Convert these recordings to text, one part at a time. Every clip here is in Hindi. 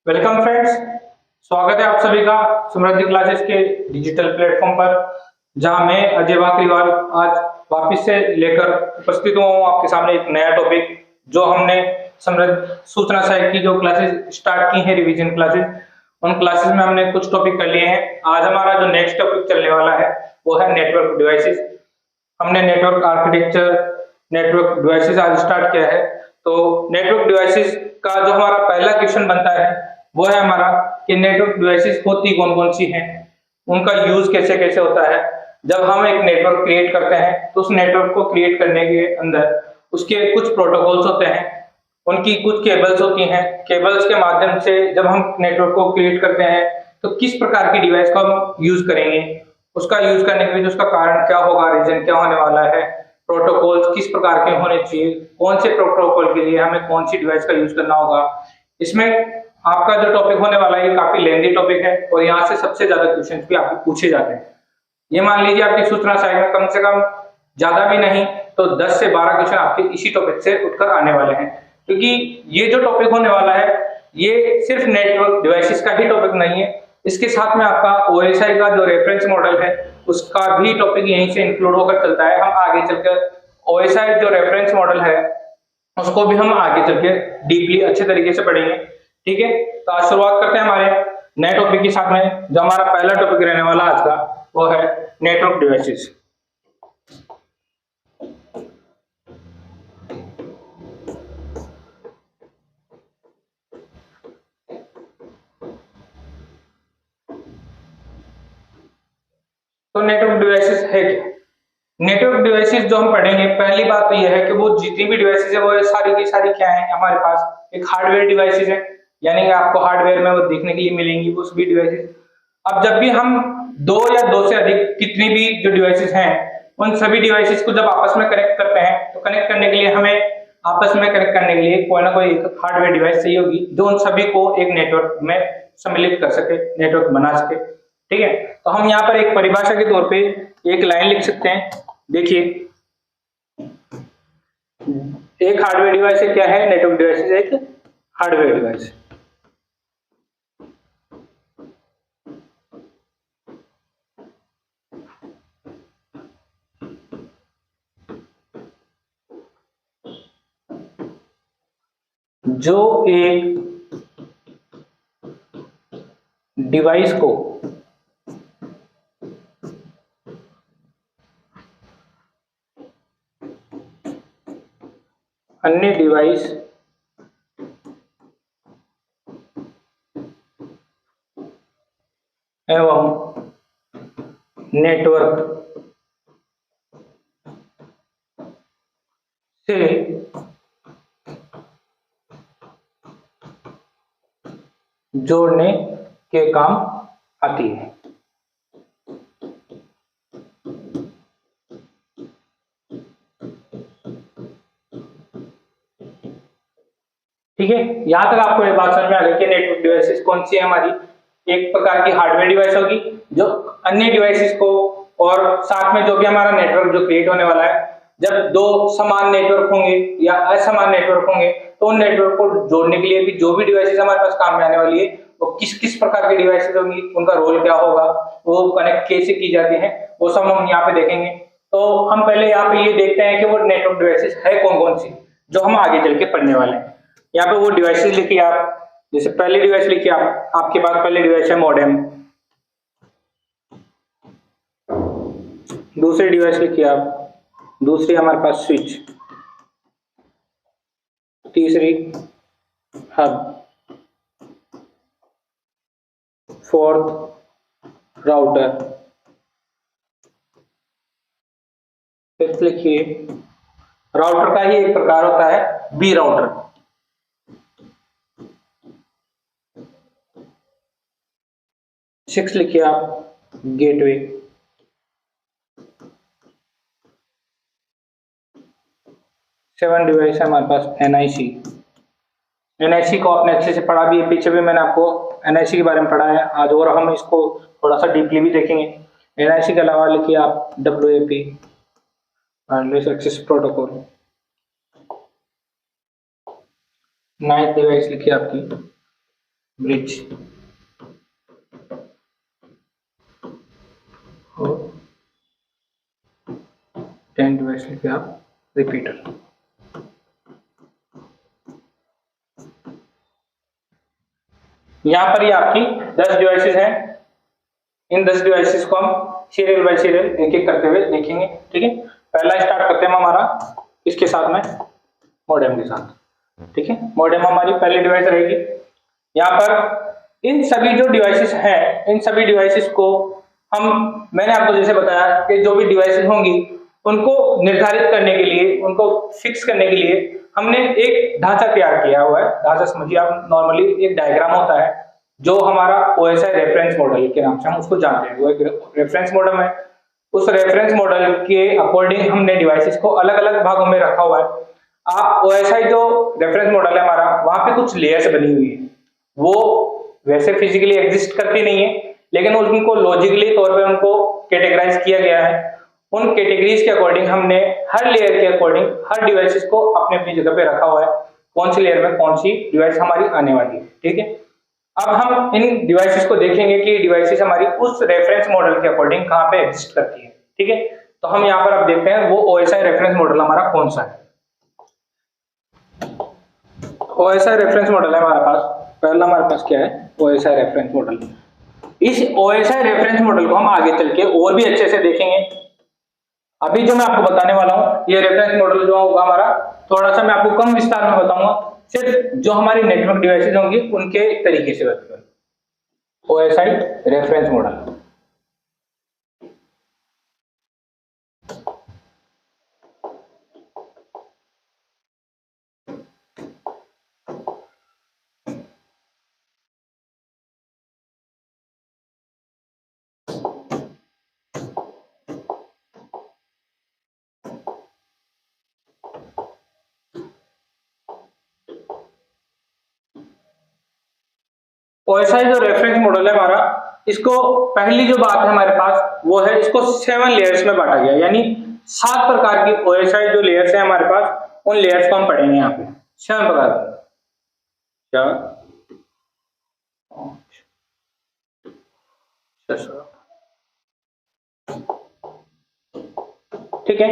Welcome friends. स्वागत है आप सभी का समृद्धि क्लासेस के डिजिटल प्लेटफॉर्म पर, जहां मैं अजय वाकरीवाल आज वापस से लेकर उपस्थित हुआ हूं आपके सामने एक नया टॉपिक। जो हमने समृद्ध सूचना सहायक की जो क्लासेस स्टार्ट की हैं, रिवीजन क्लासेस, उन क्लासेस में हमने कुछ टॉपिक कर लिए हैं। आज हमारा जो नेक्स्ट टॉपिक चलने वाला है वो है नेटवर्क डिवाइसेस। हमने नेटवर्क आर्किटेक्चर, नेटवर्क डिवाइसेस आज स्टार्ट किया है। तो नेटवर्क डिवाइसेस का जो हमारा पहला क्वेश्चन बनता है वो है हमारा कि नेटवर्क डिवाइसेस होती कौन कौन सी हैं, उनका यूज कैसे कैसे होता है। जब हम एक नेटवर्क क्रिएट करते हैं तो उस नेटवर्क को क्रिएट करने के अंदर उसके कुछ प्रोटोकॉल्स होते हैं, उनकी कुछ केबल्स होती हैं। केबल्स के माध्यम से जब हम नेटवर्क को क्रिएट करते हैं तो किस प्रकार की डिवाइस को हम यूज करेंगे, उसका यूज करने के लिए उसका कारण क्या होगा, रीजन क्या होने वाला है, प्रोटोकॉल्स किस प्रकार के होने चाहिए, कौन से प्रोटोकॉल के लिए हमें कौन सी डिवाइस का यूज करना होगा। इसमें आपका जो टॉपिक होने वाला है ये काफी लेंथी टॉपिक है और यहाँ से सबसे ज्यादा क्वेश्चन भी आपको पूछे जाते हैं। ये मान लीजिए आपकी सूचना साइड में कम से कम ज्यादा भी नहीं तो 10 से 12 क्वेश्चन आपके इसी टॉपिक से उठकर आने वाले हैं, क्योंकि ये जो टॉपिक होने वाला है ये सिर्फ नेटवर्क डिवाइसेस का ही टॉपिक नहीं है, इसके साथ में आपका ओएसआई का जो रेफरेंस मॉडल है उसका भी टॉपिक यहीं से इंक्लूड होकर चलता है। हम आगे चलकर ओएसआई जो रेफरेंस मॉडल है उसको भी हम आगे चल के डीपली अच्छे तरीके से पढ़ेंगे। ठीक है, तो आज शुरुआत करते हैं हमारे नए टॉपिक के साथ में। जो हमारा पहला टॉपिक रहने वाला आज का वो है नेटवर्क डिवाइसेस। तो नेटवर्क डिवाइसेस है क्या? नेटवर्क डिवाइसेस जो हम पढ़ेंगे, पहली बात तो यह है कि वो जितनी भी डिवाइसेस है वो सारी की सारी क्या है, हमारे पास एक हार्डवेयर डिवाइसेस है, यानी कि आपको हार्डवेयर में वो देखने के लिए मिलेंगी वो सभी डिवाइसेस। अब जब भी हम दो या दो से अधिक कितनी भी जो डिवाइसेस हैं उन सभी डिवाइसेस को जब आपस में कनेक्ट करते हैं तो कनेक्ट करने के लिए हमें आपस में कनेक्ट करने के लिए कोई ना कोई एक हार्डवेयर डिवाइस चाहिए होगी जो उन सभी को एक नेटवर्क में सम्मिलित कर सके, नेटवर्क बना सके। ठीक है, तो हम यहाँ पर एक परिभाषा के तौर पे एक लाइन लिख सकते हैं। देखिए, एक हार्डवेयर डिवाइस है, क्या है, नेटवर्क डिवाइस एक हार्डवेयर डिवाइस जो एक डिवाइस को अन्य डिवाइस एवं नेटवर्क से जोड़ने के काम आती है। ठीक है, यहां तक आपको ये बात समझ में आ गई कि नेटवर्क डिवाइसेस कौन सी है हमारी। एक प्रकार की हार्डवेयर डिवाइस होगी जो अन्य डिवाइसेस को, और साथ में जो भी हमारा नेटवर्क जो क्रिएट होने वाला है, जब दो समान नेटवर्क होंगे या असमान नेटवर्क होंगे तो उन नेटवर्क को जोड़ने के लिए भी जो भी डिवाइसेस हमारे पास काम में आने वाली है वो किस किस प्रकार की डिवाइसेस होंगी, उनका रोल क्या होगा, वो कनेक्ट कैसे की जाती है, वो सब हम यहाँ पे देखेंगे। तो हम पहले यहाँ पे ये देखते हैं कि वो नेटवर्क डिवाइसेस है कौन कौन सी जो हम आगे चल के पढ़ने वाले हैं। यहाँ पे वो डिवाइसेस लिखिए आप। जैसे पहली डिवाइस लिखिए आप, आपके पास पहली डिवाइस है मॉडेम। दूसरी डिवाइस लिखिए आप, दूसरी हमारे पास स्विच। तीसरी हब। Fourth router. फिफ्थ लिखिए, राउटर का ही एक प्रकार होता है बी राउटर। सिक्स लिखिए आप, गेटवे। सेवन डिवाइस है हमारे पास एनआईसी। एनआईसी को आपने अच्छे से पढ़ा भी है, पीछे भी मैंने आपको एनआईसी के बारे में पढ़ा है आज, और हम इसको थोड़ा सा डीपली भी देखेंगे। एनआईसी के अलावा लिखिए आप WAP, wireless access protocol. Ninth device लिखिए आपकी ब्रिज और 10 डिवाइस लिखे आप रिपीटर। यहाँ पर ये आपकी 10 डिवाइसेस हैं। इन 10 डिवाइसेस को हम सीरियल बाय सीरियल एक एक करते हुए देखेंगे। ठीक है, पहला स्टार्ट करते हैं हमारा इसके साथ में मॉडेम के साथ। ठीक है, मॉडेम हमारी पहली डिवाइस रहेगी। यहाँ पर इन सभी जो डिवाइसेस हैं, इन सभी डिवाइसेस को मैंने आपको जैसे बताया कि जो भी डिवाइसेस होंगी उनको निर्धारित करने के लिए, उनको फिक्स करने के लिए हमने एक ढांचा तैयार किया हुआ है। ढांचा समझिए आप, नॉर्मली एक डायग्राम होता है जो हमारा OSI रेफरेंस मॉडल के नाम से हम उसको जानते हैं। वो एक रेफरेंस मॉडल है। उस रेफरेंस मॉडल के अकॉर्डिंग हमने डिवाइसेस को अलग अलग भागों में रखा हुआ है। आप OSI जो रेफरेंस मॉडल है हमारा, वहां पे कुछ लेयर्स बनी हुई है। वो वैसे फिजिकली एग्जिस्ट करती नहीं है, लेकिन उनको लॉजिकली तौर पे उनको कैटेगराइज किया गया है। उन कैटेगरीज के अकॉर्डिंग हमने हर लेयर के अकॉर्डिंग हर डिवाइसेस को अपने अपनी जगह पे रखा हुआ है, कौन सी लेयर में कौन सी डिवाइस हमारी आने वाली है। ठीक है, अब हम इन डिवाइसेस को देखेंगे कि डिवाइसेस हमारी उस रेफरेंस मॉडल के अकॉर्डिंग कहाँ पे एग्जिस्ट करती है। ठीक है, तो हम यहाँ पर अब देखते हैं वो OSI रेफरेंस मॉडल हमारा कौन सा है। OSI रेफरेंस मॉडल है हमारे पास। पहला हमारे पास क्या है, OSI रेफरेंस मॉडल। इस OSI रेफरेंस मॉडल को हम आगे चल के और भी अच्छे से देखेंगे। अभी जो मैं आपको बताने वाला हूँ, ये रेफरेंस मॉडल जो होगा हमारा, थोड़ा सा मैं आपको कम विस्तार में बताऊंगा, सिर्फ जो हमारी नेटवर्क डिवाइसेस होंगी उनके तरीके से बताऊंगा। OSI रेफरेंस मॉडल OSI जो रेफरेंस मॉडल है हमारा, इसको पहली जो बात है हमारे पास वो है, इसको 7 लेयर्स में बांटा गया, यानी 7 प्रकार की OSI जो लेयर्स है हमारे पास, उन लेयर्स को हम पढ़ेंगे यहाँ पे। 7 प्रकार की, 4 ठीक है,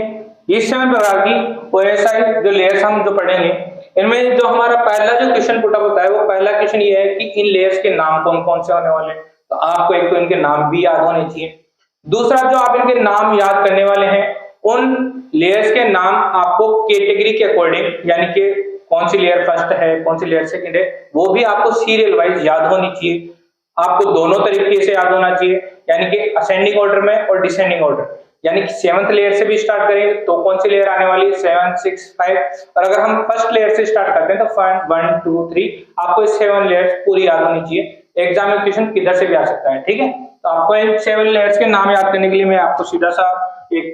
ये 7 प्रकार की OSI जो लेयर्स हम जो पढ़ेंगे, इनमें जो हमारा पहला जो क्वेश्चन पुट अप होता है, वो पहला क्वेश्चन ये है कि इन लेयर्स के नाम कौन कौन से होने वाले हैं। तो आपको एक तो इनके नाम भी याद होने चाहिए। दूसरा, जो आप इनके नाम याद करने वाले हैं, उन लेयर्स के नाम आपको कैटेगरी के अकॉर्डिंग, यानी कि कौन सी लेयर फर्स्ट है, कौन सी लेयर सेकंड है, वो भी आपको सीरियल वाइज याद होनी चाहिए। आपको दोनों तरीके से याद होना चाहिए, यानी कि असेंडिंग ऑर्डर में और डिसेंडिंग ऑर्डर। यानी कि 7th लेयर से भी स्टार्ट करें तो कौन सी लेयर आने वाली है, 7, 6, 5, और अगर हम फर्स्ट लेयर से स्टार्ट करते हैं तो 1, 2, 3, आपको 7 लेयर्स पूरी याद होनी चाहिए। एग्जाम में क्वेश्चन किधर से भी आ सकता है। ठीक है, तो आपको इन 7 लेयर्स के नाम याद करने के लिए मैं आपको सीधा सा एक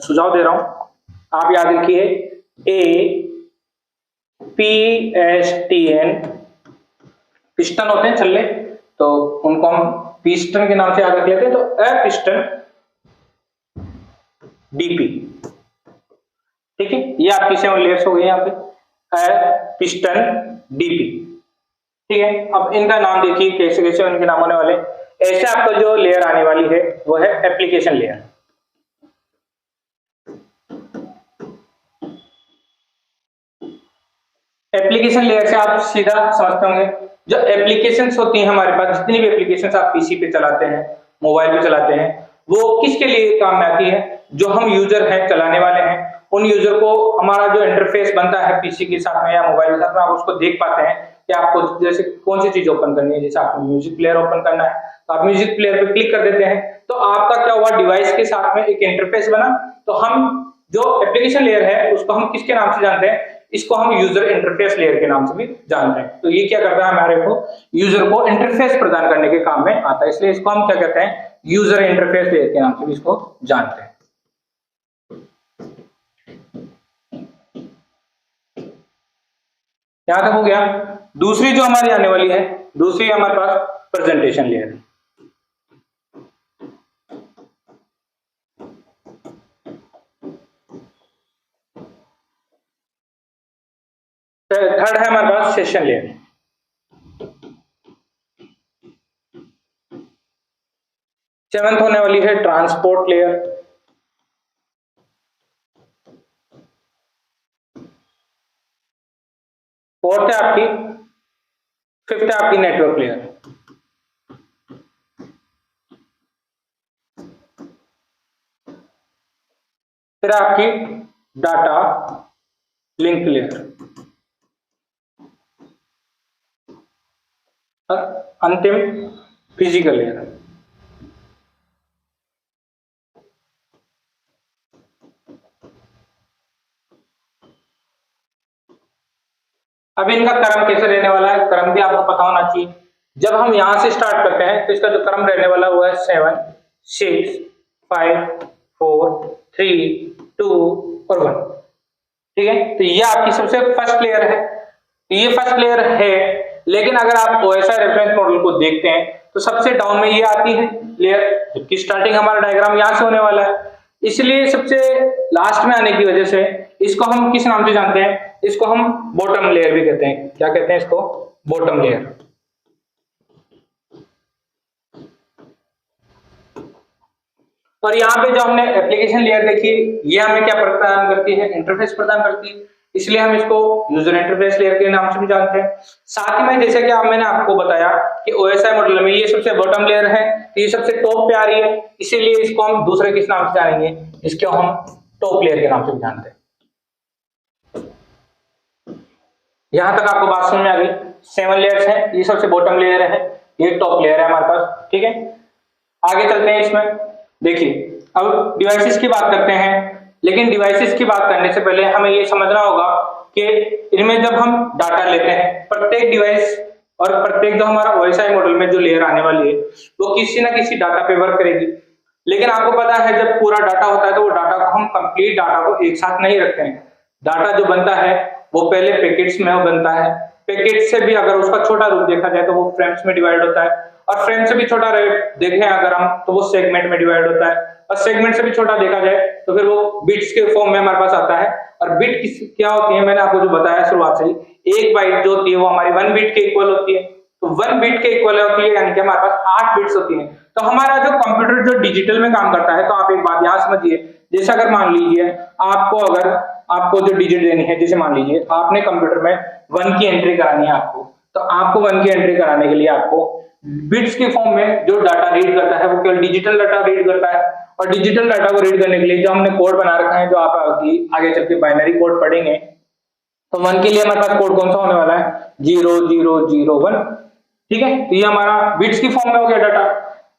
सुझाव दे रहा हूं। आप याद रखिए APSTN, पिस्टन होते हैं छल्ले, तो उनको हम पिस्टन के नाम से याद रख लेते हैं। तो ए पिस्टन DP, ठीक है, ये आपकी 7 लेयर्स हो गई यहाँ पे, ए पिस्टन DP। ठीक है, अब इनका नाम देखिए कैसे कैसे इनके नाम होने वाले। ऐसे आपको जो लेयर आने वाली है वो है एप्लीकेशन लेयर। एप्लीकेशन लेयर से आप सीधा समझते होंगे, जो एप्लीकेशंस होती हैं हमारे पास, जितनी भी एप्लीकेशंस आप पीसी पे चलाते हैं, मोबाइल पे चलाते हैं, वो किसके लिए काम में आती है। जो हम यूजर हैं, चलाने वाले हैं, उन यूजर को हमारा जो इंटरफेस बनता है पीसी के साथ में या मोबाइल के साथ में, आप उसको देख पाते हैं कि आपको जैसे कौन सी चीज ओपन करनी है। जैसे आपको म्यूजिक प्लेयर ओपन करना है तो आप म्यूजिक प्लेयर पे क्लिक कर देते हैं, तो आपका क्या हुआ, डिवाइस के साथ में एक इंटरफेस बना। तो हम जो एप्लीकेशन लेयर है उसको हम किसके नाम से जानते हैं, इसको हम यूजर इंटरफेस लेयर के नाम से भी जानते हैं। तो ये क्या करता है, हमारे को यूजर को इंटरफेस प्रदान करने के काम में आता है, इसलिए इसको हम क्या कहते हैं, यूजर इंटरफेस लेयर के नाम से भी इसको जानते हैं। यहां तक हो गया। दूसरी जो हमारी आने वाली है, दूसरी हमारे पास प्रेजेंटेशन लेयर। थर्ड है हमारे पास सेशन लेयर। 7th होने वाली है ट्रांसपोर्ट लेयर। फोर्थ है आपकी, फिफ्थ है आपकी नेटवर्क लेयर। फिर आपकी डाटा लिंक लेयर। अंतिम फिजिकल लेयर। अब इनका क्रम कैसे रहने वाला है, क्रम भी आपको पता होना चाहिए। जब हम यहां से स्टार्ट करते हैं तो इसका जो क्रम रहने वाला वो है 7 6 5 4 3 2 और 1। ठीक है, तो ये आपकी सबसे फर्स्ट लेयर है। ये फर्स्ट लेयर है, लेकिन अगर आप OSI रेफरेंस मॉडल को देखते हैं तो सबसे डाउन में ये आती है लेयर, जबकि स्टार्टिंग हमारा डायग्राम यहां से होने वाला है। इसलिए सबसे लास्ट में आने की वजह से इसको हम किस नाम से जानते हैं, इसको हम बॉटम लेयर भी कहते हैं। क्या कहते हैं इसको? Bottom layer. और यहाँ पे जो हमने एप्लीकेशन लेयर देखी, ये हमें क्या प्रदान करती है? इंटरफेस प्रदान करती है। इसलिए हम इसको यूजर इंटरफेस लेयर के नाम से भी जानते हैं। साथ ही में जैसे कि मैंने आपको बताया कि OSI मॉडल में ये सबसे बॉटम लेयर है, तो ये सबसे टॉप पे आ रही है, इसीलिए इसको हम दूसरे किस नाम से जानेंगे? इसको हम टॉप लेयर के नाम से भी जानते हैं। यहां तक आपको बात समझ में आ गई? 7 लेयर्स हैं, ये सबसे बॉटम लेयर है, ये टॉप लेयर है हमारे पास। ठीक है, आगे चलते हैं। इसमें देखिए, अब डिवाइसेस की बात करते हैं, लेकिन डिवाइसेस की बात करने से पहले हमें ये समझना होगा कि इनमें जब हम डाटा लेते हैं, प्रत्येक डिवाइस और प्रत्येक जो हमारा OSI मॉडल में जो लेयर आने वाली है वो किसी ना किसी डाटा पे वर्क करेगी। लेकिन आपको पता है जब पूरा डाटा होता है तो वो डाटा को हम कंप्लीट डाटा को एक साथ नहीं रखते हैं। डाटा जो बनता है वो पहले पैकेट्स में बनता है, पैकेट से भी अगर उसका छोटा रूप देखा जाए तो वो फ्रेम्स में डिवाइड होता है, और फ्रेम से भी छोटा देखें अगर हम तो वो सेगमेंट में डिवाइड होता है, और सेगमेंट से भी छोटा देखा जाए तो फिर वो बिट्स के फॉर्म में हमारे पास आता है। और बिट क्या होती है, मैंने आपको जो बताया शुरुआत से ही, एक बाइट जो होती है वो हमारी 1 बिट के इक्वल होती है। तो 1 बिट के इक्वल होती है, यानी कि हमारे पास 8 बिट्स होती हैं। तो हमारा जो कंप्यूटर जो डिजिटल में काम करता है, तो आप एक बात याद समझिए, जैसे अगर मान लीजिए आपको जो डिजिट देनी है, जैसे मान लीजिए आपने कंप्यूटर में 1 की एंट्री करानी है आपको, तो आपको 1 की एंट्री कराने के लिए आपको बिट्स के फॉर्म में जो डाटा रीड करता है वो केवल डिजिटल डाटा रीड करता है। और डिजिटल डाटा को रीड करने के लिए जो हमने कोड बना रखा है, जो आप आगे चल के बाइनरी कोड पढ़ेंगे, तो 1 के लिए हमारे पास कोड कौन सा होने वाला है? 0001। ठीक है, तो ये हमारा बिट्स की फॉर्म में हो गया डाटा।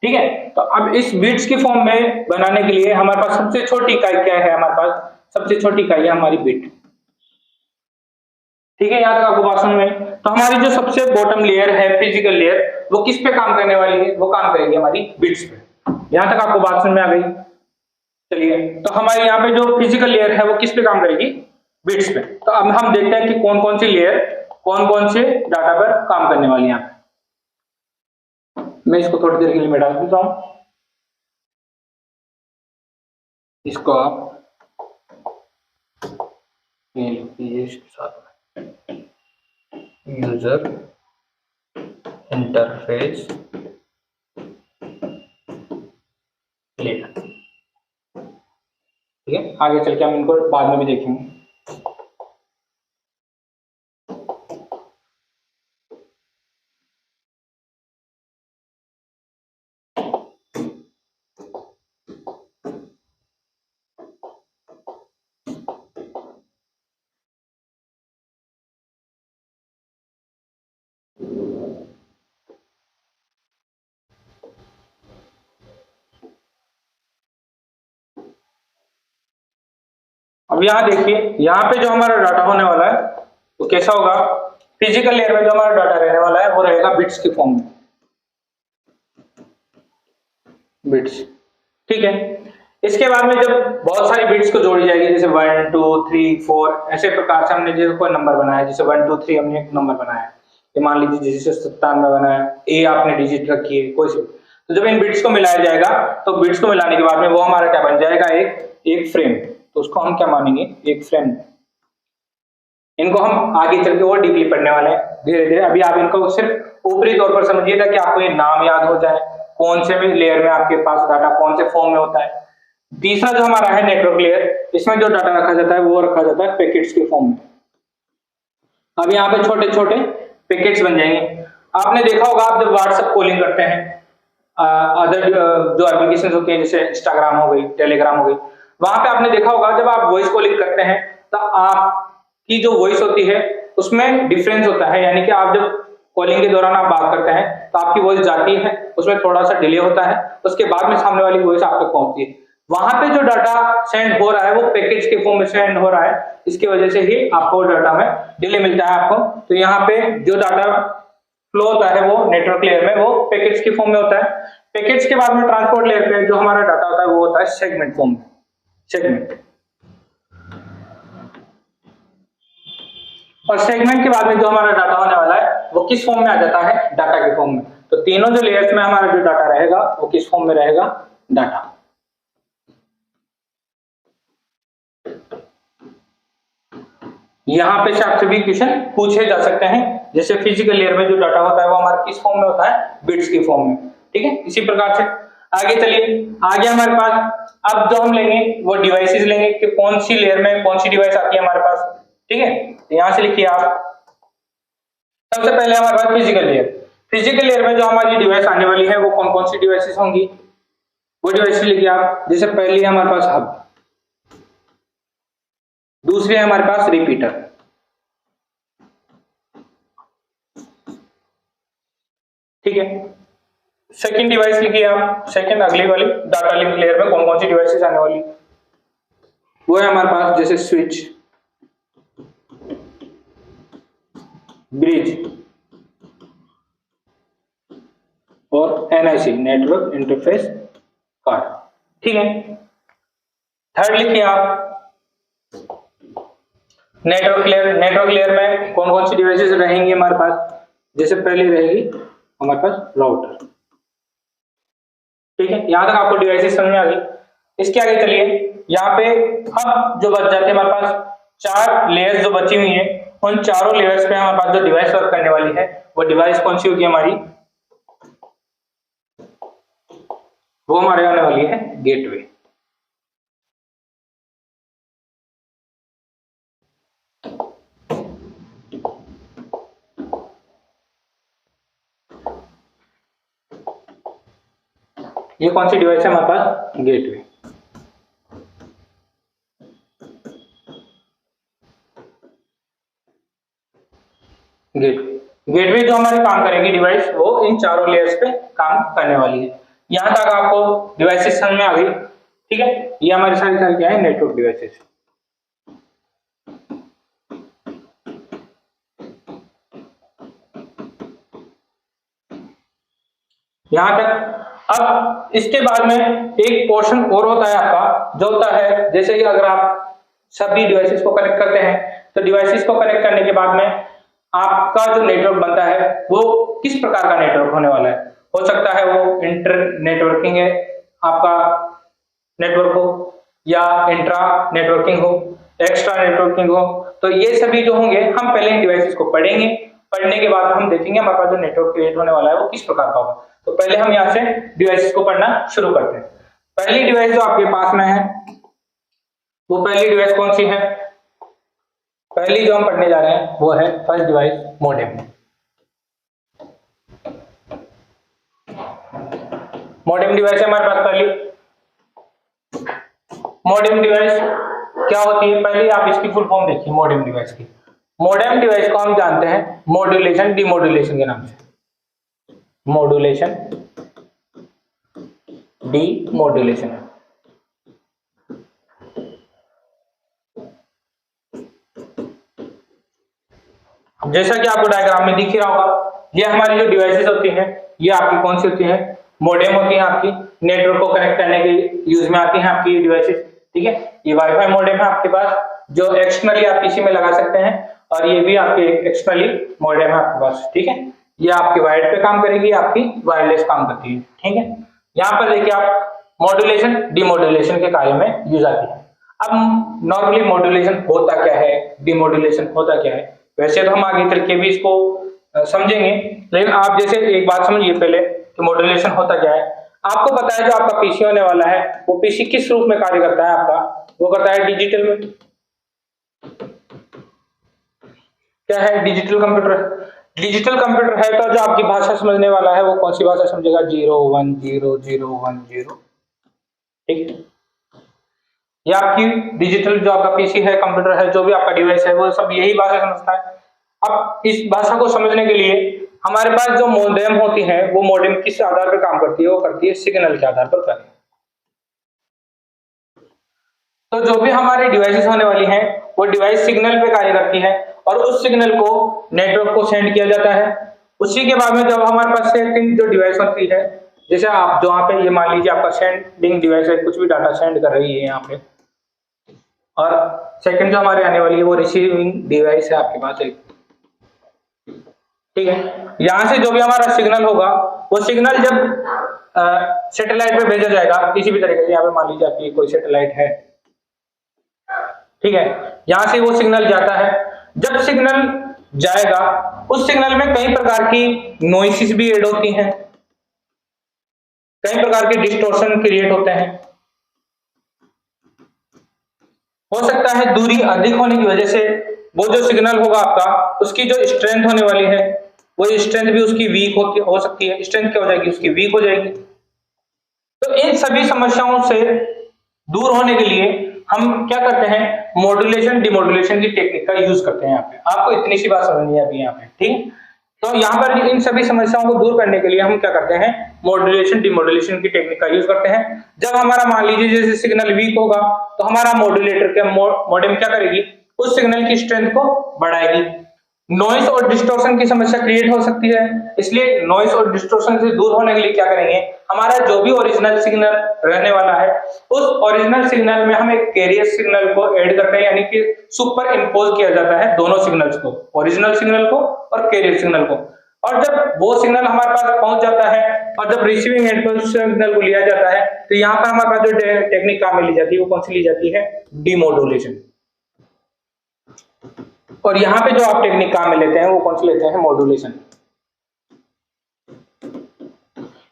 ठीक है, तो अब इस बिट्स की फॉर्म में बनाने के लिए हमारे पास सबसे छोटी इकाई क्या है? हमारे पास सबसे छोटी इकाई है हमारी बिट। ठीक है, यहाँ तक आपको बात समझ में? तो हमारी जो सबसे बॉटम लेयर है फिजिकल लेयर, वो किस पे काम करने वाली है? वो काम करेगी हमारी बिट्स पे। यहाँ तक आपको बात समझ में आ गई? चलिए, तो हमारे यहाँ पे जो फिजिकल लेयर है वो किस पे काम करेगी? बिट्स पे। तो अब हम देखते हैं कि कौन कौन सी लेयर कौन कौन से डाटा पर काम करने वाली है। मैं इसको थोड़ी देर के लिए मिटा देता हूं, इसको आप इसके साथ यूजर इंटरफेस लेयर। ठीक है, आगे चल के हम इनको बाद में भी देखेंगे। अब यहाँ देखिए, यहाँ पे जो हमारा डाटा होने वाला है वो कैसा होगा? फिजिकल लेयर में जो हमारा डाटा रहने वाला है वो रहेगा बिट्स के फॉर्म में, बिट्स। ठीक है, इसके बाद में जब बहुत सारी बिट्स को जोड़ी जाएगी, जैसे 1 2 3 4 ऐसे प्रकार से हमने जैसे कोई नंबर बनाया, जैसे 1 2 3 हमने एक नंबर बनाया, ये मान लीजिए जैसे 97 बनाया, ए आपने डिजिट रखी है कोई सी। तो जब इन बिट्स को मिलाया जाएगा तो बिट्स को मिलाने के बाद में वो हमारा क्या बन जाएगा? एक फ्रेम। तो उसको हम क्या मानेंगे? एक फ्रेम। इनको हम आगे चल के और डीपली पढ़ने वाले हैं धीरे धीरे। अभी आप इनको सिर्फ ऊपरी तौर पर समझिएगा कि आपको ये नाम याद हो जाए, कौन से भी लेयर में आपके पास डाटा कौन से फॉर्म में होता है। तीसरा जो हमारा है नेटवर्क लेयर, इसमें जो डाटा रखा जाता है वो रखा जाता है पैकेट्स के फॉर्म में। अब यहाँ पे छोटे छोटे पैकेट्स बन जाएंगे। आपने देखा होगा आप जब व्हाट्सएप कॉलिंग करते हैं, अदर जो एप्लीकेशन होती है जैसे इंस्टाग्राम हो गई, टेलीग्राम हो गई, वहां पे आपने देखा होगा जब आप वॉइस कॉलिंग करते हैं तो आपकी जो वॉइस होती है उसमें डिफरेंस होता है, यानी कि आप जब कॉलिंग के दौरान आप बात करते हैं तो आपकी वॉइस जाती है, उसमें थोड़ा सा डिले होता है, उसके बाद में सामने वाली वॉइस आप तक पहुंचती है। वहां पे जो डाटा सेंड हो रहा है वो पैकेज के फॉर्म में सेंड हो रहा है, इसकी वजह से ही आपको डाटा में डिले मिलता है आपको। तो यहाँ पे जो डाटा फ्लो होता है वो नेटवर्क लेयर में वो पैकेज के फॉर्म में होता है। पैकेज के बाद में ट्रांसपोर्ट लेयर पे जो हमारा डाटा होता है वो होता है सेगमेंट फॉर्म में, सेगमेंट। और सेगमेंट के बाद में जो हमारा डाटा होने वाला है वो किस फॉर्म में आ जाता है, डाटा के फॉर्म में। तो तीनों जो लेयर्स में हमारा जो डाटा रहेगा वो किस फॉर्म में रहेगा, डाटा। यहां पे से आपसे भी क्वेश्चन पूछे जा सकते हैं, जैसे फिजिकल लेयर में जो डाटा होता है वो हमारा किस फॉर्म में होता है, बिट्स की फॉर्म में, ठीक है। इसी प्रकार से आगे चलिए, आगे हमारे पास अब जो हम लेंगे वो डिवाइसेस लेंगे कि कौन सी लेयर में कौन सी डिवाइस आती है हमारे पास, ठीक है। तो यहां से लिखिए आप, सबसे पहले हमारे पास फिजिकल लेयर। फिजिकल लेयर में जो हमारी डिवाइस आने वाली है वो कौन कौन सी डिवाइसेस होंगी, वो डिवाइस लिखिए आप। जैसे पहली है हमारे पास हब, दूसरी है हमारे पास रिपीटर, ठीक है। सेकंड डिवाइस लिखिए आप, सेकंड अगली वाली डाटा लिंक लेयर में कौन कौन सी डिवाइसेस आने वाली, वो है हमारे पास जैसे स्विच, ब्रिज और एनआईसी, नेटवर्क इंटरफेस कार्ड, ठीक है। थर्ड लिखिए आप नेटवर्क लेयर। नेटवर्क लेयर में कौन कौन सी डिवाइसेस रहेंगी हमारे पास, जैसे पहली रहेगी हमारे पास राउटर, ठीक है। यहां तक आपको डिवाइसेस समझ में आ गई। इसके आगे चलिए, यहाँ पे अब जो बच जाते हैं हमारे पास चार लेयर्स जो बची हुई हैं, उन चारों लेयर्स पे हमारे पास जो डिवाइस वर्क करने वाली है वो डिवाइस कौन सी होगी हमारी, वो हमारे आने वाली है गेटवे। ये कौन सी डिवाइस है हमारे पास, गेटवे। गेटवे जो हमारे काम करेगी डिवाइस वो इन चारों लेयर्स पे काम करने वाली है। यहां तक आपको डिवाइसेस समझ में आ गई, ठीक है। ये हमारे सारे क्या है, नेटवर्क डिवाइसेस। यहां तक। अब इसके बाद में एक पोर्शन और होता है आपका, जो होता है जैसे कि अगर आप सभी डिवाइसेस को कनेक्ट करते हैं तो डिवाइसेस को कनेक्ट करने के बाद में आपका जो नेटवर्क बनता है वो किस प्रकार का नेटवर्क होने वाला है। हो सकता है वो इंटर नेटवर्किंग है आपका नेटवर्क हो, या इंट्रा नेटवर्किंग हो, एक्स्ट्रा नेटवर्किंग हो। तो ये सभी जो होंगे हम पहले इन डिवाइसेस को पढ़ेंगे, पढ़ने के बाद हम देखेंगे हमारे पास जो नेटवर्क क्रिएट होने वाला है वो किस प्रकार का होगा। तो पहले हम यहाँ से डिवाइसेस को पढ़ना शुरू करते हैं। पहली डिवाइस जो आपके पास में है वो पहली डिवाइस कौन सी है, पहली जो हम पढ़ने जा रहे हैं वो है first device modem. Modem device है हमारे पास पहली। मॉडेम डिवाइस क्या होती है, पहले आप इसकी फुल फॉर्म देखिए मॉडेम डिवाइस की। मॉडेम डिवाइस को हम जानते हैं मॉड्यूलेशन डीमॉड्यूलेशन के नाम से। Modulation demodulation. जैसा कि आपको डायग्राम में दिख ही रहा होगा, ये हमारी जो डिवाइसेस होती हैं ये आपकी कौन सी होती हैं, मॉडेम होती है आपकी, नेटवर्क को कनेक्ट करने के यूज में आती हैं आपकी ये डिवाइसेस, ठीक है। ये वाईफाई मॉडेम है आपके पास जो एक्सटर्नली आप पीसी में लगा सकते हैं, और ये भी आपके एक्सटर्नली मॉडेम है आपके पास, ठीक है। ये आपके वायर्ड पे काम करेगी, आपकी वायरलेस काम करती है, ठीक है। यहाँ पर देखिए आप मॉड्यूलेशन डीमॉड्यूलेशन के कार्य में यूज आती है। अब नॉर्मली मॉड्यूलेशन होता क्या है, डीमॉड्यूलेशन होता क्या है, वैसे तो हम आगे चल के भी इसको समझेंगे, लेकिन आप जैसे एक बात समझिए पहले कि मॉड्यूलेशन होता क्या है। आपको पता है जो आपका पीसी होने वाला है वो पीसी किस रूप में कार्य करता है आपका, वो करता है डिजिटल में। क्या है? Digital computer. डिजिटल कंप्यूटर है तो जो आपकी भाषा समझने वाला है वो कौन सी भाषा समझेगा? 0 1 0 0 1 0। ठीक है, ये आपकी डिजिटल जो आपका पीसी है, कंप्यूटर है, जो भी आपका डिवाइस है वो सब यही भाषा समझता है। अब इस भाषा को समझने के लिए हमारे पास जो मोडेम होती है वो मोडेम किस आधार पर काम करती है? वो करती है सिग्नल के आधार पर कार्य। तो जो भी हमारी डिवाइसेस होने वाली हैं वो डिवाइस सिग्नल पे कार्य करती है और उस सिग्नल को नेटवर्क को सेंड किया जाता है। उसी के बाद में जब हमारे पास सेकंड जो डिवाइस होती है, जैसे आप जो यहाँ पे ये मान लीजिए आपका सेंडिंग डिवाइस है, कुछ भी डाटा सेंड कर रही है यहाँ पे, और सेकंड जो हमारे आने वाली है वो रिसीविंग डिवाइस है आपके पास एक। ठीक है, यहाँ से जो भी हमारा सिग्नल होगा वो सिग्नल जब सैटेलाइट पे भेजा जाएगा किसी भी तरीके से, यहाँ पे मान लीजिए आपकी कोई सैटेलाइट है, ठीक है, यहां से वो सिग्नल जाता है। जब सिग्नल जाएगा उस सिग्नल में कई प्रकार की नॉइसेस भी ऐड होती हैं, कई प्रकार के डिस्टॉर्शन क्रिएट होते हैं। हो सकता है दूरी अधिक होने की वजह से वो जो सिग्नल होगा आपका उसकी जो स्ट्रेंथ होने वाली है वो स्ट्रेंथ भी उसकी वीक हो सकती है। स्ट्रेंथ क्या हो जाएगी? उसकी वीक हो जाएगी। तो इन सभी समस्याओं से दूर होने के लिए हम क्या करते हैं? मॉड्यूलेशन डिमॉड्यूलेशन की टेक्निक का यूज करते हैं। यहाँ पे आपको इतनी सी बात समझनी है अभी यहाँ पे, ठीक। तो यहाँ पर इन सभी समस्याओं को दूर करने के लिए हम क्या करते हैं? मॉड्यूलेशन डिमॉड्यूलेशन की टेक्निक का यूज करते हैं। जब हमारा मान लीजिए जैसे सिग्नल वीक होगा तो हमारा मॉड्यूलेटर के मॉडेम क्या करेगी? उस सिग्नल की स्ट्रेंथ को बढ़ाएगी। नॉइस और डिस्टॉर्शन की समस्या क्रिएट हो सकती है, इसलिए नॉइस और डिस्टॉर्शन से दूर होने के लिए क्या करेंगे? हमारा जो भी ओरिजिनल सिग्नल रहने वाला है उस ओरिजिनल सिग्नल में हम एक कैरियर सिग्नल को ऐड करते हैं, यानी कि सुपर इंपोज किया जाता है दोनों सिग्नल्स को, ओरिजिनल सिग्नल को और कैरियर सिग्नल को। और जब वो सिग्नल हमारे पास पहुंच जाता है और जब रिसीविंग एंड पर सिग्नल को लिया जाता है तो यहाँ पर हमारे पास जो टेक्निक काम में ली जाती है वो कौन सी ली जाती है? डिमॉड्यूलेशन। और यहाँ पे जो आप टेक्निक काम में लेते हैं वो कौन सी लेते हैं? मॉड्यूलेशन।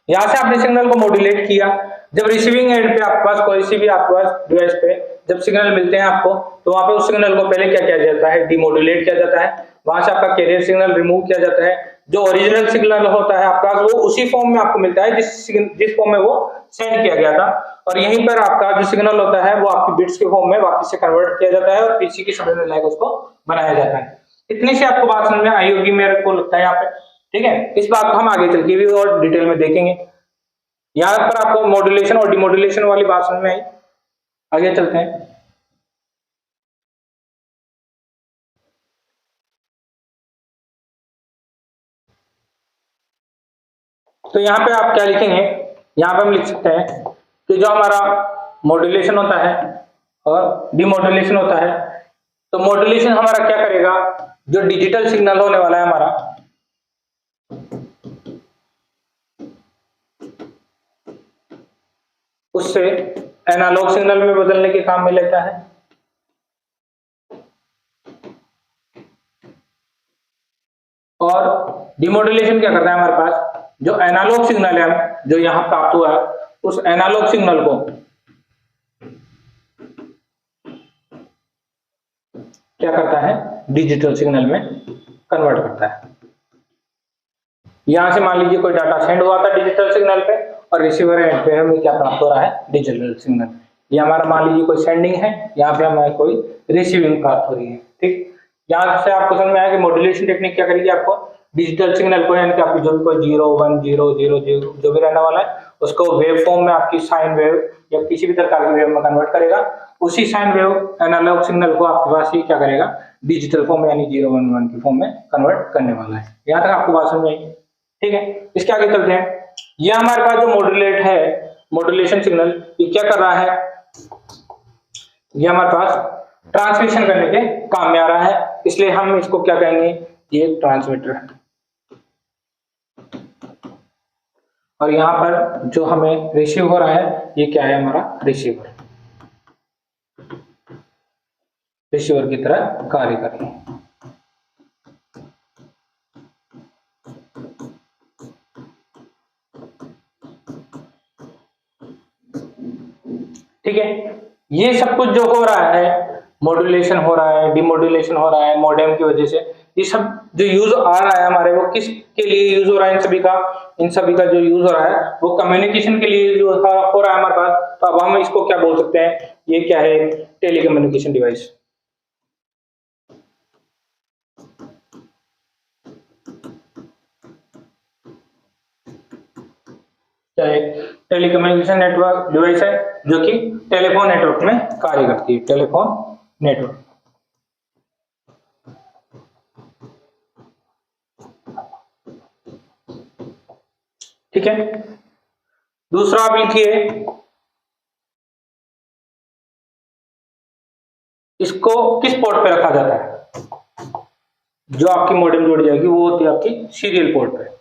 यहां से आपने सिग्नल को मॉड्यूलेट किया, जब रिसीविंग एंड पे आपके पास कोई सी भी आपके पास डिवाइस पे जब सिग्नल मिलते हैं आपको तो वहां पे उस सिग्नल को पहले क्या किया जाता है? डिमॉड्यूलेट किया जाता है। वहां से आपका कैरियर सिग्नल रिमूव किया जाता है। जो ओरिजिनल सिग्नल होता है आपका वो उसी फॉर्म में आपको मिलता है जिस फॉर्म में वो सेंड किया गया था, और यहीं पर आपका जो सिग्नल होता है वो आपकी बिट्स के फॉर्म में वापस से कन्वर्ट किया जाता है और पीसी की समझने लायक उसको बनाया जाता है। इतनी सी आपको बात समझ में आई होगी मेरे को लगता है यहाँ पे, ठीक है। इस बात को हम आगे चल के भी और डिटेल में देखेंगे। यहाँ पर आपको मॉड्यूलेशन और डिमॉड्यूलेशन वाली बात समझ में आई। आगे चलते हैं। तो यहाँ पे आप क्या लिखेंगे? यहाँ पे हम लिख सकते हैं कि जो हमारा मॉड्यूलेशन होता है और डिमॉड्यूलेशन होता है, तो मॉड्यूलेशन हमारा क्या करेगा? जो डिजिटल सिग्नल होने वाला है हमारा उससे एनालॉग सिग्नल में बदलने के काम में लेता है। और डिमॉड्यूलेशन क्या करता है? हमारे पास जो एनालॉग सिग्नल है जो यहां प्राप्त हुआ है उस एनालॉग सिग्नल को क्या करता है? डिजिटल सिग्नल में कन्वर्ट करता है। यहां से मान लीजिए कोई डाटा सेंड हुआ था डिजिटल सिग्नल पे और रिसीवर एंड पे हमें क्या प्राप्त हो रहा है? Digital signal. ये हमारा मान लीजिए कोई सेंडिंग है, यहाँ पे हमें कोई रिसीविंग प्राप्त हो रही है, ठीक। यहाँ से आपको समझ में आया कि मॉड्यूलेशन टेक्निक क्या करेगी? आपको डिजिटल सिग्नल को, यानी कि आपकी जो भी कोई 0 1 0 0 0 जो भी रहने वाला है उसको वेव फॉर्म में आपकी साइन वेव या किसी भी प्रकार की वेव में कन्वर्ट करेगा। उसी साइन वेव एनालॉग सिग्नल को आपके पास ही क्या करेगा? डिजिटल फॉर्म में यानी 0 1 1 की फॉर्म में कन्वर्ट करने वाला है। यहाँ तक आपको बात समझ में आई, ठीक है। इसके आगे चलते हैं। ये हमारे पास जो मॉड्यूलेट है, मॉड्यूलेशन सिग्नल, ये क्या कर रहा है? ये हमारे पास ट्रांसमिशन करने के काम में आ रहा है, इसलिए हम इसको क्या कहेंगे? ये ट्रांसमीटर है। और यहाँ पर जो हमें रिसीव हो रहा है ये क्या है? हमारा रिसीवर, रिसीवर की तरह कार्य कर रही है। ठीक है। ये सब कुछ जो हो रहा है, मॉड्यूलेशन हो रहा है, डिमॉड्यूलेशन हो रहा है मॉडेम की वजह से, ये सब जो यूज आ रहा है हमारे, वो किस के लिए यूज हो रहा है? इन सभी का जो यूज हो रहा है वो कम्युनिकेशन के लिए यूज हो रहा है हमारे पास। तो अब हम इसको क्या बोल सकते हैं? ये क्या है? Telecommunication device. क्या है? टेलीकम्युनिकेशन नेटवर्क डिवाइस है जो कि टेलीफोन नेटवर्क में कार्य करती है। टेलीफोन नेटवर्क, ठीक है। दूसरा आप लिखिए, इसको किस पोर्ट पे रखा जाता है? जो आपकी मॉडेम जोड़ी जाएगी वो होती है आपकी सीरियल पोर्ट पे।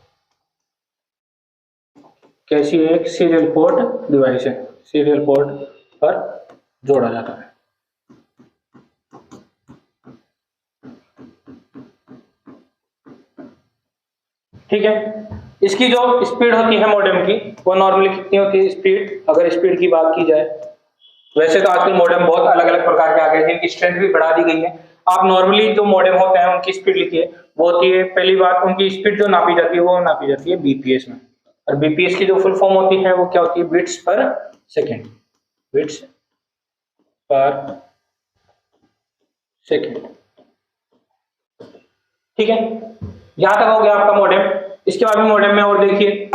कैसी है? एक सीरियल पोर्ट डिवाइस है, सीरियल पोर्ट पर जोड़ा जाता है। ठीक है। इसकी जो स्पीड होती है मॉडेम की, वो नॉर्मली कितनी होती है स्पीड? अगर स्पीड की बात की जाए, वैसे तो आजकल मॉडेम बहुत अलग अलग प्रकार के आ गए हैं जिनकी स्ट्रेंथ भी बढ़ा दी गई है। आप नॉर्मली जो मॉडेम होते हैं उनकी स्पीड लिखिए, वो होती है, पहली बात उनकी स्पीड जो नापी जाती है वो नापी जाती है बीपीएस में। और बीपीएस की जो फुल फॉर्म होती है वो क्या होती है? बिट्स पर सेकेंड। बिट्स पर सेकेंड, ठीक है। यहां तक हो गया आपका मॉडेम। इसके बाद में मॉडेम में और देखिए,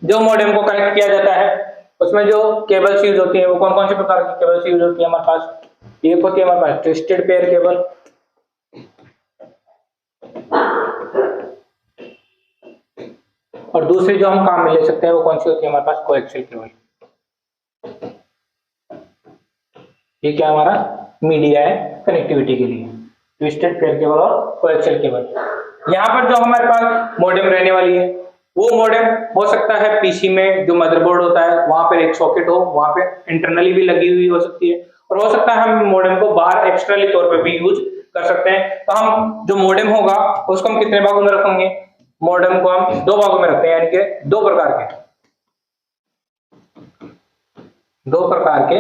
जो मॉडेम को कनेक्ट किया जाता है उसमें जो केबल्स यूज होती है वो कौन कौन से प्रकार की केबल्स यूज होती है हमारे पास? एक होती है हमारे पास ट्विस्टेड पेयर केबल, और दूसरी जो हम काम में ले सकते हैं वो कौन सी होती है हमारे पास? Coaxial cable. ये क्या हमारा मीडिया है कनेक्टिविटी के लिए, ट्विस्टेड पेयर केबल और कोएक्सियल केबल। यहाँ पर जो हमारे पास मॉडेम रहने वाली है, वो मॉडेम हो सकता है पीसी में जो मदरबोर्ड होता है वहां पर एक सॉकेट हो, वहां पे इंटरनली भी लगी हुई हो सकती है, और हो सकता है हम मॉडेम को बाहर एक्सटर्नली तौर पे भी यूज कर सकते हैं। तो हम जो मॉडेम होगा उसको हम कितने भागों में रखेंगे? मॉडेम को हम दो भागों में रखते हैं, यानी कि दो प्रकार के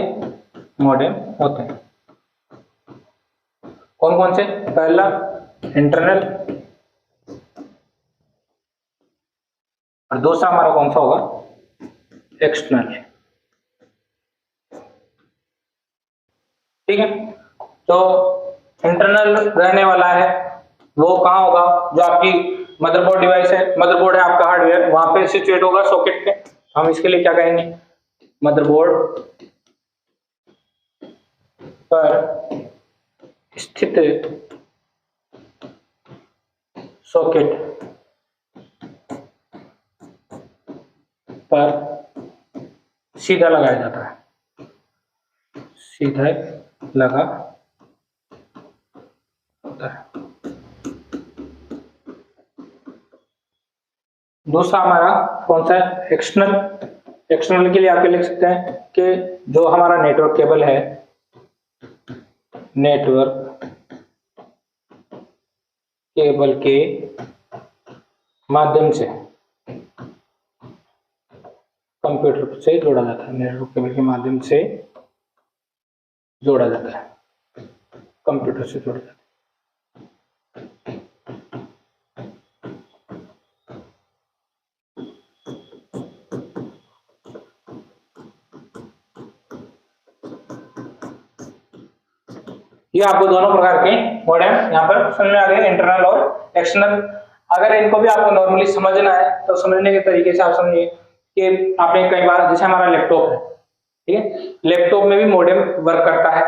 मॉडेम होते हैं। कौन कौन से? पहला इंटरनल, और दूसरा हमारा कौन सा होगा? एक्सटर्नल। ठीक है। तो इंटरनल रहने वाला है वो कहाँ होगा? जो आपकी मदरबोर्ड डिवाइस है, मदरबोर्ड है आपका हार्डवेयर, वहां पे सिचुएट होगा सॉकेट पे। हम इसके लिए क्या कहेंगे? मदरबोर्ड पर स्थित सॉकेट पर सीधा लगाया जाता है, सीधा लगा होता है। दूसरा हमारा कौन सा है? एक्सटर्नल। एक्सटर्नल के लिए आप लिख सकते हैं कि जो हमारा नेटवर्क केबल है, नेटवर्क केबल के माध्यम से कंप्यूटर से जोड़ा जाता है, नेटवर्क केबल के माध्यम से जोड़ा जाता है, कंप्यूटर से जोड़ा जाता है। ये आपको दोनों प्रकार के मॉडेम यहाँ पर समझ में आ गए, इंटरनल और एक्सटर्नल। अगर इनको भी आपको नॉर्मली समझना है तो समझने के तरीके से आप समझिए कि आपने कई बार, जैसे हमारा लैपटॉप है, ठीक है, लैपटॉप में भी मॉडेम वर्क करता है,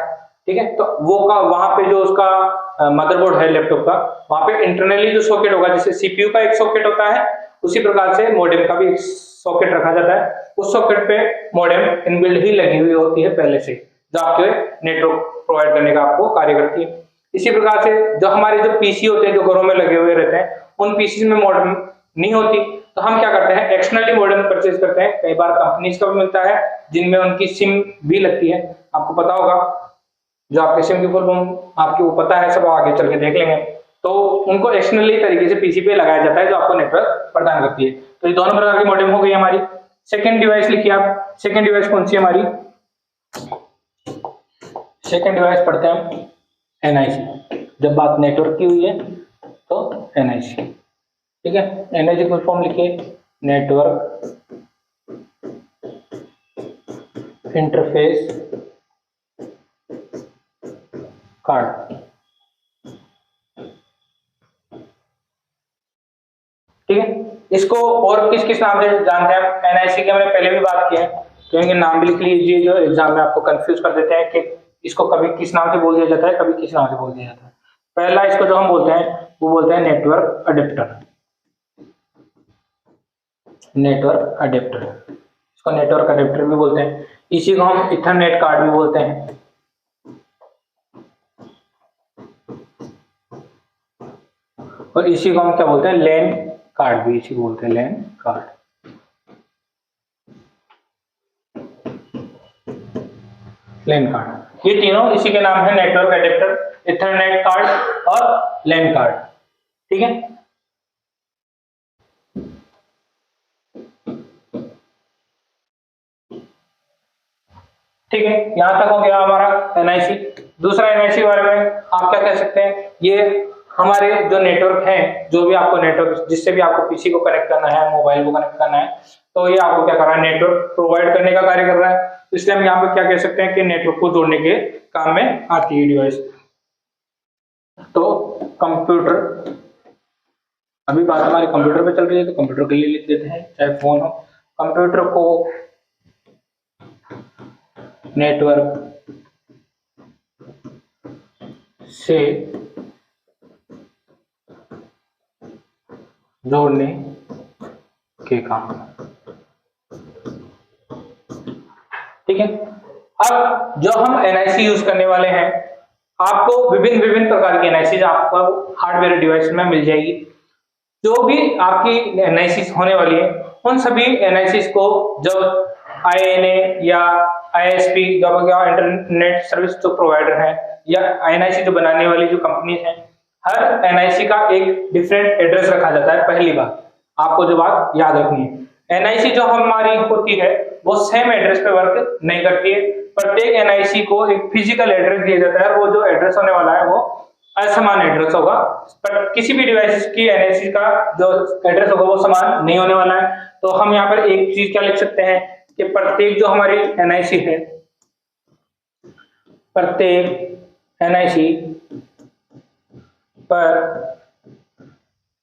ठीक है। तो वो का वहां पे जो उसका मदरबोर्ड है लैपटॉप का, वहां पे इंटरनली जो सॉकेट होगा, जैसे सीपीयू का एक सॉकेट होता है, उसी प्रकार से मॉडेम का भी एक सॉकेट रखा जाता है। उस सॉकेट पे मॉडेम इनबिल्ट ही लगी हुई होती है पहले से, जो आपके नेटवर्क प्रोवाइड करने का आपको कार्य करती है। इसी प्रकार से जो हमारे जो पीसी होते हैं, जो घरों में लगे हुए रहते हैं, उन पीसी में मॉडेम नहीं होती, तो हम क्या करते हैं? एक्सटर्नली मॉडेम परचेज करते हैं। कई बार कंपनीज का भी मिलता है जिनमें उनकी सिम भी लगती है, आपको पता होगा। जो आपके सिम की फुल फॉर्म आपको वो पता है, सब आगे चल के देख लेंगे। तो उनको एक्सटर्नली तरीके से पीसी पे लगाया जाता है, जो आपको नेटवर्क प्रदान करती है। तो ये दोनों प्रकार की मॉडेम हो गई हमारी। सेकंड डिवाइस लिखिए आप। सेकंड डिवाइस कौन सी है हमारी? सेकेंड डिवाइस पढ़ते हैं हम एनआईसी। जब बात नेटवर्क की हुई है तो एनआईसी, ठीक है। एनआईसी फुल फॉर्म लिखिए, नेटवर्क इंटरफेस कार्ड, ठीक है। इसको और किस किस नाम से जानते हैं हम? एनआईसी की हमने पहले भी बात की है, तो इनके नाम भी लिख लीजिए जो एग्जाम में आपको कंफ्यूज कर देते हैं कि इसको कभी किस नाम से बोल दिया जाता है, कभी किस नाम से बोल दिया जाता है। पहला इसको जो हम बोलते हैं वो बोलते हैं नेटवर्क अडेप्टर, नेटवर्क अडेप्टर, इसको नेटवर्क अडेप्टर भी बोलते हैं। इसी को हम इथरनेट कार्ड भी बोलते हैं, और इसी को हम क्या बोलते हैं? लैन कार्ड भी इसी को बोलते हैं, लैन कार्ड, लैन कार्ड। ये तीनों इसी के नाम है, नेटवर्क अडेप्टर, इथरनेट कार्ड और लैन कार्ड, ठीक है। ठीक है, यहां तक हो गया हमारा एनआईसी। दूसरा एनआईसी बारे में आप क्या कह सकते हैं? ये हमारे जो नेटवर्क हैं, जो भी आपको नेटवर्क जिससे भी आपको पीसी को कनेक्ट करना है, मोबाइल को कनेक्ट करना है, तो ये आपको क्या कर रहा है? नेटवर्क प्रोवाइड करने का कार्य कर रहा है। तो इसलिए हम यहाँ पे क्या कह सकते हैं कि नेटवर्क को जोड़ने के काम में आती है डिवाइस। तो कंप्यूटर, अभी बात हमारी कंप्यूटर पे चल रही है तो कंप्यूटर के लिए लिख देते हैं, चाहे फोन हो। कंप्यूटर को नेटवर्क से जोड़ने के काम, ठीक है। अब जो हम एनआईसी यूज करने वाले हैं, आपको विभिन्न विभिन्न प्रकार की एनआईसी आपको हार्डवेयर डिवाइस में मिल जाएगी। जो भी आपकी एनआईसी होने वाली है, उन सभी एनआईसी को जब आईएनए या आईएसपी जो इंटरनेट सर्विस जो प्रोवाइडर है या एनआईसी जो बनाने वाली जो कंपनी है, हर एनआईसी का एक डिफरेंट एड्रेस रखा जाता है। पहली बात आपको जो बात याद रखनी है, एनआईसी जो हमारी होती है वो सेम एड्रेस पे वर्क नहीं करती है। प्रत्येक एनआईसी को एक फिजिकल एड्रेस दिया जाता है, वो जो एड्रेस होने वाला है वो असमान एड्रेस होगा। पर किसी भी डिवाइस की एनआईसी का जो एड्रेस होगा वो समान नहीं होने वाला है। तो हम यहाँ पर एक चीज क्या लिख सकते हैं कि प्रत्येक जो हमारी एनआईसी है, प्रत्येक एनआईसी पर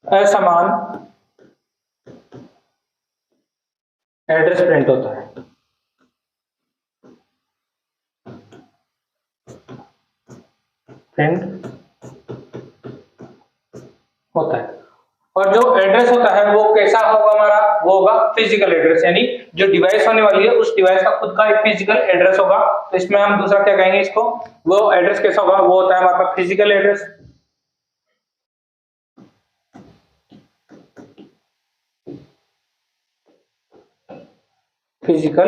असमान एड्रेस प्रिंट होता है, प्रिंट होता है। और जो एड्रेस होता है वो कैसा होगा हमारा? वो होगा फिजिकल एड्रेस, यानी जो डिवाइस होने वाली है उस डिवाइस का खुद का एक फिजिकल एड्रेस होगा। तो इसमें हम दूसरा क्या कहेंगे इसको? वो एड्रेस कैसा होगा? वो होता है हमारे पास फिजिकल एड्रेस, फिजिकल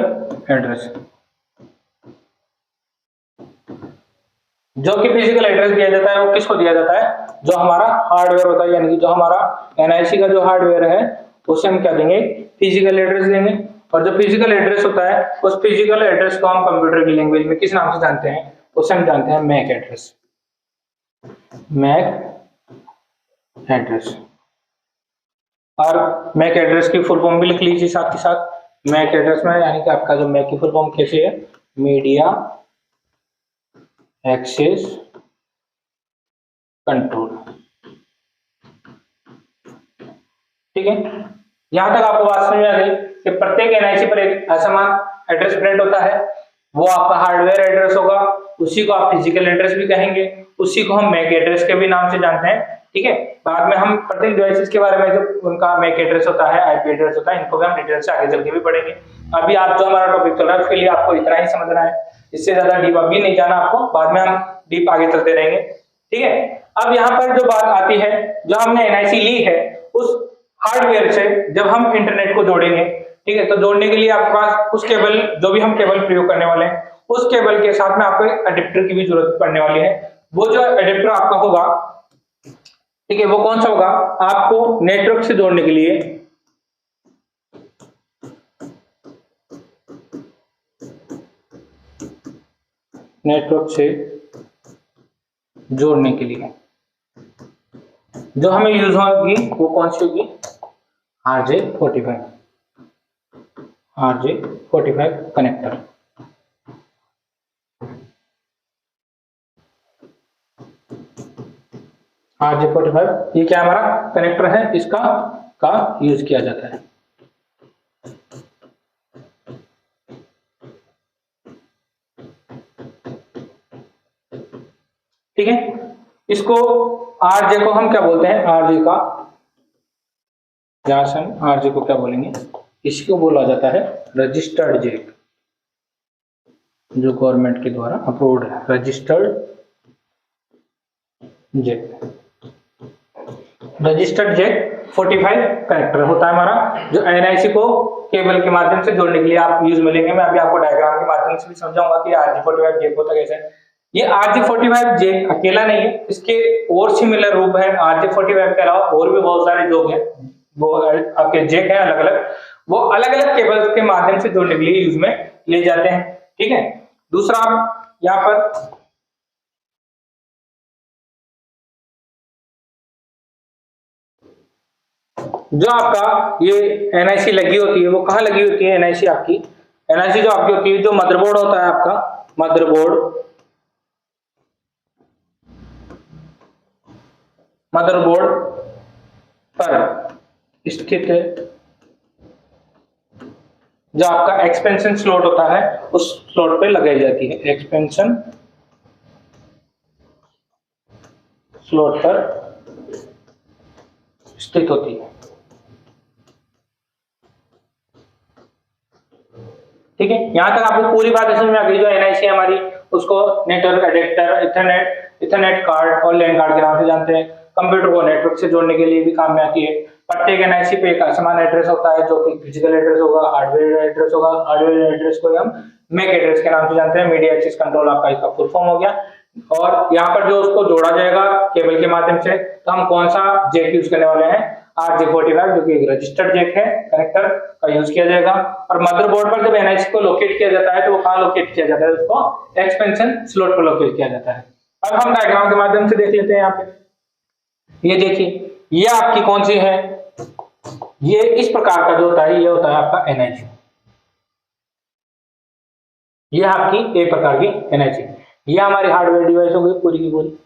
एड्रेस। जो कि फिजिकल एड्रेस दिया जाता है वो किसको दिया जाता है? जो हमारा हार्डवेयर होता है, यानी कि जो हमारा एनआईसी का जो हार्डवेयर है उसे हम क्या देंगे? फिजिकल एड्रेस देंगे। और जो फिजिकल एड्रेस होता है उस फिजिकल एड्रेस को हम कंप्यूटर की लैंग्वेज में किस नाम से जानते हैं? उसे हम जानते हैं मैक एड्रेस, मैक एड्रेस। और मैक एड्रेस की फुल फॉर्म भी लिख लीजिए साथ ही साथ। मैक एड्रेस में यानी कि आपका जो मैक की फुल फॉर्म कैसे है? मीडिया एक्सेस कंट्रोल, ठीक है। यहां तक आपको बात समझ में आ गई कि प्रत्येक एनआईसी पर एक असमान एड्रेस प्रिंट होता है, वो आपका हार्डवेयर एड्रेस होगा, उसी को आप फिजिकल एड्रेस भी कहेंगे, उसी को हम मैक एड्रेस के भी नाम से जानते हैं, ठीक है। बाद में हम प्रत्येक डिवाइसेस के बारे में जो उनका मैक एड्रेस होता है, आईपी एड्रेस होता है, इनको भी हम डिटेल से आगे चल के भी पढ़ेंगे। अभी आप जो हमारा टॉपिक चल रहा है उसके लिए आपको इतना ही समझना है, इससे ज्यादा डीप अभी नहीं जाना आपको, बाद में हम डीप आगे चलते रहेंगे, ठीक है। अब यहाँ पर जो बात आती है, जो हमने एनआईसी ली है उस हार्डवेयर से जब हम इंटरनेट को जोड़ेंगे, ठीक है, तो जोड़ने के लिए आपके पास उस केबल, जो भी हम केबल प्रयोग करने वाले हैं, उस केबल के साथ में आपको एक अडेप्टर की भी जरूरत पड़ने वाली है। वो जो अडेप्टर आपका होगा, ठीक है, वो कौन सा होगा? आपको नेटवर्क से जोड़ने के लिए नेटवर्क से जोड़ने के लिए जो हमें यूज होगी वो कौन सी होगी, RJ45 कनेक्टर। RJ45 ये क्या हमारा कनेक्टर है, इसका का यूज किया जाता है। ठीक है, इसको RJ को हम क्या बोलते हैं, RJ का RJ को क्या बोलेंगे, इसको बोला जाता है रजिस्टर्ड जैक, जो गवर्नमेंट के द्वारा अप्रूव्ड है, registered jack. Registered jack 45 connector होता है हमारा, जो NIC को केबल के माध्यम से जोड़ने के लिए आप यूज में लेंगे। मैं अभी आपको डायग्राम के माध्यम से भी समझाऊंगा कि RJ45 जैक होता कैसे है। ये RJ45 जैक अकेला नहीं है, इसके और सिमिलर रूप है। RJ45 के अलावा और भी बहुत सारे जो है वो आपके जैक हैं अलग अलग, वो अलग अलग केबल्स के माध्यम से जोड़ने के लिए यूज में ले जाते हैं। ठीक है, दूसरा यहाँ पर जो आपका ये NIC लगी होती है, वो कहाँ लगी होती है NIC आपकी, NIC जो आपकी होती है, जो मदरबोर्ड होता है आपका, मदरबोर्ड पर स्थित जो आपका एक्सपेंशन स्लॉट होता है उस स्लॉट पे लगाई जाती है, एक्सपेंशन स्लॉट पर स्थित होती है। ठीक है, यहां तक आपको पूरी बात समझ में आ गई। जो NIC है हमारी, उसको नेटवर्क एडेप्टर, इथरनेट कार्ड और लैन कार्ड के नाम से जानते हैं। कंप्यूटर को नेटवर्क से जोड़ने के लिए भी काम में आती है। प्रत्येक NIC पे एक समान एड्रेस होता है, जो कि फिजिकल एड्रेस होगा, हार्डवेयर एड्रेस होगा। हार्डवेयर एड्रेस को हम मैक एड्रेस के नाम से जानते हैं। मीडिया एक्सेस कंट्रोल आपका इसका फुल फॉर्म हो गया। और यहाँ पर जो उसको जोड़ा जाएगा केबल के माध्यम से, तो हम कौन सा जैक यूज करने वाले हैं, RJ45, जो कि एक रजिस्टर्ड जैक है, कनेक्टर का यूज किया जाएगा। और मदरबोर्ड पर जब NIC को लोकेट किया जाता है तो वो कहाँ लोकेट किया जाता है, उसको एक्सपेंशन स्लॉट पर लोकेट किया जाता है। अब हम डायग्राम के माध्यम से देख लेते हैं। यहाँ पे ये देखिए, ये आपकी कौन सी है, ये इस प्रकार का जो होता है, ये होता है आपका NIC। ये आपकी एक प्रकार की NIC, ये हमारी हार्डवेयर डिवाइस हो गई पूरी की पूरी।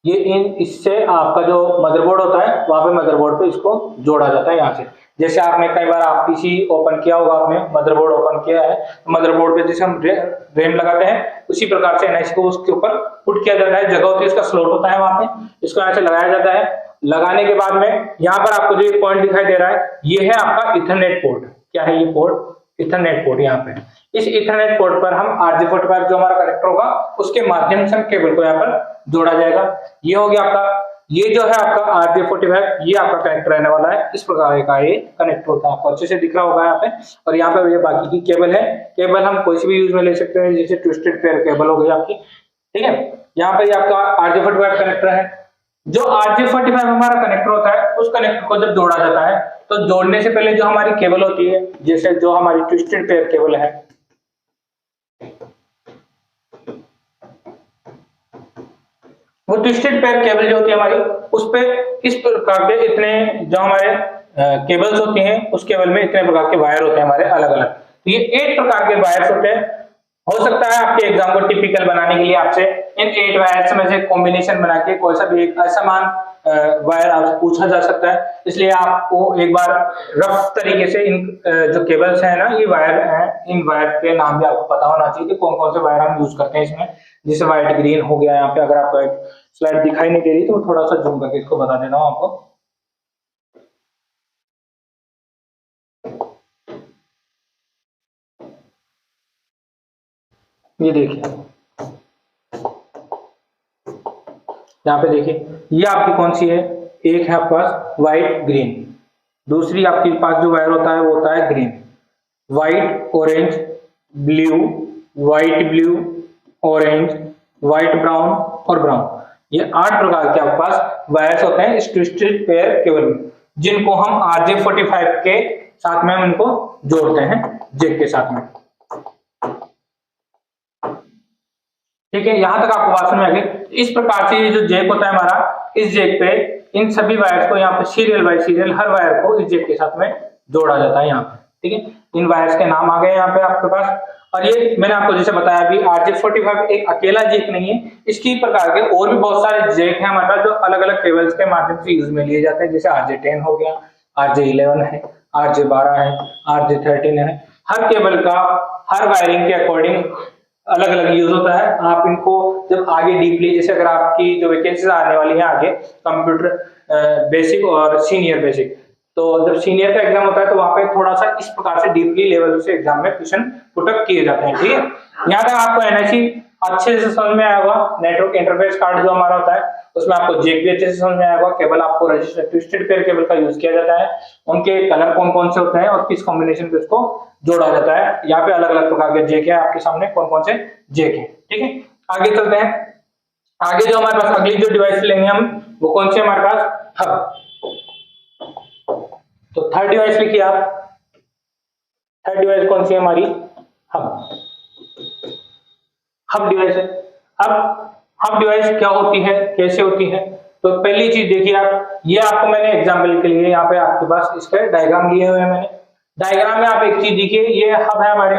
ये इससे आपका जो मदरबोर्ड होता है, वहां पे मदरबोर्ड पे इसको जोड़ा जाता है। यहाँ से जैसे आपने कई बार आप PC ओपन किया होगा, आपने मदरबोर्ड ओपन किया है, मदरबोर्ड पे जैसे हम रैम लगाते हैं, उसी प्रकार से NIC को उसके ऊपर पुट किया जाता है। जगह होती है, उसका स्लॉट होता है, वहां पे इसको यहाँ से लगाया जाता है। लगाने के बाद में यहाँ पर आपको जो पॉइंट दिखाई दे रहा है, ये है आपका इथरनेट पोर्ट। क्या है ये पोर्ट, इथरनेट पोर्ट। यहाँ पे इस इथरनेट पोर्ट पर हम RJ45 जो हमारा कनेक्टर होगा, उसके माध्यम से हम केबल को यहाँ पर जोड़ा जाएगा। ये हो गया आपका, ये जो है आपका RJ45, ये आपका कनेक्टर रहने वाला है। इस प्रकार का ये कनेक्टर होता है, आपको अच्छे से दिख रहा होगा यहाँ पे। और यहाँ पे ये बाकी की केबल है। केबल हम कोई सी भी यूज में ले सकते हैं, जैसे ट्विस्टेड पेयर केबल हो गई आपकी। ठीक है, यहाँ पे आपका RJ45 कनेक्टर है। जो RJ45 हमारा कनेक्टर होता है, उस कनेक्टर को जब जोड़ा जाता है, तो जोड़ने से पहले जो हमारी केबल होती है, जैसे जो हमारी ट्विस्टेड पेयर केबल है, वो ट्विस्टेड पेयर केबल जो होती है हमारी, उस पे इस प्रकार के इतने जो हमारे केबल्स होती हैं, उस केबल में इतने प्रकार के वायर होते हैं हमारे अलग अलग। तो ये 8 प्रकार के वायर्स होते हैं। हो सकता है आपके एग्जाम को टिपिकल बनाने के लिए आपसे इन 8 वायर्स में से कॉम्बिनेशन बना के कोई सा भी एक असमान वायर आपसे पूछा जा सकता है। इसलिए आपको एक बार रफ तरीके से इन जो केबल्स हैं ना, ये वायर हैं, इन वायर के नाम भी आपको पता होना चाहिए कि कौन कौन से वायर हम यूज करते हैं इसमें। जैसे व्हाइट ग्रीन हो गया। यहाँ पे अगर आपको एक स्लाइड दिखाई नहीं दे रही तो थोड़ा सा जूम करके इसको बता देता हूँ आपको। ये देखिए, यहाँ पे देखिए, ये आपकी कौन सी है, एक है आपके पास व्हाइट ग्रीन, दूसरी आपके पास जो वायर होता है वो होता है green, white orange blue, white blue orange, white brown और ब्राउन। ये 8 प्रकार के आपके पास वायर्स होते हैं इस ट्विस्टेड पेयर केबल में, जिनको हम RJ45 के साथ में हम इनको जोड़ते हैं जैक के साथ में। ठीक है, यहाँ तक आपको बात समझ आ गई। इस प्रकार से ये जो जैक होता है हमारा, इस जैक पे इन सभी वायर्स को यहाँ पे सीरियल बाय सीरियल हर वायर को इस जैक के साथ में जोड़ा जाता है यहाँ पे। ठीक है, इन वायर्स के नाम आ गए यहाँ पे आपके पास। और ये मैंने आपको जैसे बताया अभी, RJ45 एक अकेला जैक नहीं है, इसकी प्रकार के और भी बहुत सारे जैक हैं हमारे पास जो अलग अलग केबल्स के माध्यम से यूज में लिए जाते हैं। जैसे RJ10 हो गया, RJ11 है, RJ12 है, RJ13 है। हर केबल का हर वायरिंग के अकॉर्डिंग अलग अलग यूज होता है। आप इनको जब आगे डीपली, जैसे अगर आपकी जो वैकेंसीज आने वाली है आगे कंप्यूटर बेसिक और सीनियर बेसिक, तो जब सीनियर का एग्जाम होता है तो वहां पे थोड़ा सा इस प्रकार से डीपली लेवल से एग्जाम में क्वेश्चन पुटअप किए जाते हैं। ठीक है, यहाँ तक आपको एनआईसी अच्छे से समझ में आया होगा। नेटवर्क इंटरफेस कार्ड जो हमारा होता है उसमें आपको जेक भी अच्छे से समझ में आया होगा। केबल आपको रजिस्टर ट्विस्टेड पेयर केबल का यूज किया जाता है, उनके कलर कौन कौन से होते हैं और किस कॉम्बिनेशन पे उसको जोड़ा जाता है। यहाँ पे अलग अलग प्रकार के जेक है आपके सामने, कौन कौन से जेक है। ठीक है, आगे चलते हैं। आगे जो हमारे पास अगली जो डिवाइस लेंगे हम, वो कौन सी हमारे पास, हब। तो थर्ड डिवाइस लिखिए आप। थर्ड डिवाइस कौन सी है हमारी, हब। हब डिवाइस है। अब हब डिवाइस क्या होती है, कैसे होती है, तो पहली चीज देखिए आप, ये आपको मैंने एग्जांपल के लिए यहाँ पे आपके पास इसके डायग्राम लिए हुए हैं मैंने। डायग्राम में आप एक चीज देखिए, ये हब है हमारे।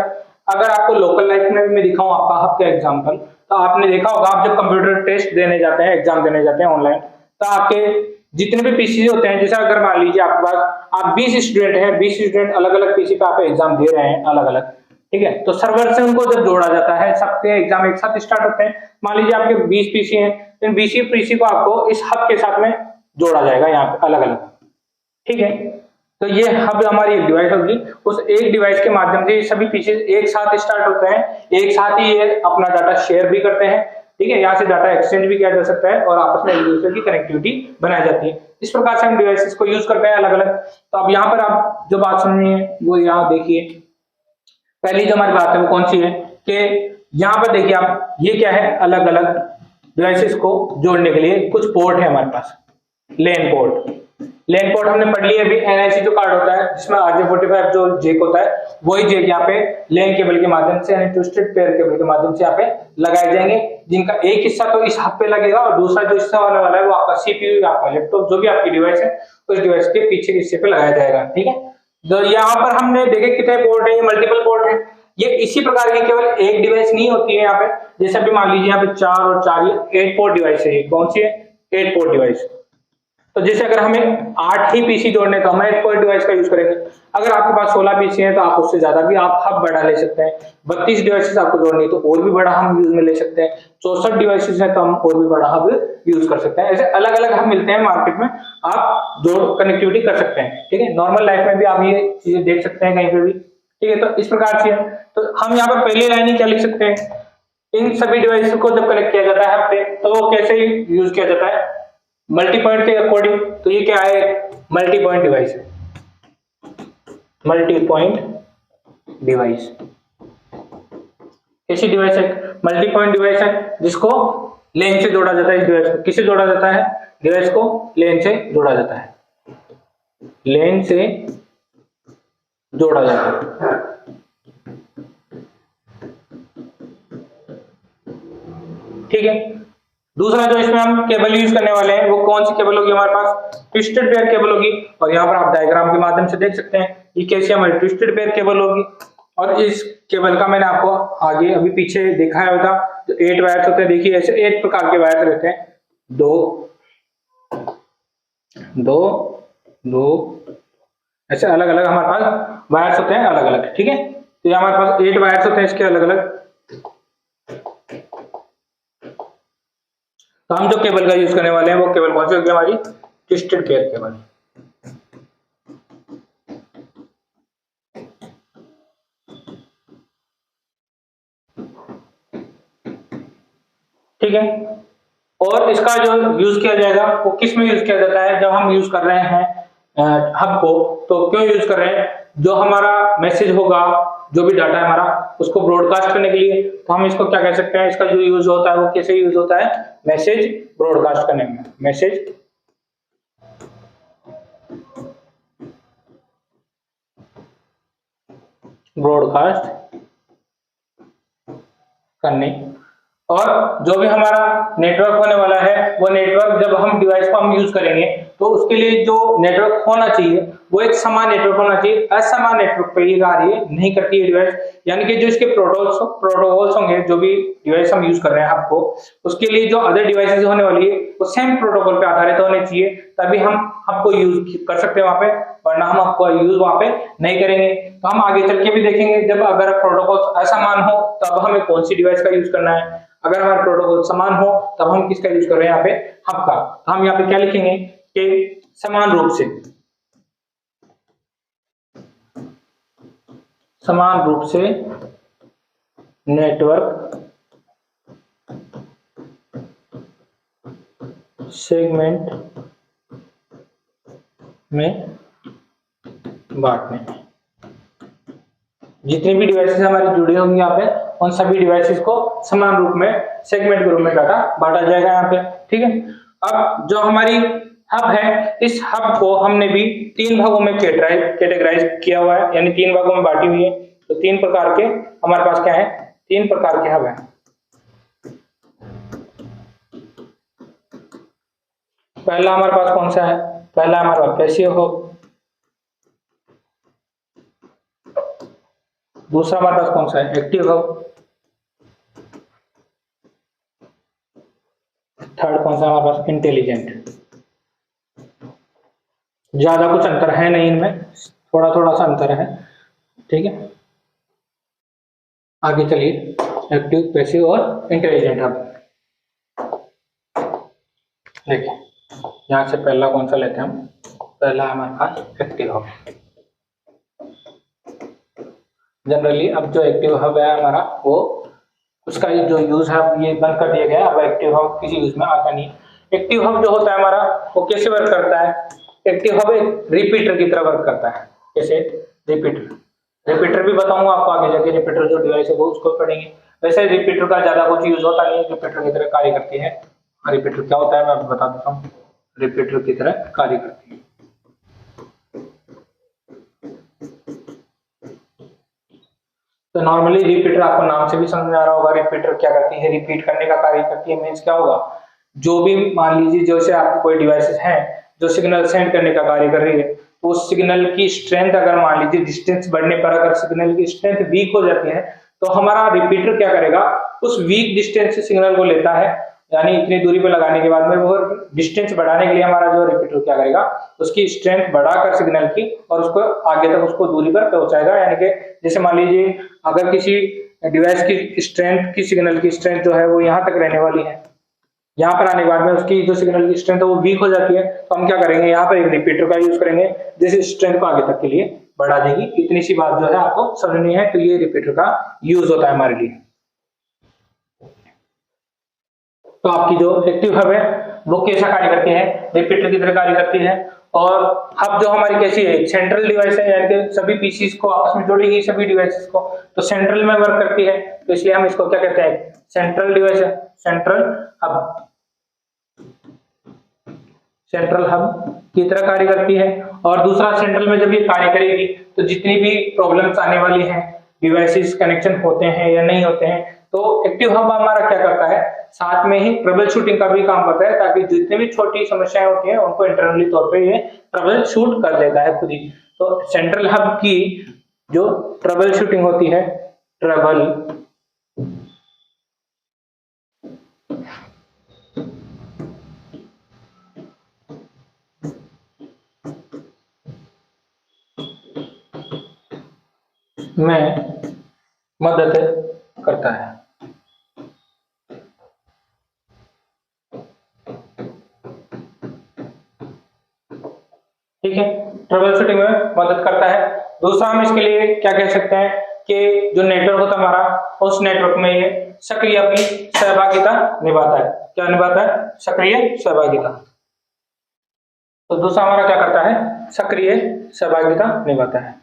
अगर आपको लोकल लाइफ में भी मैं दिखाऊं आपका हब का एग्जांपल, तो आपने देखा होगा आप जब कंप्यूटर टेस्ट देने जाते हैं, एग्जाम देने जाते हैं ऑनलाइन, तो आपके जितने भी पीसी होते हैं, जैसे अगर मान लीजिए आपके पास आप 20 स्टूडेंट हैं, 20 स्टूडेंट अलग अलग पीसी पे आप एग्जाम दे रहे हैं अलग अलग। ठीक है, तो सर्वर से उनको जब जोड़ा जाता है, सबके एग्जाम एक साथ स्टार्ट होते हैं। मान लीजिए आपके 20 पीसी हैं, तो इन 20 पीसी को आपको इस हब के साथ में जोड़ा जाएगा यहाँ पे अलग अलग। ठीक है, तो ये हब हमारी एक डिवाइस होगी। उस एक डिवाइस के माध्यम से सभी पीसी एक साथ स्टार्ट होते हैं, एक साथ ही ये अपना डाटा शेयर भी करते हैं। ठीक है, यहाँ से डाटा एक्सचेंज भी किया जा सकता है और आपस में एक दूसरे की कनेक्टिविटी बनाई जाती है। इस प्रकार से हम डिवाइसेस को यूज करते हैं अलग अलग। तो अब यहाँ पर आप जो बात सुनिए वो यहाँ देखिए, पहली जो हमारी बात है वो कौन सी है कि यहाँ पर देखिए आप, ये क्या है, अलग अलग डिवाइसेस को जोड़ने के लिए कुछ पोर्ट है हमारे पास। लेन पोर्ट, लेन पोर्ट हमने पढ़ लिया अभी। एनआईसी जो कार्ड होता है जिसमें RJ45 जो जेक होता है, वही जेक यहाँ पे लेन केबल के माध्यम से यानी ट्विस्टेड पेयर केबल के माध्यम से यहाँ पे लगाए जाएंगे, जिनका एक हिस्सा तो इस हब पे लगेगा और दूसरा जो हिस्सा होने वाला है वो आपका सीपीयू या आपका लैपटॉप जो भी आपकी डिवाइस है उस डिवाइस के पीछे के हिस्से पे लगाया जाएगा। ठीक है, तो यहाँ पर हमने देखे कितने पोर्ट है, ये मल्टीपल पोर्ट है। ये इसी प्रकार की केवल एक डिवाइस नहीं होती है यहाँ पे, जैसे अभी मान लीजिए यहाँ पे 4 और 4 ये 8 पोर्ट डिवाइस है। कौन सी है, 8 पोर्ट डिवाइस। तो जैसे अगर हमें 8 ही पीसी जोड़ने तो हम 8 पोर्ट डिवाइस का यूज करेंगे। अगर आपके पास 16 पीसी है तो आप उससे ज्यादा भी आप हब बड़ा ले सकते हैं। 32 डिवाइसेस आपको जोड़नी है तो और भी बड़ा हम यूज में ले सकते हैं। 64 डिवाइसेस है तो हम और भी बड़ा हब यूज कर सकते हैं। ऐसे अलग अलग हब मिलते हैं मार्केट में, आप जोड़ कनेक्टिविटी कर सकते हैं। ठीक है, नॉर्मल लाइफ में भी आप ये चीजें देख सकते हैं कहीं पे भी। ठीक है, तो इस प्रकार से है। तो हम यहाँ पर पहली लाइन ही क्या लिख सकते हैं, इन सभी डिवाइस को जब कनेक्ट किया जाता है हब पे तो वो कैसे यूज किया जाता है, मल्टी पॉइंट के अकॉर्डिंग। तो ये क्या है, मल्टी पॉइंट डिवाइस है, मल्टी पॉइंट डिवाइस। ऐसी डिवाइस है, मल्टी पॉइंट डिवाइस है जिसको लेन से जोड़ा जाता है। इस डिवाइस को किससे जोड़ा जाता है, डिवाइस को लेन से जोड़ा जाता है, लेन से जोड़ा जाता है। ठीक है, दूसरा जो इसमें हम केबल यूज करने वाले हैं वो कौन सी केबल होगी हमारे पास, ट्विस्टेड पेयर केबल होगी। और यहाँ पर आप डायग्राम के माध्यम से देख सकते हैं ये कैसी हमारी ट्विस्टेड पेयर केबल होगी। और इस केबल का मैंने आपको आगे अभी पीछे दिखाया था, जो 8 वायर्स होते हैं। देखिए ऐसे 8 प्रकार के वायर्स रहते हैं, दो दो दो ऐसे अलग अलग हमारे पास वायर्स होते हैं अलग अलग। ठीक है, तो ये हमारे पास 8 वायर्स होते हैं इसके अलग अलग। तो हम जो केबल का यूज करने वाले हैं वो केबल कौन सी होगी हमारी, ट्विस्टेड पेयर केबल। ठीक है, और इसका जो यूज किया जाएगा वो किस में यूज किया जाता है, जब हम यूज कर रहे हैं हब को, तो क्यों यूज कर रहे हैं, जो हमारा मैसेज होगा, जो भी डाटा है हमारा उसको ब्रॉडकास्ट करने के लिए। तो हम इसको क्या कह सकते हैं, इसका जो यूज होता है वो कैसे यूज होता है, मैसेज ब्रॉडकास्ट करने में, मैसेज ब्रॉडकास्ट करने और जो भी हमारा नेटवर्क होने वाला है वो नेटवर्क जब हम डिवाइस को हम यूज करेंगे तो उसके लिए जो नेटवर्क होना चाहिए वो एक समान नेटवर्क होना चाहिए। असमान नेटवर्क पे ये कार्य नहीं करती है डिवाइस, यानी कि जो इसके प्रोटोकॉल्स होंगे, जो भी डिवाइस हम यूज कर रहे हैं आपको, उसके लिए जो अदर डिवाइसेस होने वाली है वो सेम प्रोटोकॉल पे आधारित होने चाहिए, तभी हम आपको यूज कर सकते हैं वहां पे, वरना हम आपको यूज वहां पे नहीं करेंगे। तो हम आगे चल के भी देखेंगे जब अगर प्रोटोकॉल असमान हो तब हमें कौन सी डिवाइस का यूज करना है, अगर हमारा प्रोटोकॉल समान हो तब हम किसका यूज कर रहे हैं यहाँ पे, हब का। तो हम यहाँ पे क्या लिखेंगे कि समान रूप से नेटवर्क सेगमेंट में बांटने, जितनी भी डिवाइसेस हमारी जुड़ी होंगी यहाँ पे उन सभी डिवाइसेस को समान रूप में सेगमेंट के रूप में डाटा बांटा जाएगा यहाँ पे। ठीक है, अब जो हमारी हब है, इस हब को हमने भी 3 भागों में कैटेगराइज किया हुआ है, यानी 3 भागों में बांटी हुई है। तो 3 प्रकार के हमारे पास क्या है, 3 प्रकार के हब है। पहला हमारे पास कौन सा है, पहला हमारे पास पैसिव हब, दूसरा हमारे पास कौन सा है, एक्टिव हब, थर्ड कौन सा हमारे पास, इंटेलिजेंट। ज्यादा कुछ अंतर है नहीं इनमें, थोड़ा थोड़ा सा अंतर है। ठीक है, आगे चलिए, एक्टिव, पैसिव और इंटेलिजेंट हब। देखिए यहां से पहला कौन सा लेते हैं हम, पहला हमारे पास एक्टिव हब। जनरली अब जो एक्टिव हब है हमारा, वो उसका जो यूज है ये बंद कर दिया गया है, अब एक्टिव हब किसी यूज में आता नहीं। एक्टिव हब जो होता है हमारा वो कैसे वर्क करता है, एक्टिव हब एक रिपीटर की तरह वर्क करता है। कैसे, रिपीटर भी बताऊंगा आपको आगे जाके, रिपीटर जो डिवाइस है वो उसको पढ़ेंगे। वैसे रिपीटर का ज्यादा कुछ यूज होता नहीं है, रिपीटर की तरह कार्य करती है। रिपीटर क्या होता है मैं आपको बता देता हूँ, रिपीटर की तरह कार्य करती है। तो नॉर्मली रिपीटर आपको नाम से भी समझ में आ रहा होगा, रिपीटर क्या करती है, रिपीट करने का कार्य करती है। मीन्स क्या होगा, जो भी मान लीजिए जैसे आपको कोई डिवाइसेस हैं जो सिग्नल सेंड करने का कार्य कर रही है, तो उस सिग्नल की स्ट्रेंथ अगर मान लीजिए डिस्टेंस बढ़ने पर अगर सिग्नल की स्ट्रेंथ वीक हो जाती है, तो हमारा रिपीटर क्या करेगा, उस वीक डिस्टेंस से सिग्नल को लेता है, यानी इतनी दूरी पर लगाने के बाद में वो डिस्टेंस बढ़ाने के लिए हमारा जो रिपीटर क्या करेगा, उसकी स्ट्रेंथ बढ़ाकर सिग्नल की और उसको आगे तक उसको दूरी पर पहुंचाएगा। यानी कि जैसे मान लीजिए अगर किसी डिवाइस की स्ट्रेंथ की सिग्नल की स्ट्रेंथ जो है वो यहाँ तक रहने वाली है, यहाँ पर आने के बाद में उसकी जो सिग्नल की स्ट्रेंथ है वो वीक हो जाती है, तो हम क्या करेंगे, यहाँ पर एक रिपीटर का यूज करेंगे जिस स्ट्रेंथ को आगे तक के लिए बढ़ा देगी। इतनी सी बात जो है आपको समझनी है, तो ये रिपीटर का यूज होता है हमारे लिए। तो आपकी जो एक्टिव हब है वो कैसा कार्य करती है, रिपीटर की तरह कार्य करती है। और हब जो हमारी कैसी है, सेंट्रल डिवाइस है, यानी कि सभी पीसीस को आपस में जोड़ेगी, सभी डिवाइसेस को, तो सेंट्रल में वर्क करती है, तो इसलिए हम इसको क्या कहते हैं, सेंट्रल डिवाइस है, सेंट्रल हब। सेंट्रल हब की तरह कार्य करती है। और दूसरा, सेंट्रल में जब ये कार्य करेगी तो जितनी भी प्रॉब्लम्स आने वाली हैं, डिवाइसेस कनेक्शन होते हैं या नहीं होते हैं, तो एक्टिव हब हमारा क्या करता है, साथ में ही ट्रबल शूटिंग का भी काम करता है, ताकि जितनी भी छोटी समस्याएं होती हैं उनको इंटरनली तौर पे ये ट्रबल शूट कर देता है खुद ही। तो सेंट्रल हब की जो ट्रबल शूटिंग होती है, ट्रबल में मदद करता है। ठीक है, ट्रबल शूटिंग में मदद करता है। दूसरा हम इसके लिए क्या कह सकते हैं कि जो नेटवर्क होता है हमारा, उस नेटवर्क में ये सक्रिय अपनी सहभागिता निभाता है। क्या निभाता है, सक्रिय सहभागिता। तो दूसरा हमारा क्या करता है, सक्रिय सहभागिता निभाता है।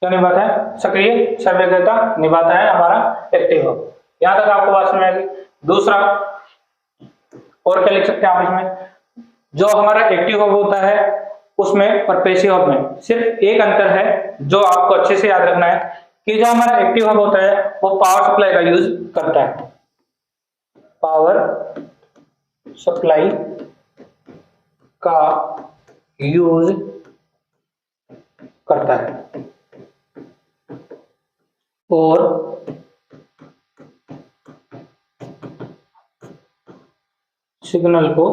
क्या निभाता है, सक्रिय सहभागिता निभाता है हमारा एक्टिव हब। यहां तक आपको बात समझ आ गई। दूसरा और क्या लिख सकते हैं आप इसमें, जो हमारा एक्टिव हब होता है उसमें और पैसिव हब में सिर्फ एक अंतर है जो आपको अच्छे से याद रखना है कि जो हमारा एक्टिव हब होता है वो पावर सप्लाई का यूज करता है, पावर सप्लाई का यूज करता है और सिग्नल को,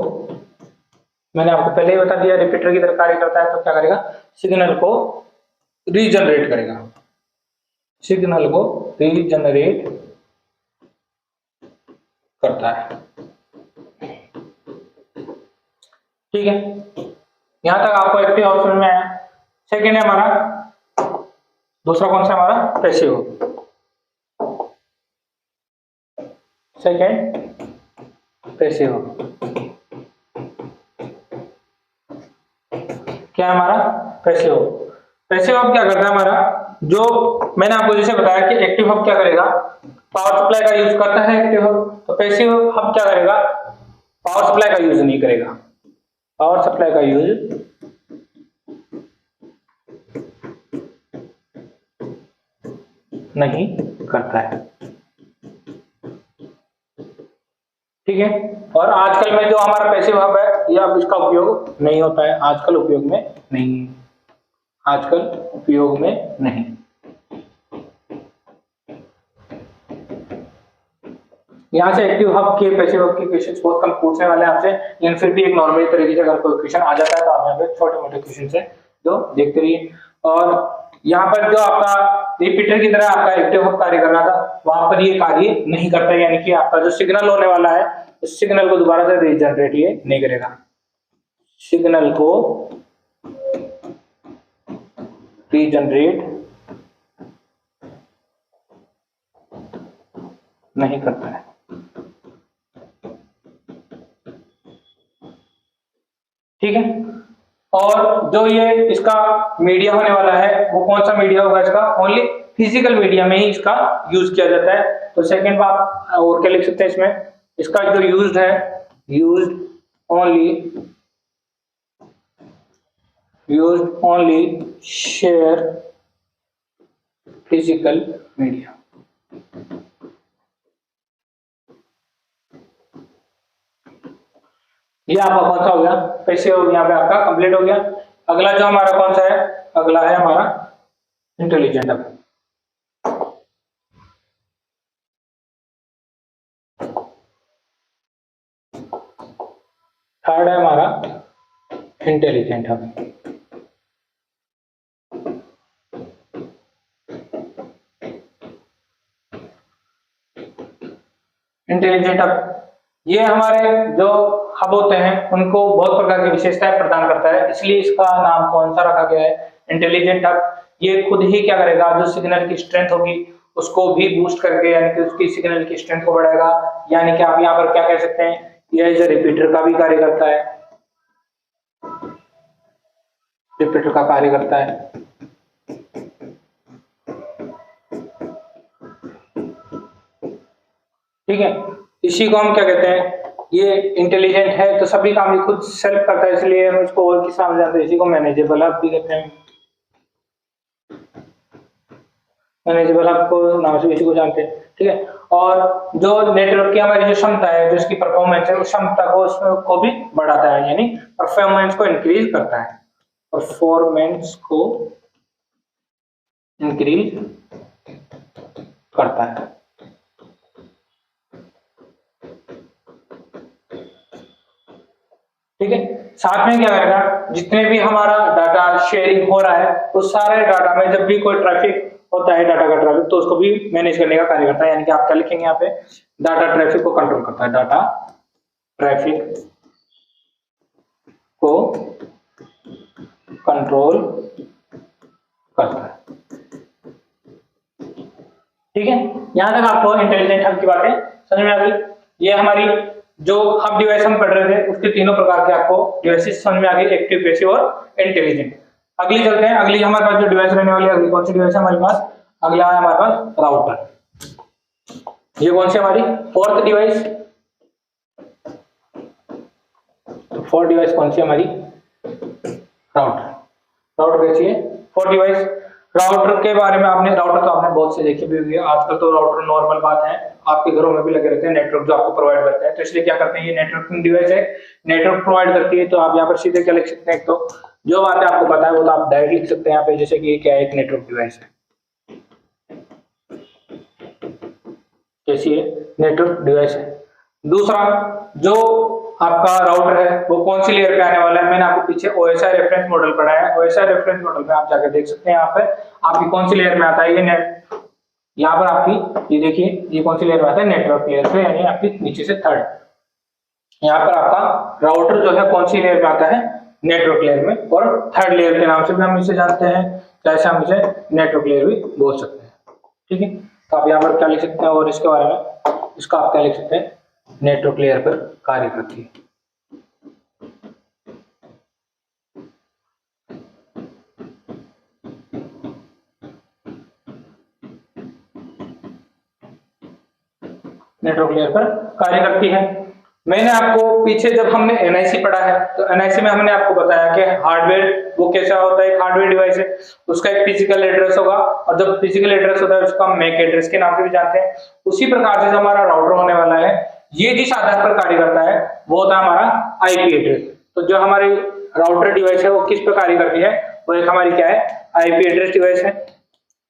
मैंने आपको पहले ही बता दिया, रिपीटर की तरह कार्य करता है तो क्या करेगा, सिग्नल को रीजनरेट करेगा, सिग्नल को रीजनरेट करता है। ठीक है, यहां तक आपको एक्टिव ऑप्शन में आया। सेकेंड है हमारा, दूसरा कौन सा हमारा, पैसिव। सेकेंड पैसिव क्या है हमारा, पैसिव। पैसिव हब क्या करता है हमारा, जो मैंने आपको जैसे बताया कि एक्टिव हब क्या करेगा, पावर सप्लाई का यूज करता है एक्टिव हब, तो पैसिव हब क्या करेगा, पावर सप्लाई का यूज नहीं करेगा, पावर सप्लाई का यूज नहीं करता है। ठीक है, और आजकल में जो हमारा पैसिव हब है ये अब इसका उपयोग नहीं होता है, आजकल उपयोग में नहीं, आजकल उपयोग में नहीं। यहां से एक्टिव हब के पैसिव हब के क्वेश्चंस बहुत कम पूछने वाले हैं आपसे, लेकिन फिर भी एक नॉर्मल तरीके से अगर कोई क्वेश्चन आ जाता है तो आप यहाँ पे छोटे मोटे क्वेश्चन से जो देखते रहिए। और यहाँ पर जो आपका रिपीटर की तरह आपका एक्टिव हब कार्य करना था वहां पर ये कार्य नहीं करता, यानी कि आपका जो सिग्नल होने वाला है उस सिग्नल को दोबारा से रीजनरेट ये नहीं करेगा, सिग्नल को रीजनरेट नहीं करता है। ठीक है, और जो ये इसका मीडिया होने वाला है वो कौन सा मीडिया होगा इसका, ओनली फिजिकल मीडिया में ही इसका यूज किया जाता है। तो सेकेंड बात और क्या लिख सकते हैं इसमें, इसका जो यूज्ड है, used only share physical media. ये आपका कौन सा हो गया, पैसिव यहाँ पे आपका कंप्लीट हो गया। अगला जो हमारा कौन सा है, अगला है हमारा इंटेलिजेंट हब। थर्ड है हमारा इंटेलिजेंट हब। इंटेलिजेंट हब ये हमारे जो हब होते हैं उनको बहुत प्रकार की विशेषताएं प्रदान करता है, इसलिए इसका नाम कौन सा रखा गया है, इंटेलिजेंट हब। ये खुद ही क्या करेगा, जो सिग्नल की स्ट्रेंथ होगी उसको भी बूस्ट करके, यानी कि उसकी सिग्नल की स्ट्रेंथ को बढ़ाएगा, यानी कि आप यहाँ पर क्या कह सकते हैं, यह एज ए रिपीटर का भी कार्य करता है, रिपीटर का कार्य करता है। ठीक है, इसी को हम क्या कहते हैं, ये इंटेलिजेंट है तो सभी काम ये खुद सेल्फ करता है, इसलिए हम इसको और किस नाम से जानते हैं, इसी को मैनेजेबल हब भी कहते हैं, मैनेजेबल हब को नाम से इसी को जानते हैं। ठीक है, और जो नेटवर्क की हमारी जो क्षमता है, जो इसकी परफॉर्मेंस है, उस क्षमता को उसको भी बढ़ाता है, यानी परफॉर्मेंस को इंक्रीज करता है, परफॉर्मेंस को इंक्रीज करता है। ठीक है, साथ में क्या करेगा, जितने भी हमारा डाटा शेयरिंग हो रहा है उस सारे डाटा में जब भी कोई ट्रैफिक होता है, डाटा का ट्रैफिक, तो उसको भी मैनेज करने का कार्य करता है, यानी कि आप क्या लिखेंगे यहाँ पे, डाटा ट्रैफिक को कंट्रोल करता है, डाटा ट्रैफिक को कंट्रोल करता है। ठीक है, यहां तक आपको इंटेलिजेंट हब की बातें समझ में आ गई। ये हमारी जो हब डिवाइस हम पढ़ रहे थे उसके तीनों प्रकार के आपको डिवाइसेस समझ में आ गई, एक्टिव, पैसिव और इंटेलिजेंट। अगली चलते हैं, अगली हमारे पास जो डिवाइस रहने वाली है, अगली कौन सी डिवाइस है हमारे पास, अगला है हमारे पास राउटर। ये कौन सी हमारी फोर्थ डिवाइस, तो फोर्थ डिवाइस कौन सी हमारी, राउटर। राउटर कैसी है, फोर्थ डिवाइस। राउटर के बारे में आपने, राउटर तो आपने बहुत से देखे भी हुए हैं, आजकल तो राउटर नॉर्मल बात है, आपके घरों में भी लगे रहते हैं, नेटवर्क जो आपको प्रोवाइड करता है। तो इसलिए क्या करते हैं, ये नेटवर्किंग डिवाइस है, नेटवर्क प्रोवाइड करती है। तो आप यहाँ पर सीधे क्या लिख सकते हैं, तो जो बातें आपको पता है वो तो आप डायरेक्ट लिख सकते हैं यहाँ पे, जैसे कि क्या है, एक नेटवर्क डिवाइस है, कैसी है, नेटवर्क डिवाइस है। दूसरा, जो आपका राउटर है वो कौन सी लेयर पे आने वाला है, मैंने आपको पीछे OSI रेफरेंस मॉडल पढ़ाया है, OSI रेफरेंस मॉडल पे आप जाकर देख सकते हैं, यहाँ पे आपकी कौन सी लेयर में आता है, ये नेट, यहाँ पर आपकी ये देखिए, ये कौन सी लेयर में आता है, नेटवर्क लेयर पे, यानी आपकी नीचे से थर्ड। यहाँ पर आपका राउटर जो है कौन सी लेयर में आता है, नेटवर्क लेयर में, और थर्ड लेयर के नाम से भी हम इसे जानते हैं, जैसे हम इसे नेटवर्क लेयर भी बोल सकते हैं। ठीक है, तो आप यहाँ पर क्या लिख सकते हैं, और इसके बारे में, इसका आप क्या लिख सकते हैं, नेटवर्क लेयर पर कार्य करती है। नेटवर्क लेयर पर कार्य करती है। मैंने आपको पीछे जब हमने NIC पढ़ा है, तो NIC में हमने आपको बताया कि हार्डवेयर वो कैसा होता है, एक हार्डवेयर डिवाइस है, उसका एक फिजिकल एड्रेस होगा, और जब फिजिकल एड्रेस होता है उसको हम मैक एड्रेस के नाम से भी जानते हैं। उसी प्रकार से जो हमारा राउटर होने वाला है, ये जिस आधार पर कार्य करता है वो होता है हमारा IP एड्रेस। तो जो हमारी राउटर डिवाइस है वो किस पर कार्य करती है, वो एक हमारी क्या है, IP एड्रेस डिवाइस है।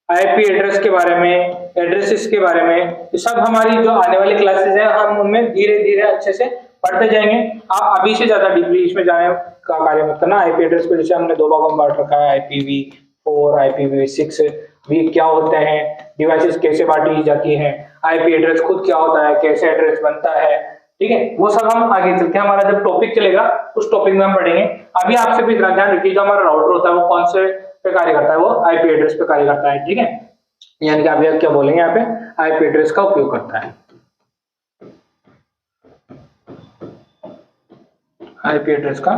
IP एड्रेस के बारे में, एड्रेसेस के बारे में, ये सब हमारी जो आने वाली क्लासेस है हम उनमें धीरे धीरे अच्छे से पढ़ते जाएंगे। आप अभी से ज्यादा डीपली इसमें जाने का कार्य मत करना। IP एड्रेस को जैसे हमने दो भागों में बांट रखा है, IPv4, IPv6, भी क्या होते हैं, डिवाइसेस कैसे बांटी जाती हैं, IP एड्रेस खुद क्या होता है, कैसे एड्रेस बनता है, ठीक है, वो सब हम आगे चलते हैं, हमारा जब टॉपिक चलेगा उस टॉपिक में हम पढ़ेंगे। अभी आपसे भी ध्यान रखिए, जो हमारा राउटर होता है वो कौन से पे कार्य करता है, वो IP एड्रेस पे कार्य करता है। ठीक है, यानी कि आप क्या बोलेंगे यहाँ पे, IP एड्रेस का उपयोग करता है, IP एड्रेस का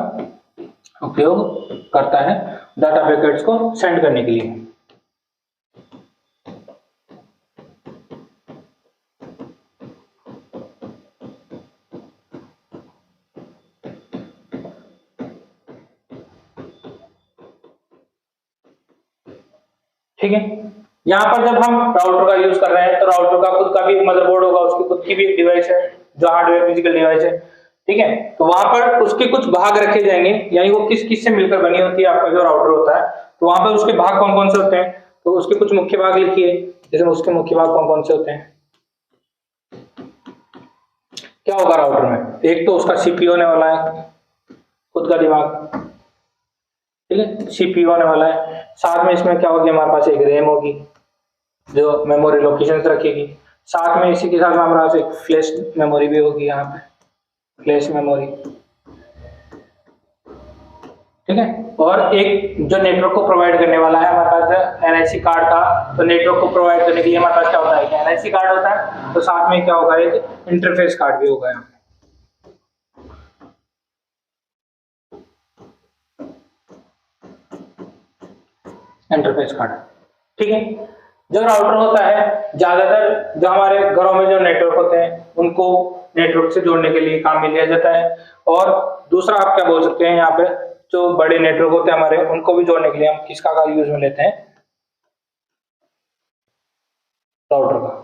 उपयोग करता है डाटा पैकेट्स को सेंड करने के लिए। ठीक है, यहाँ पर जब हम राउटर का यूज कर रहे हैं तो राउटर का खुद का भी मदरबोर्ड होगा, उसकी खुद की भी एक डिवाइस है जो हार्डवेयर फिजिकल डिवाइस है। ठीक है, तो वहां पर उसके कुछ भाग रखे जाएंगे, यानी वो किस किस से मिलकर बनी होती है आपका जो राउटर होता है, तो वहां पर उसके भाग कौन कौन से होते हैं, तो उसके कुछ मुख्य भाग लिखिए, जैसे उसके मुख्य भाग कौन कौन से होते हैं। क्या होगा राउटर में, एक तो उसका CPU होने वाला है, खुद का दिमाग, ठीक है, CPU होने वाला है। साथ में इसमें क्या होगी, हमारे पास एक रैम होगी जो मेमोरी लोकेशन रखेगी, साथ में इसी के साथ हमारे पास एक फ्लैश मेमोरी भी होगी, यहाँ पे फ्लैश मेमोरी। ठीक है, और एक जो नेटवर्क को प्रोवाइड करने वाला है हमारे पास NIC कार्ड का, तो नेटवर्क को प्रोवाइड करने के लिए हमारे पास क्या होता है, कि NIC कार्ड होता है, तो साथ में क्या होगा, एक इंटरफेस कार्ड भी होगा यहाँ पे, इंटरफेस कार्ड। ठीक है, जो राउटर होता है ज्यादातर जो हमारे घरों में जो नेटवर्क होते हैं उनको नेटवर्क से जोड़ने के लिए काम में लिया जाता है। और दूसरा आप क्या बोल सकते हैं, यहाँ पे जो बड़े नेटवर्क होते हैं हमारे, उनको भी जोड़ने के लिए हम किसका का यूज में लेते हैं, राउटर का।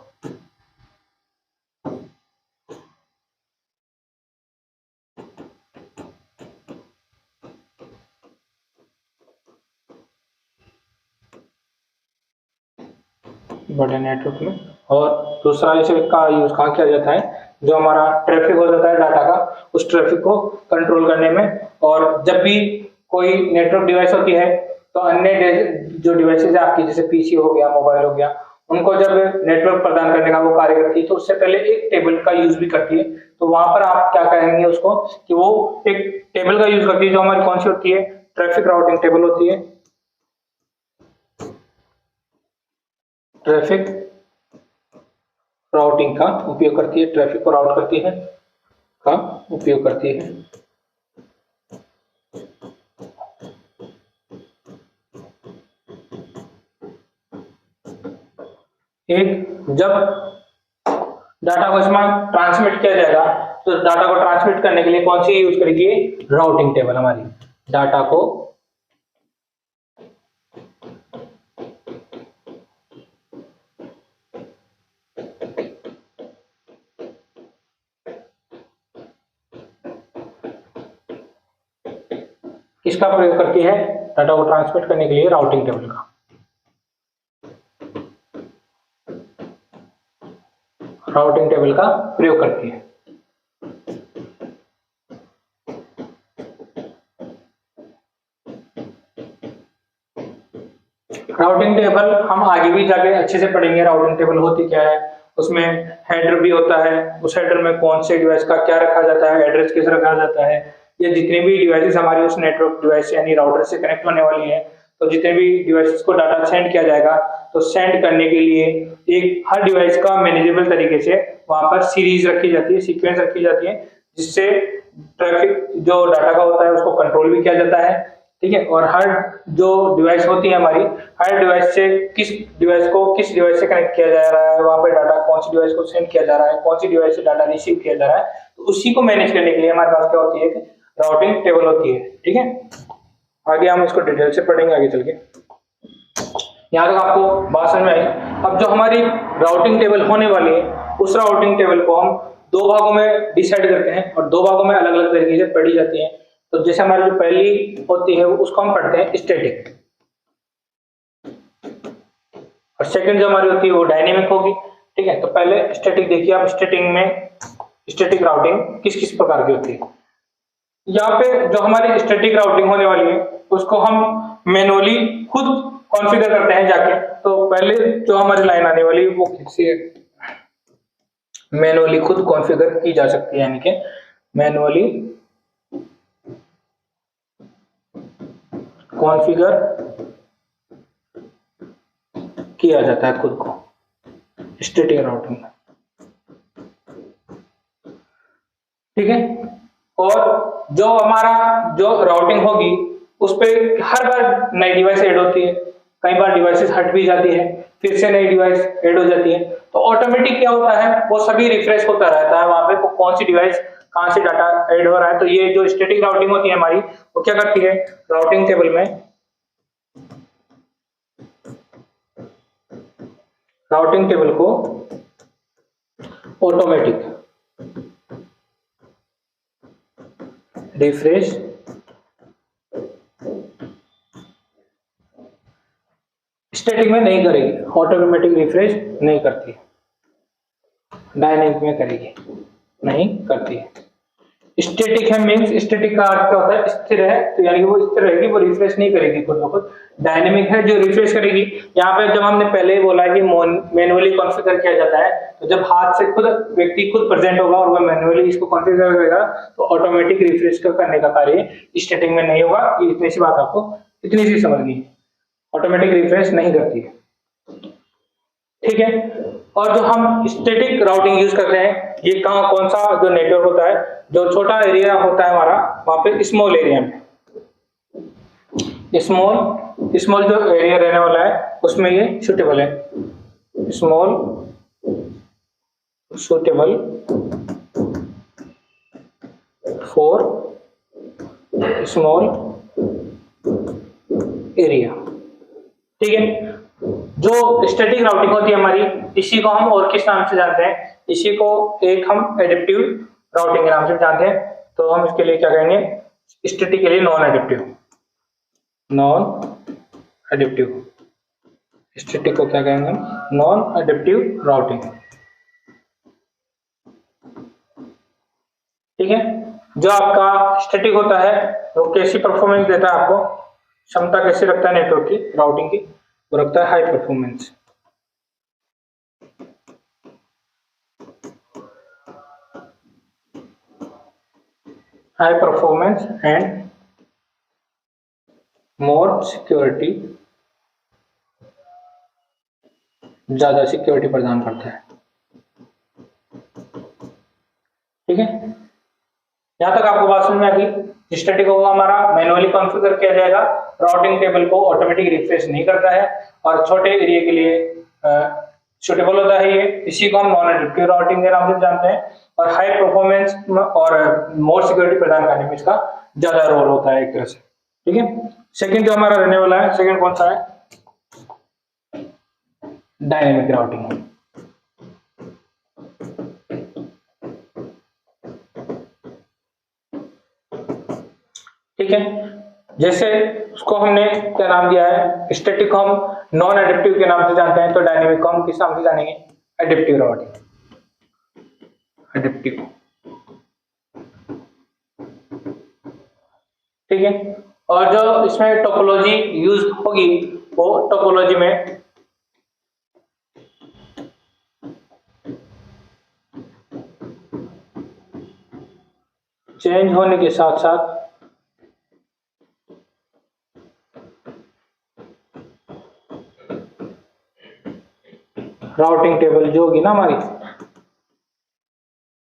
बड़े नेटवर्क में। और दूसरा इसे का यूज कहाँ किया जाता है, जो हमारा ट्रैफिक हो जाता है डाटा का, उस ट्रैफिक को कंट्रोल करने में। और जब भी कोई नेटवर्क डिवाइस होती है तो अन्य जो डिवाइसेज है आपकी, जैसे PC हो गया, मोबाइल हो गया, उनको जब नेटवर्क प्रदान करने का वो कार्य करती है तो उससे पहले एक टेबल का यूज भी करती है। तो वहां पर आप क्या कहेंगे उसको, कि वो एक टेबल का यूज करती है, जो हमारी कौन सी होती है, ट्रैफिक राउटिंग टेबल होती है, ट्रैफिक राउटिंग का उपयोग करती है, ट्रैफिक को राउट करती है, का उपयोग करती है। एक जब डाटा को इसमें ट्रांसमिट किया जाएगा, तो डाटा को ट्रांसमिट करने के लिए कौन सी यूज करेगी, राउटिंग टेबल हमारी। डाटा को किसका प्रयोग करती है, डाटा को ट्रांसमिट करने के लिए राउटिंग टेबल का। राउटिंग टेबल का प्रयोग करती है। राउटिंग टेबल हम आगे भी जाके अच्छे से पढ़ेंगे। राउटिंग टेबल होती क्या है, उसमें हेडर भी होता है, उस हेडर में कौन से डिवाइस का क्या रखा जाता है, एड्रेस किस रखा जाता है, या जितने भी डिवाइसेस हमारी उस नेटवर्क डिवाइस यानी राउटर से कनेक्ट होने वाली है, तो जितने भी डिवाइसेस को डाटा सेंड किया जाएगा, तो सेंड करने के लिए एक हर डिवाइस का मैनेजेबल तरीके से वहां पर सीरीज रखी जाती है, सीक्वेंस रखी जाती है, जिससे ट्रैफिक जो डाटा का होता है उसको कंट्रोल भी किया जाता है, ठीक है। और हर जो डिवाइस होती है हमारी, हर डिवाइस से किस डिवाइस से कनेक्ट किया जा रहा है, वहां पर डाटा कौन सी डिवाइस को सेंड किया जा रहा है, कौन सी डिवाइस से डाटा रिसीव किया जा रहा है, तो उसी को मैनेज करने के लिए हमारे पास क्या होती है, राउटिंग टेबल होती है, ठीक है। आगे हम इसको डिटेल से पढ़ेंगे आगे चल के। यहाँ तक आपको बात समझ में आई। अब जो हमारी राउटिंग टेबल होने वाली है, उस राउटिंग टेबल को हम दो भागों में डिसाइड करते हैं और दो भागों में अलग अलग तरीके से पढ़ी जाती है। तो जैसे हमारी जो पहली होती है उसको हम पढ़ते हैं स्टैटिक, और सेकंड जो हमारी होती है वो डायनेमिक होगी, ठीक है। तो पहले स्टैटिक देखिए आप। स्टैटिक राउटिंग किस किस प्रकार की होती है। यहाँ पे जो हमारी स्टैटिक राउटिंग होने वाली है उसको हम मैनुअली खुद कॉन्फ़िगर करते हैं जाके। तो पहले जो हमारी लाइन आने वाली है वो किसी मैनुअली खुद कॉन्फ़िगर की जा सकती है, यानी कि मैनुअली कॉन्फ़िगर किया जाता है खुद को स्टैटिक राउटिंग में, ठीक है। और जो हमारा जो राउटिंग होगी उस पे हर बार नई डिवाइस ऐड होती है, कई बार डिवाइसेस हट भी जाती है, फिर से नई डिवाइस ऐड हो जाती है, तो ऑटोमेटिक क्या होता है वो सभी रिफ्रेश होता रहता है वहां पे कौन सी डिवाइस कहां से डाटा ऐड हो रहा है। तो ये जो स्टैटिक राउटिंग होती है हमारी वो क्या करती है, राउटिंग टेबल में राउटिंग टेबल को ऑटोमेटिक रिफ्रेश स्टैटिक में नहीं करेगी, ऑटोमेटिक रिफ्रेश नहीं करती, डायनेमिक में करेगी, नहीं करती है। स्टैटिक है मींस स्टैटिक का अर्थ क्या होता है, स्थिर है, तो यानी कि वो स्थिर रहेगी, वो रिफ्रेश नहीं करेगी खुद ब खुद। डायनेमिक है जो रिफ्रेश करेगी। यहाँ पे जब हमने पहले ही बोला कि मैनुअली कॉन्फ़िगर किया जाता है, तो जब हाथ से खुद व्यक्ति खुद प्रेजेंट होगा और वो मैनुअली इसको कॉन्फ़िगर करेगा तो ऑटोमेटिक रिफ्रेश करने का कार्य स्टैटिक में नहीं होगा। ये इतनी सी बात आपको इतनी सी समझनी है, ऑटोमेटिक रिफ्रेश नहीं करती है, ठीक है। और जो हम स्टैटिक राउटिंग यूज करते हैं ये कहाँ कौन सा जो नेटवर्क होता है, जो छोटा एरिया होता है हमारा वहां पे स्मॉल एरिया में, स्मॉल जो एरिया रहने वाला है उसमें ये सूटेबल है। Small suitable for small area, ठीक है। जो स्टैटिक राउटिंग होती है हमारी, इसी को हम और किस नाम से जानते हैं, इसी को एक हम एडिप्टिव राउटिंग के नाम से जानते हैं। तो हम इसके लिए क्या कहेंगे, स्टैटिक के लिए नॉन एडिप्टिव, स्टैटिक को क्या कहेंगे हम, नॉन एडिप्टिव राउटिंग, ठीक है। जो आपका स्टैटिक होता है वो कैसी परफॉर्मेंस देता है, आपको क्षमता कैसे रखता है नेटवर्क की राउटिंग की, वो रखता है high performance. High performance and more security, ज्यादा सिक्योरिटी प्रदान करता है, ठीक है। यहां तक आपको बात समझ में आ गई। स्टैटिक होगा हमारा मैनुअली कॉन्फ़िगर किया जाएगा, राउटिंग टेबल को ऑटोमेटिक रिफ्रेश नहीं करता है, और छोटे एरिया के लिए सुटेबल होता है ये, इसी को हम नॉन एडिप्टिव राउटिंग के नाम से जानते हैं, और हाई परफॉर्मेंस और मोर सिक्योरिटी प्रदान करने में इसका ज्यादा रोल होता है एक तरह से। ठीक है, सेकंड जो हमारा रहने वाला है, सेकंड कौन सा है, डायनेमिक राउटिंग। ठीक है, जैसे उसको हमने क्या नाम दिया है, स्टैटिक को हम नॉन एडिप्टिव के नाम से जानते हैं, तो डायनेमिक को हम किस नाम से जानेंगे, एडिप्टिव राउटिंग, एडिप्टिव। ठीक है, और जो इसमें टोपोलॉजी यूज होगी वो टोपोलॉजी में चेंज होने के साथ साथ राउटिंग टेबल जो होगी ना हमारी,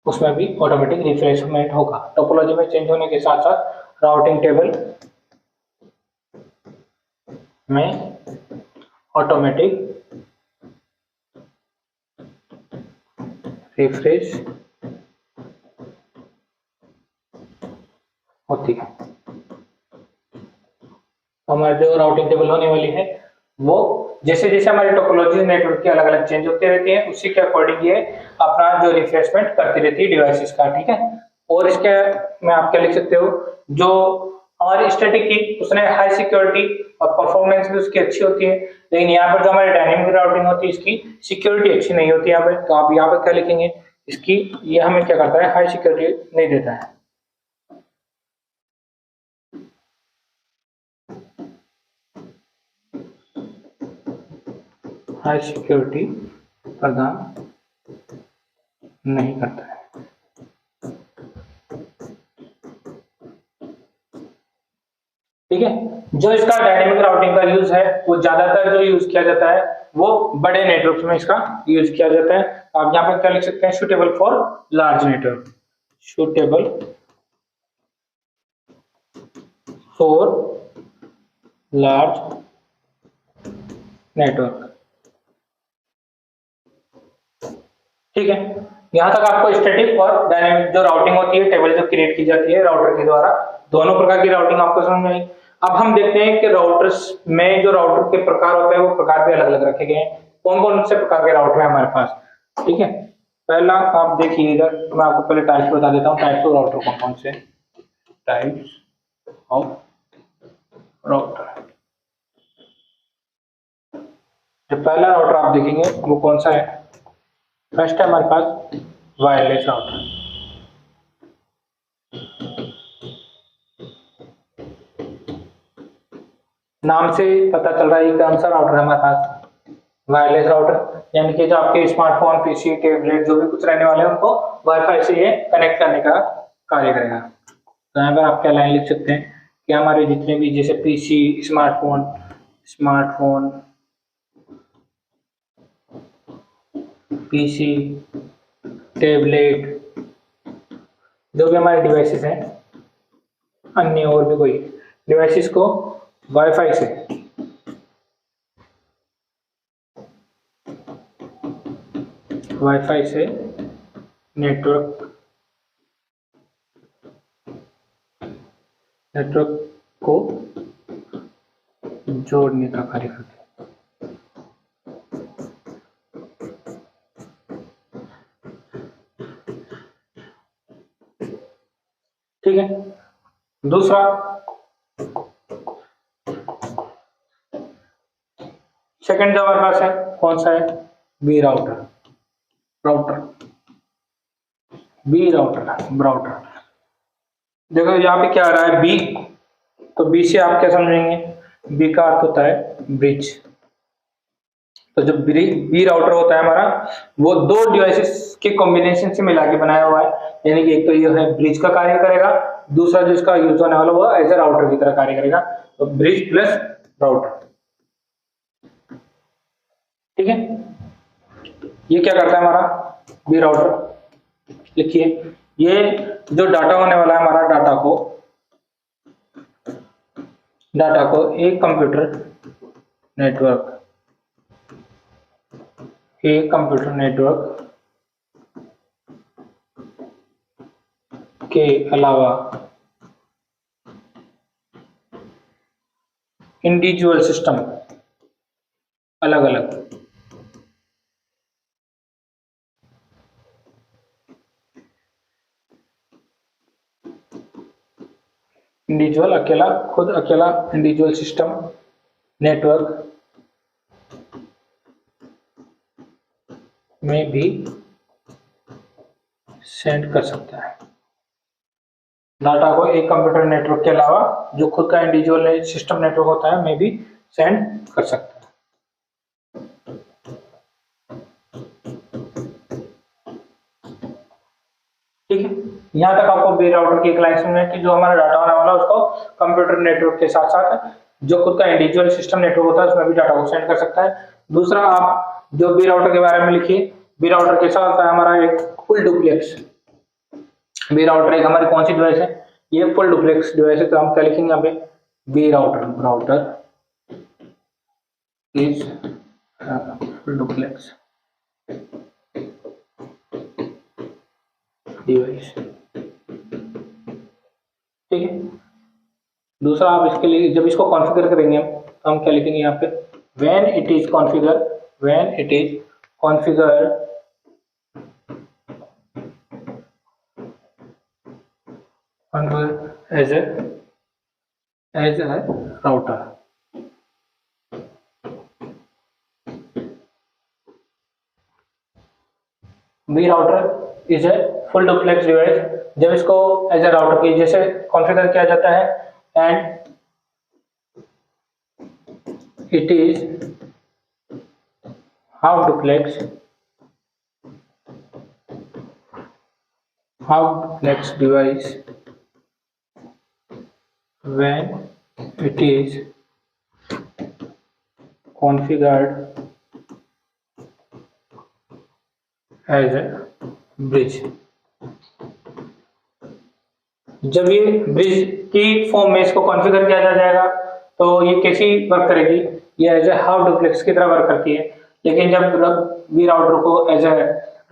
उसमें भी ऑटोमेटिक रिफ्रेशमेंट होगा। टोपोलॉजी में चेंज होने के साथ साथ राउटिंग टेबल में ऑटोमेटिक रिफ्रेश होती है। हमारी जो राउटिंग टेबल होने वाली है वो जैसे जैसे हमारी टोपोलॉजी नेटवर्क की अलग अलग चेंज होती रहती है, उसी के अकॉर्डिंग ये अपना जो रिफ्रेशमेंट करती रहती है डिवाइसेस का। ठीक है, और इसके में आप क्या लिख सकते हो, जो हमारी स्टैटिक की उसने हाई सिक्योरिटी और परफॉर्मेंस भी उसकी अच्छी होती है, लेकिन यहाँ पर जो हमारी डायनेमिक राउटिंग होती है इसकी सिक्योरिटी अच्छी नहीं होती यहाँ पे, तो आप यहाँ पर क्या लिखेंगे, इसकी ये हमें क्या करता है, हाई सिक्योरिटी नहीं देता है। हाई सिक्योरिटी प्रदान नहीं करता है। ठीक है, जो इसका डायनेमिक राउटिंग का यूज है वो ज्यादातर जो यूज किया जाता है वो बड़े नेटवर्क में इसका यूज किया जाता है। आप यहाँ पे क्या लिख सकते हैं, suitable for large network, suitable for large network. ठीक है, यहां तक आपको स्टैटिक और डायनेमिक जो राउटिंग होती है, टेबल जो क्रिएट की जाती है राउटर के द्वारा, दोनों प्रकार की राउटिंग आपको समझ में आई। अब हम देखते हैं कि राउटर्स में जो राउटर के प्रकार होते हैं वो प्रकार भी अलग अलग रखे गए हैं, कौन कौन से प्रकार के राउटर है हमारे पास। ठीक है, पहला आप देखिए इधर, मैं आपको पहले टाइप्स बता देता हूँ, टाइप्स ऑफ राउटर कौन कौन से, टाइप्स ऑफ राउटर। जो पहला राउटर आप देखेंगे वो कौन सा है, फर्स्ट है हमारे पास वायरलेस राउटर। नाम से पता चल रहा है कौन सा राउटर है हमारे पास, वायरलेस राउटर, यानी कि जो आपके स्मार्टफोन, पीसी, टैबलेट जो भी कुछ रहने वाले हैं उनको वाईफाई से ये कनेक्ट करने का कार्य करेगा। तो यहाँ पर आप क्या लाइन लिख सकते हैं कि हमारे जितने भी जैसे पीसी, स्मार्टफोन, पीसी, टैबलेट, जो भी हमारे डिवाइसेस हैं, अन्य और भी कोई डिवाइसेस को वाईफाई से नेटवर्क को जोड़ने का कार्य करते हैं। ठीक है, दूसरा सेकंड जो हमारे पास है कौन सा है, बी राउटर, ब्राउटर। देखो यहाँ पे क्या आ रहा है, बी, तो बी से आप क्या समझेंगे, बी का अर्थ होता है ब्रिज। तो जो बी राउटर होता है हमारा, वो दो डिवाइसेस के कॉम्बिनेशन से मिला के बनाया हुआ है, यानी कि एक तो ये है ब्रिज का कार्य करेगा, दूसरा जो इसका यूज होने वाला वो एज ए राउटर की तरह कार्य करेगा, तो ब्रिज प्लस राउटर। ठीक है, ये क्या करता है हमारा बी राउटर, लिखिए, ये जो डाटा होने वाला है हमारा, डाटा को एक कंप्यूटर नेटवर्क एक कंप्यूटर नेटवर्क के अलावा इंडिविजुअल सिस्टम अलग अलग इंडिविजुअल अकेला खुद अकेला इंडिविजुअल सिस्टम नेटवर्क में भी सेंड कर सकता है। डाटा को एक कंप्यूटर नेटवर्क के अलावा जो खुद का इंडिविजुअल सिस्टम नेटवर्क होता है में भी सेंड कर सकता है। ठीक है, यहाँ तक आपको बी राउटर की एक लाइन समझ में कि जो हमारा डाटा होने वाला है उसको कंप्यूटर नेटवर्क के साथ साथ जो खुद का इंडिविजुअल सिस्टम नेटवर्क होता है उसमें भी डाटा को सेंड कर सकता है। दूसरा, आप जो बी राउटर के बारे में लिखिए, बी राउटर के साथ होता है हमारा एक फुल डुप्लेक्स। बी राउटर एक हमारी कौन सी डिवाइस है? ये फुल डुप्लेक्स डिवाइस है। तो हम क्या लिखेंगे यहाँ पे? B router is full duplex device. ठीक है। दूसरा, आप इसके लिए जब इसको कॉन्फ़िगर करेंगे हम तो हम क्या लिखेंगे यहाँ पे? When it is configured as a router. B router is a full duplex device. जब इसको एज ए राउटर की जैसे कॉन्फ़िगर किया जाता है and it is half duplex device when it is configured as a bridge। जब ये ब्रिज की फॉर्म में इसको कॉन्फ़िगर किया जाएगा तो ये कैसी वर्क करेगी? ये एज ए हाफ डुप्लेक्स की तरह वर्क करती है। लेकिन जब वी राउटर को एज ए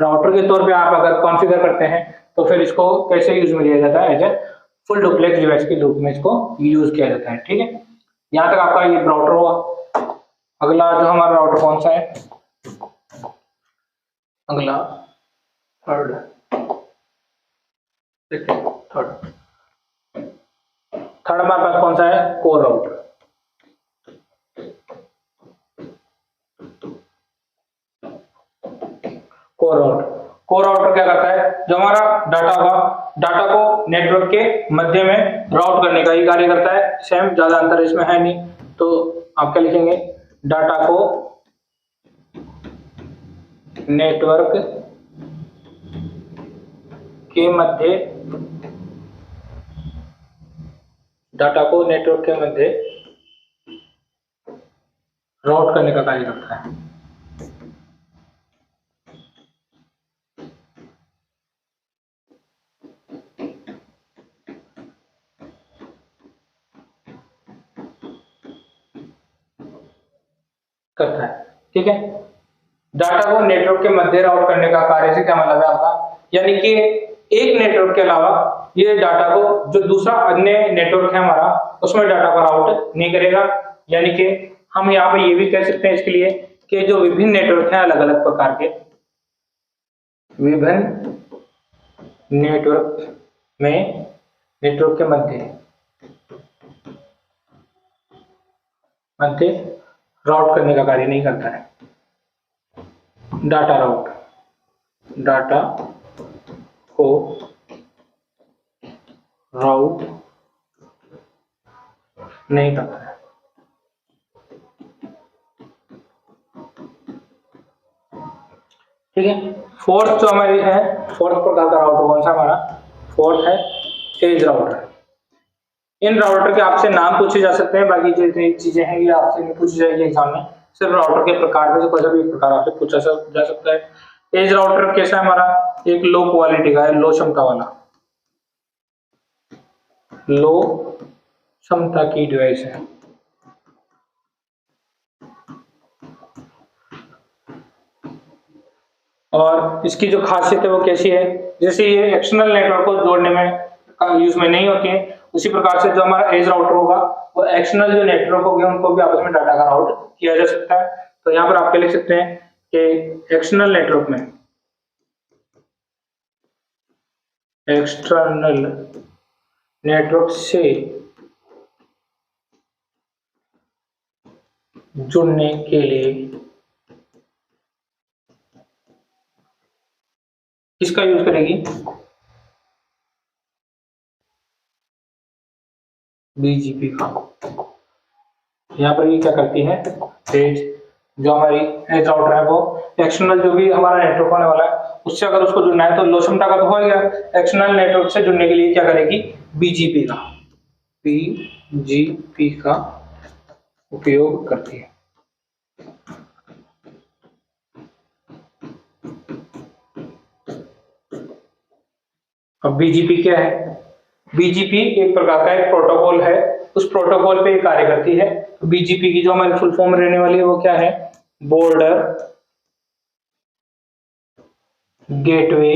राउटर के तौर पे आप अगर कॉन्फ़िगर करते हैं तो फिर इसको कैसे यूज में लिया जाता है? As a full duplex device के रूप में इसको यूज किया जाता है। ठीक है, यहाँ तक आपका ये राउटर हुआ। अगला जो हमारा राउटर कौन सा है? अगला थर्ड हमारे पास कौन सा है? Core router. कोर राउटर क्या करता है? जो हमारा डाटा होगा, डाटा को नेटवर्क के मध्य में राउट करने का ही कार्य करता है। सेम, ज्यादा अंतर इसमें है नहीं। तो आप क्या लिखेंगे? डाटा को नेटवर्क के मध्य राउट करने का कार्य करता है। ठीक है, डाटा को नेटवर्क के मध्य राउट करने का कार्य से क्या मतलब है आपका? यानी कि एक नेटवर्क के अलावा ये डाटा को जो दूसरा अन्य नेटवर्क है हमारा उसमें डाटा को राउट नहीं करेगा। यानी कि हम यहाँ पे ये भी कह सकते हैं इसके लिए कि जो विभिन्न नेटवर्क हैं अलग अलग प्रकार के, विभिन्न नेटवर्क में नेटवर्क के मध्य राउट करने का कार्य नहीं करता है। डाटा को राउट नहीं करता है। ठीक है, फोर्थ जो हमारी है, फोर्थ प्रकार का राउटर कौन सा हमारा? फोर्थ है एज राउटर। इन राउटर के आपसे नाम पूछे जा सकते हैं, बाकी जितनी चीजें हैं ये आपसे नहीं पूछी जाएगी एग्जाम में। सिर्फ राउटर के प्रकार में से कोई भी प्रकार आपसे पूछा जा सकता है। एज राउटर कैसा है हमारा? एक लो क्वालिटी का है, लो क्षमता वाला, लो क्षमता की डिवाइस है। और इसकी जो खासियत है वो कैसी है, जैसे ये एक्सटर्नल नेटवर्क को जोड़ने में यूज में नहीं होती है, उसी प्रकार से जो हमारा एज राउटर होगा वो एक्सटर्नल जो नेटवर्क हो गया उनको भी आपस में डाटा का राउट किया जा सकता है। तो यहाँ पर आप क्या लिख सकते हैं कि एक्सटर्नल नेटवर्क में एक्सटर्नल नेटवर्क से जुड़ने के लिए किसका यूज करेगी, बीजीपी का। यहाँ पर ये क्या करती है, एज जो हमारी एज राउटर है वो एक्सटर्नल जो भी हमारा नेटवर्क होने वाला है उससे अगर उसको जुड़ना है तो लो क्षमता का तो हो गया, एक्सटर्नल नेटवर्क से जुड़ने के लिए क्या करेगी, बीजीपी का उपयोग करती है। अब बीजीपी क्या है, बीजीपी एक प्रकार का एक प्रोटोकॉल है, उस प्रोटोकॉल पे कार्य करती है। बीजीपी की जो हमारी फुल फॉर्म रहने वाली है वो क्या है, बॉर्डर गेटवे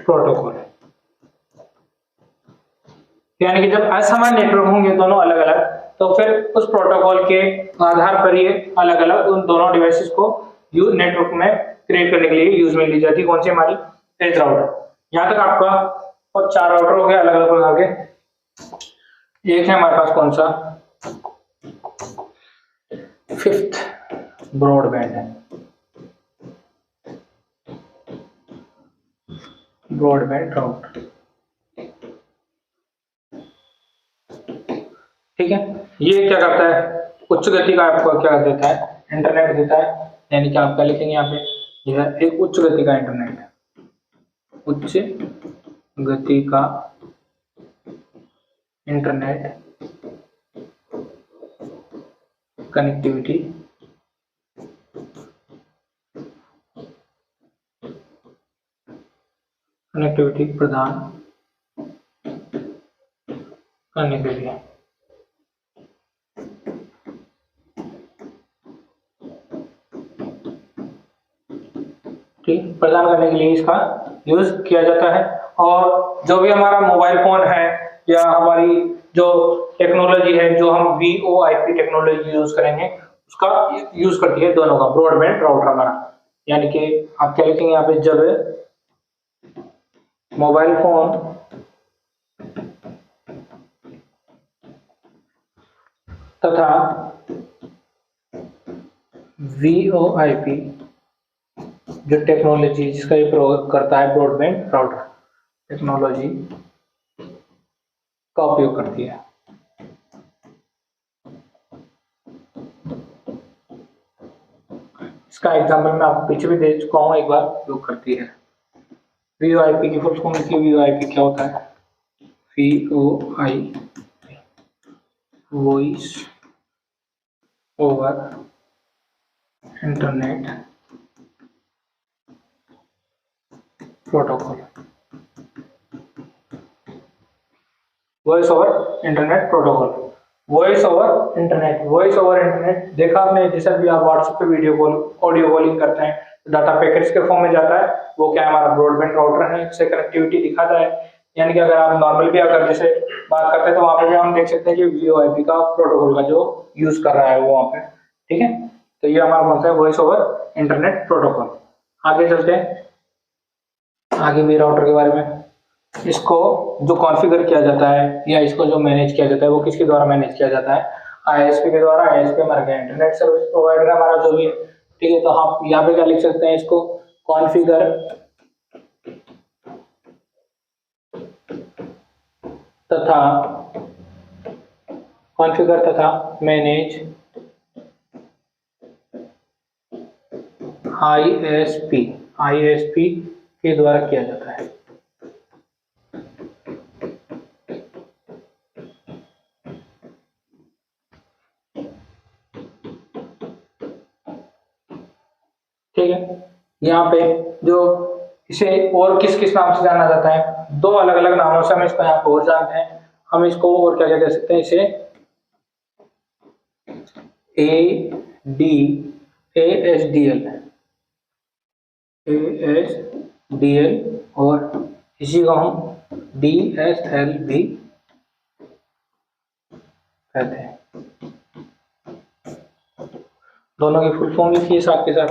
प्रोटोकॉल। यानी कि जब असमान नेटवर्क होंगे दोनों अलग अलग तो फिर उस प्रोटोकॉल के आधार पर ये अलग अलग उन दोनों डिवाइसेस को नेटवर्क में क्रिएट करने के लिए यूज में ली जाती है। कौन सी, हमारी एज राउटर। यहाँ तक आपका और 4 राउटर हो गए अलग अलग प्रकार के। एक है हमारे पास कौन सा, 5th ब्रॉडबैंड है, ब्रॉडबैंड राउटर। ठीक है, ये क्या करता है, उच्च गति का आपको क्या देता है, इंटरनेट देता है। यानी कि आप क्या लिखेंगे यहाँ पे, यह एक उच्च गति का इंटरनेट है, उच्च गति का इंटरनेट कनेक्टिविटी प्रदान करने के लिए। ठीक, प्रदान करने के लिए इसका यूज किया जाता है। और जो भी हमारा मोबाइल फोन है या हमारी जो टेक्नोलॉजी है जो हम VoIP टेक्नोलॉजी यूज करेंगे उसका यूज करती है दोनों का ब्रॉडबैंड राउटर हमारा। यानी कि आप क्या लिखेंगे यहाँ पे, जब मोबाइल फोन तथा VoIP जो टेक्नोलॉजी जिसका ये प्रयोग करता है ब्रॉडबैंड राउटर टेक्नोलॉजी का उपयोग करती है। इसका एग्जांपल मैं आपको पीछे भी दे चुका हूं, एक बार उपयोग करती है। VoIP की फुल फॉर्म की, VoIP क्या होता है, VoIP voice over internet protocol. Voice over internet protocol, voice over internet देखा आपने, जैसा भी आप व्हाट्सएप पे वीडियो कॉल ऑडियो कॉलिंग करते हैं तो डाटा पैकेट्स के फॉर्म में जाता है, वो क्या हमारा ब्रॉडबैंड राउटर है, इससे कनेक्टिविटी दिखाता है। यानी कि अगर आप नॉर्मल भी अगर जैसे बात करते हैं तो वहां पे भी हम देख सकते हैं कि VoIP का प्रोटोकॉल का जो यूज कर रहा है वो वहां पे। ठीक है, तो ये हमारा कौन सा है, वॉइस ओवर इंटरनेट प्रोटोकॉल। आगे चलते हैं, आगे भी राउटर के बारे में। इसको जो कॉन्फ़िगर किया जाता है या इसको जो मैनेज किया जाता है वो किसके द्वारा मैनेज किया जाता है, ISP के द्वारा। ISP हमारा क्या, इंटरनेट सर्विस प्रोवाइडर हमारा जो भी है। ठीक है, तो आप यहाँ पे क्या लिख सकते हैं, इसको कॉन्फ़िगर तथा मैनेज ISP के द्वारा किया जाता है। ठीक है, यहाँ पे जो इसे और किस किस नाम से जाना जाता है, 2 अलग अलग नामों से हम इसको यहाँ पे और जानते हैं। हम इसको और क्या क्या कह सकते हैं, इसे ASDL, और इसी को हम DSL भी कहते हैं। दोनों की फुल फॉर्म लिखिए साथ के साथ।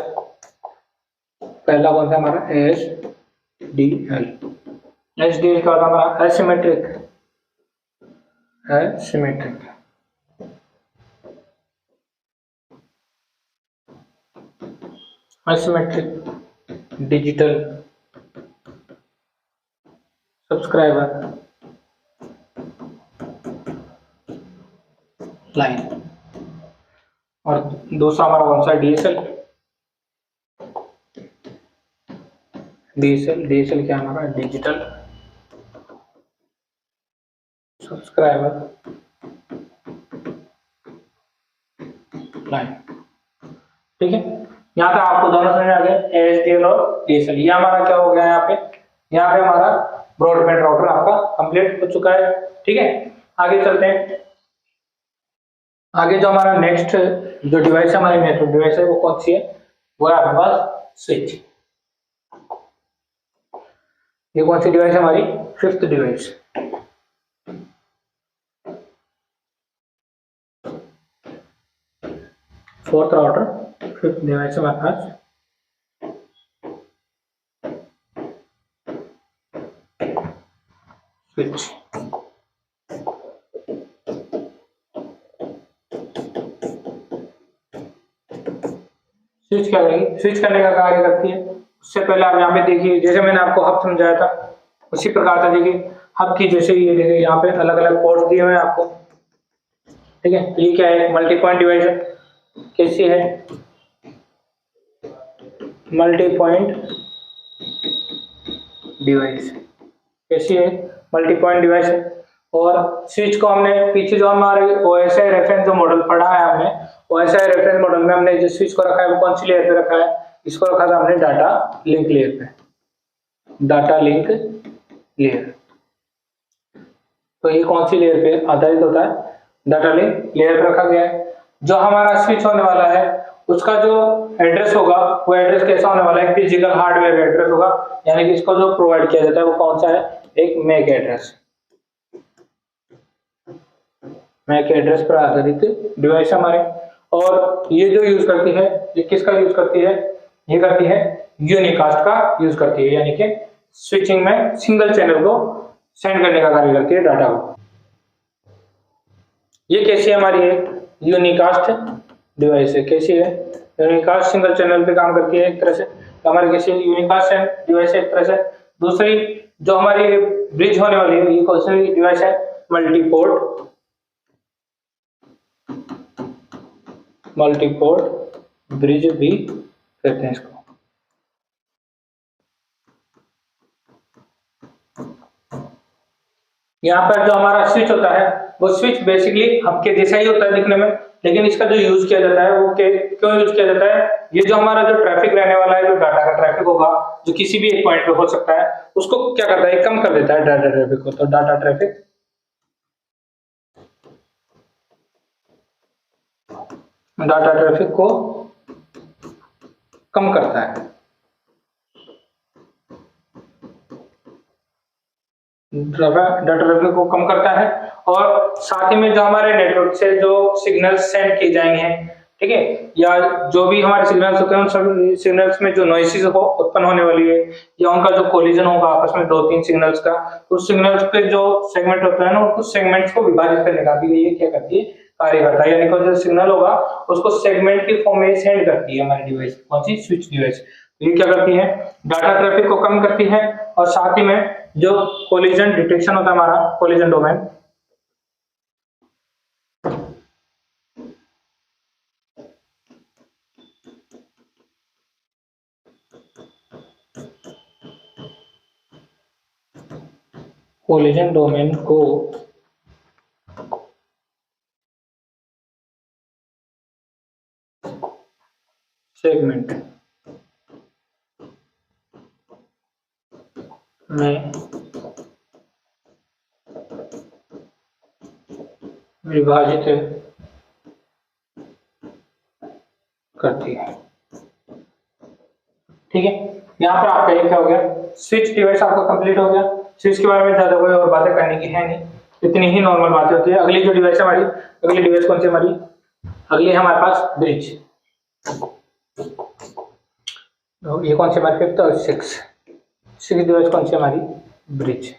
पहला कौन सा हमारा HDL। HDL का होता है हमारा एसिमेट्रिक डिजिटल सब्सक्राइबर लाइन। और दूसरा हमारा कौन सा DSL। DSL क्या हमारा डिजिटल सब्सक्राइबर लाइन। ठीक है, यहाँ पे आपको दोनों समझ आ गए, ASDL और DSL। ये हमारा क्या हो गया यहाँ पे हमारा ब्रॉडबैंड राउटर आपका कंप्लीट हो चुका है। ठीक है, आगे चलते हैं। आगे जो हमारा नेक्स्ट जो डिवाइस है, हमारी नेटवर्क डिवाइस है, वो कौन सी है? वो है आपके पास स्विच। ये कौन सी डिवाइस है? हमारी fifth device. Fourth router, fifth device हमारे पास स्विच। स्विच क्या करेगी? स्विच करने का कार्य करती है। उससे पहले आप यहाँ पे देखिए, जैसे मैंने आपको हब समझाया था उसी प्रकार से देखिए हब की जैसे ये देखिए यहाँ पे अलग अलग पोर्ट्स दिए हुए हैं आपको। ठीक है, ये क्या है? मल्टी पॉइंट डिवाइस है। कैसी है? Multi point device. कैसी है? मल्टी पॉइंट डिवाइस है। और स्विच को हमने पीछे जो हमारे OSI रेफरेंस जो मॉडल पढ़ा है हमने, OSI रेफरेंस मॉडल में हमने जो स्विच को रखा है वो कौन सी लेयर पे रखा है? इसको रखा था हमने डाटा लिंक लेयर पे। Data link layer. तो ये कौन सी लेयर पे आधारित होता है? डाटा लिंक लेयर पे रखा गया है। जो हमारा स्विच होने वाला है उसका जो एड्रेस होगा वो एड्रेस कैसा होने वाला है? फिजिकल हार्डवेयर एड्रेस होगा, यानी कि इसको जो प्रोवाइड किया जाता है वो कौन सा है? एक मैक एड्रेस। मैक एड्रेस पर आधारित डिवाइस हमारे। और ये जो यूज करती है, ये किसका यूज करती है? ये करती है यूनिकास्ट का यूज करती है, यानी कि स्विचिंग में सिंगल चैनल को सेंड करने का कार्य करती है डाटा को। ये कैसी है? हमारी एक यूनिकास्ट डिवाइस है। कैसी है? यूनिकास्ट सिंगल चैनल पे काम करती है एक तरह से। तो हमारी कैसी यूनिकास्ट डिवाइस है एक तरह से। दूसरी जो हमारी ब्रिज होने वाली है, ये कौन सी डिवाइस है? मल्टीपोर्ट ब्रिज भी कहते हैं इसको। यहाँ पर जो हमारा स्विच होता है वो स्विच बेसिकली हब के जैसा ही होता है दिखने में, लेकिन इसका जो यूज किया जाता है वो क्यों यूज किया जाता है? ये जो हमारा जो ट्रैफिक रहने वाला है, जो डाटा का ट्रैफिक होगा, जो किसी भी एक पॉइंट पे हो सकता है, उसको क्या करता है? कम कर देता है डाटा ट्रैफिक को। तो डाटा ट्रैफिक को कम करता है। डाटा ट्रैफिक को कम करता है। और साथ ही में जो हमारे नेटवर्क से जो सिग्नल सेंड किए जाएंगे, ठीक है, या जो भी हमारे सिग्नल्स होते हैं उन सभी सिग्नल्स में जो नॉइसेस हो उत्पन्न होने वाली है, या उनका जो कोलिजन होगा आपस में दो तीन सिग्नल्स का, तो सिग्नल्स के जो सेगमेंट होता है ना, उस सेगमेंट्स को विभाजित करने का भी ये क्या करती है? कार्य करता है। यानी कि जो सिग्नल होगा उसको सेगमेंट की फॉर्म में सेंड करती है हमारी डिवाइस। कौन सी? Switch device. ये क्या करती है? डाटा ट्रैफिक को कम करती है। और साथ ही में जो कोलिजन डिटेक्शन होता है हमारा, कोलिजन डोमेन, को सेगमेंट में विभाजित करती है। ठीक है, यहाँ पर आपका ये क्या हो गया, स्विच डिवाइस आपका कंप्लीट हो गया। स्विच के बारे में ज्यादा कोई और बातें करने की है नहीं, इतनी ही नॉर्मल बातें होती है। अगली जो डिवाइस है हमारी, अगली डिवाइस कौन सी हमारी, अगली है हमारे पास ब्रिज। ये कौन सी हमारी, फिफ्थ और सिक्स डिवाइस कौन सी हमारी, ब्रिज।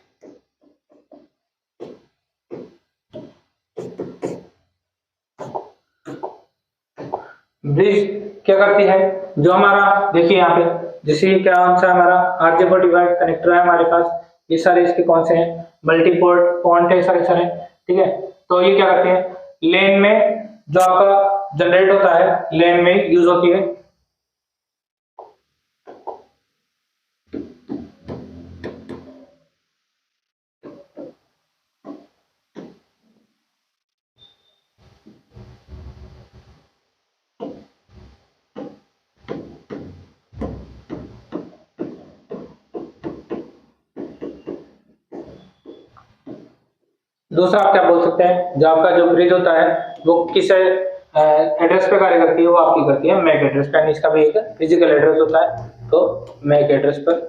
ब्रिज क्या करती है, जो हमारा देखिए यहाँ पे, जैसे क्या कौन सा हमारा RJ4 डिवाइस कनेक्टर है हमारे पास, ये सारे इसके कौन से हैं, मल्टीपोर्ट पॉइंट है सारे, ठीक है। तो ये क्या करते हैं, लेन में जो आपका जनरेट होता है लेन में यूज होती है। दूसरा आप क्या बोल सकते हैं, जो आपका जो ब्रिज होता है वो किस एड्रेस पे कार्य करती है, वो आपकी करती है मैक एड्रेस पे, इसका भी एक फिजिकल एड्रेस होता है। तो मैक एड्रेस पर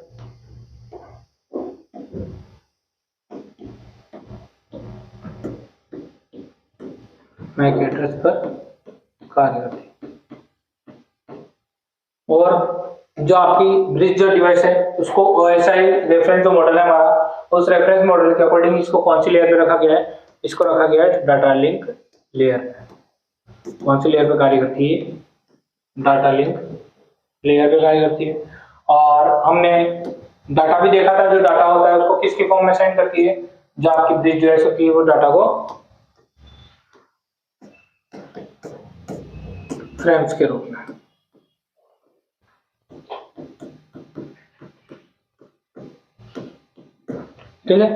कार्य करती है। और जो आपकी ब्रिज जो डिवाइस है उसको OSI रेफरेंस जो मॉडल है हमारा, उस रेफरेंस मॉडल के अकॉर्डिंग इसको कौन सी लेयर पे रखा गया है, इसको रखा गया है डाटा लिंक लेयर। कौन सी लेयर पे कार्य करती है, डाटा लिंक लेयर पे कार्य करती है। और हमने डाटा भी देखा था, जो डाटा होता है उसको किसके फॉर्म में सेंड करती है, जो आपकी ब्रिज डिवाइस होती है वो डाटा को फ्रेम्स के रूप में। ठीक है,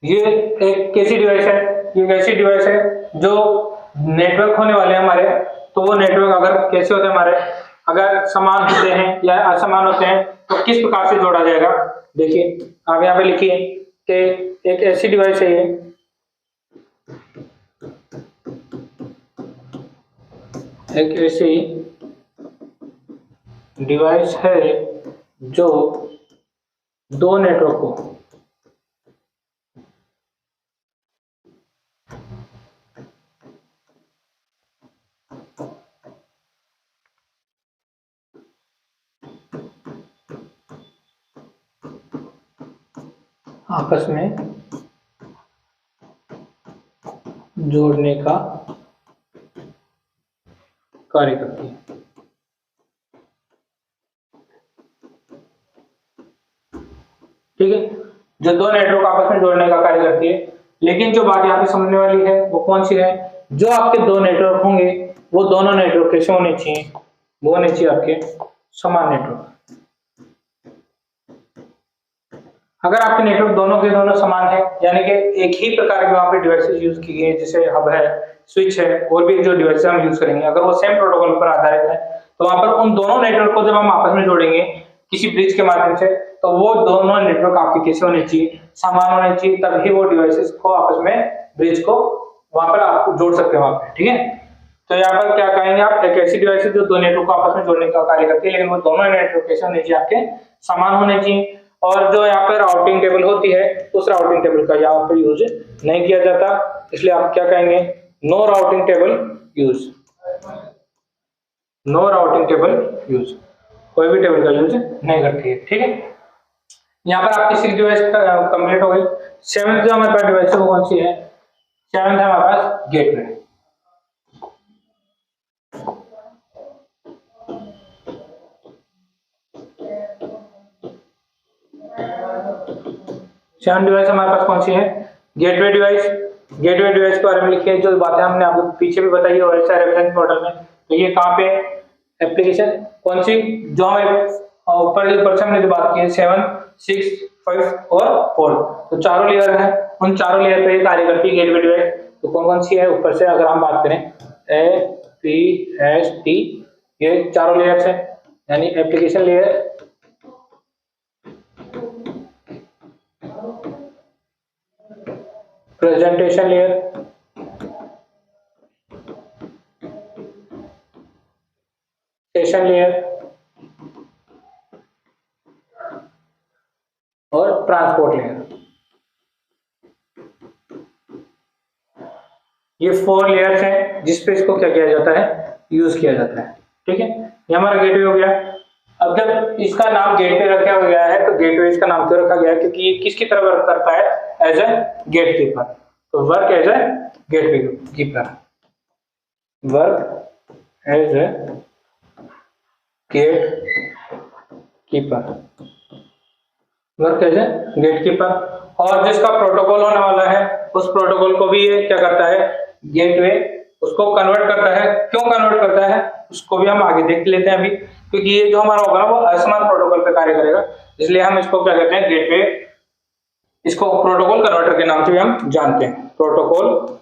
ये एक कैसी डिवाइस है, ये एक ऐसी डिवाइस है जो नेटवर्क होने वाले हैं हमारे, तो वो नेटवर्क अगर कैसे होते हैं हमारे, अगर समान होते हैं या असमान होते हैं तो किस प्रकार से जोड़ा जाएगा। देखिए आप यहाँ पे लिखिए कि एक ऐसी डिवाइस है, ये एक ऐसी डिवाइस है जो दो नेटवर्क को आपस में जोड़ने का कार्य करती है। ठीक है, जो दो नेटवर्क आपस में जोड़ने का कार्य करती है। लेकिन जो बात यहाँ पे समझने वाली है वो कौन सी है, जो आपके दो नेटवर्क होंगे वो दोनों नेटवर्क कैसे होने चाहिए, वो होने चाहिए आपके समान नेटवर्क। अगर आपके नेटवर्क दोनों के दोनों समान है, यानी कि एक ही प्रकार के वहां पे डिवाइसेस यूज की गई है, जैसे हब है, स्विच है, और भी जो डिवाइस हम यूज करेंगे, अगर वो सेम प्रोटोकॉल पर आधारित है, तो वहां पर उन दोनों नेटवर्क को जब हम आपस में जोड़ेंगे किसी ब्रिज के माध्यम से, तो वो दोनों नेटवर्क आपके कैसे होने चाहिए, समान होने चाहिए, तभी वो डिवाइसेस को आपस में ब्रिज को वहां पर आप जोड़ सकते हो वहां पे। ठीक है, तो यहाँ पर क्या कहेंगे आप, एक ऐसी डिवाइस है जो दो नेटवर्क को आपस में जोड़ने का कार्य करती है, लेकिन वो दोनों नेटवर्क कैसे होने चाहिए, आपके समान होने चाहिए। और जो यहाँ पर राउटिंग टेबल होती है, उस राउटिंग टेबल का यहाँ पर यूज नहीं किया जाता, इसलिए आप क्या कहेंगे, no routing table use, no routing table use, कोई भी टेबल का यूज नहीं करती है। ठीक है, यहाँ पर आपकी 6 डिवाइस कंप्लीट हो गई। 7th जो हमारे पास डिवाइस है वो कौन सी है, 7th है हमारे पास गेटवे। सेवन डिवाइस हमारे पास कौन सी है, गेटवे डिवाइस। गेटवे डिवाइस के बारे में लिखिए, जो बातें हमने आपको पीछे भी बताई है OSI रेफरेंस मॉडल में। तो ये कहाँ पे एप्लीकेशन कौन सी, जो हमें ऊपर से हमने जो बात की है 7, 6, 5 और 4, तो चारों लेयर है, उन चारों लेयर पे ये कार्य करती है गेटवे डिवाइस। तो कौन कौन सी है, ऊपर से अगर हम बात करें APST, ये चारों लेयर्स है, यानी application layer, presentation layer, session layer transport layer. ये 4 लेयर्स हैं जिसपे इसको क्या किया जाता है, यूज किया जाता है। ठीक है, ये हमारा गेटवे हो गया। अब जब इसका नाम गेटवे रखा गया है तो गेटवे इसका नाम क्यों रखा गया है, क्योंकि ये किसकी तरह वर्क करता है, एज ए गेट कीपर। तो work as a gatekeeper, work as a gatekeeper, work as a gatekeeper. और जिसका प्रोटोकॉल होने वाला है उस प्रोटोकॉल को भी ये क्या करता है, गेटवे उसको कन्वर्ट करता है। क्यों कन्वर्ट करता है उसको भी हम आगे देख लेते हैं अभी, क्योंकि ये जो हमारा होगा ना वो असमान प्रोटोकॉल पे कार्य करेगा, इसलिए हम इसको क्या कहते हैं, गेटवे, इसको प्रोटोकॉल कन्वर्टर के नाम से भी हम जानते हैं, प्रोटोकॉल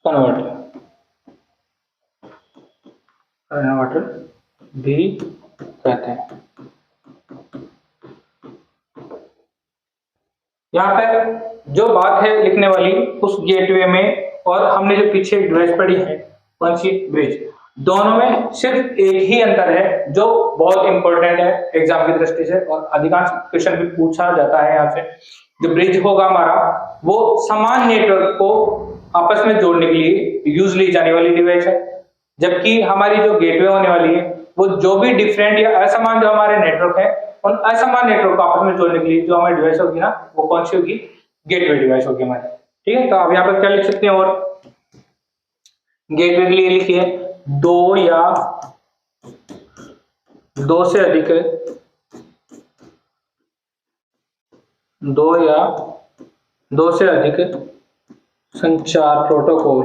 कन्वर्टर भी कहते हैं। यहाँ पर जो बात है लिखने वाली उस गेटवे में और हमने जो पीछे डिवाइस पढ़ी है कौन सी, ब्रिज, दोनों में सिर्फ एक ही अंतर है जो बहुत इंपॉर्टेंट है एग्जाम की दृष्टि से, और अधिकांश क्वेश्चन भी पूछा जाता है यहाँ से। जो ब्रिज होगा हमारा वो समान नेटवर्क को आपस में जोड़ने के लिए यूज ली जाने वाली डिवाइस है, जबकि हमारी जो गेटवे होने वाली है वो जो भी डिफरेंट या असमान जो हमारे नेटवर्क है उन असमान नेटवर्क को आपस में जोड़ने के लिए जो हमारी डिवाइस होगी ना वो कौन सी होगी, गेटवे डिवाइस होगी हमारी। ठीक है, तो आप यहाँ पर क्या लिख सकते हैं, और गेटवे के लिए लिखिए दो या दो से अधिक संचार प्रोटोकॉल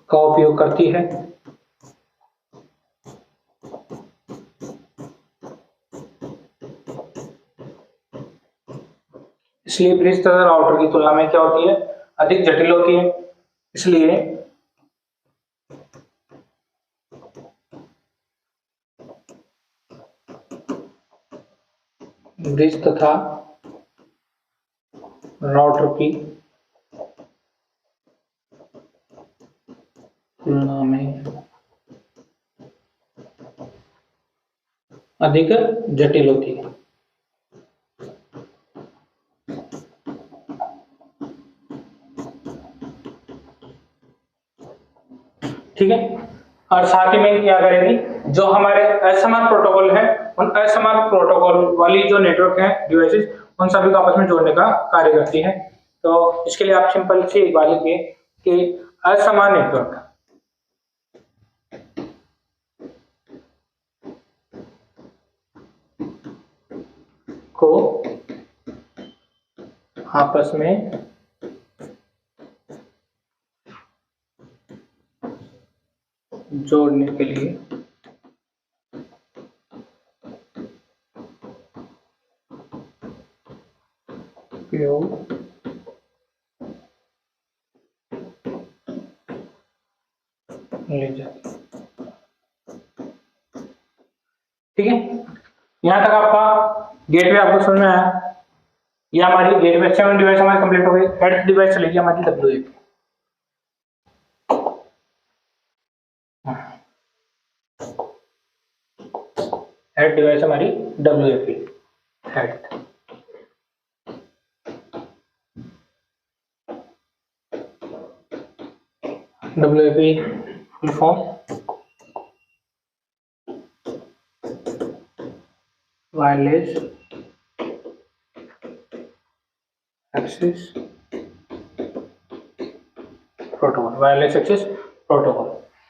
का उपयोग करती है। इसलिए ब्रिज तथा राउटर की तुलना में क्या होती है, अधिक जटिल होती है। इसलिए ब्रिज तथा राउटर की तुलना में अधिक जटिल होती है। ठीक है, और साथ ही में क्या करेगी, जो हमारे असमान प्रोटोकॉल है उन असमान प्रोटोकॉल वाली जो नेटवर्क है डिवाइसेस उन सभी को आपस में जोड़ने का कार्य करती है। तो इसके लिए आप सिंपल सी एक बात लिखिए कि असमान नेटवर्क को आपस में जोड़ने के लिए उपयोग ले जाती है। ठीक है, यहां तक आपका गेटवे आपको समझ में आया। ये हमारी गेटवे 7 डिवाइस हमारी कंप्लीट हो गई। 8th डिवाइस चलेगी हमारी WAP। हेड डिवाइस हमारी WAP, head WAP full form wireless access protocol, wireless access protocol.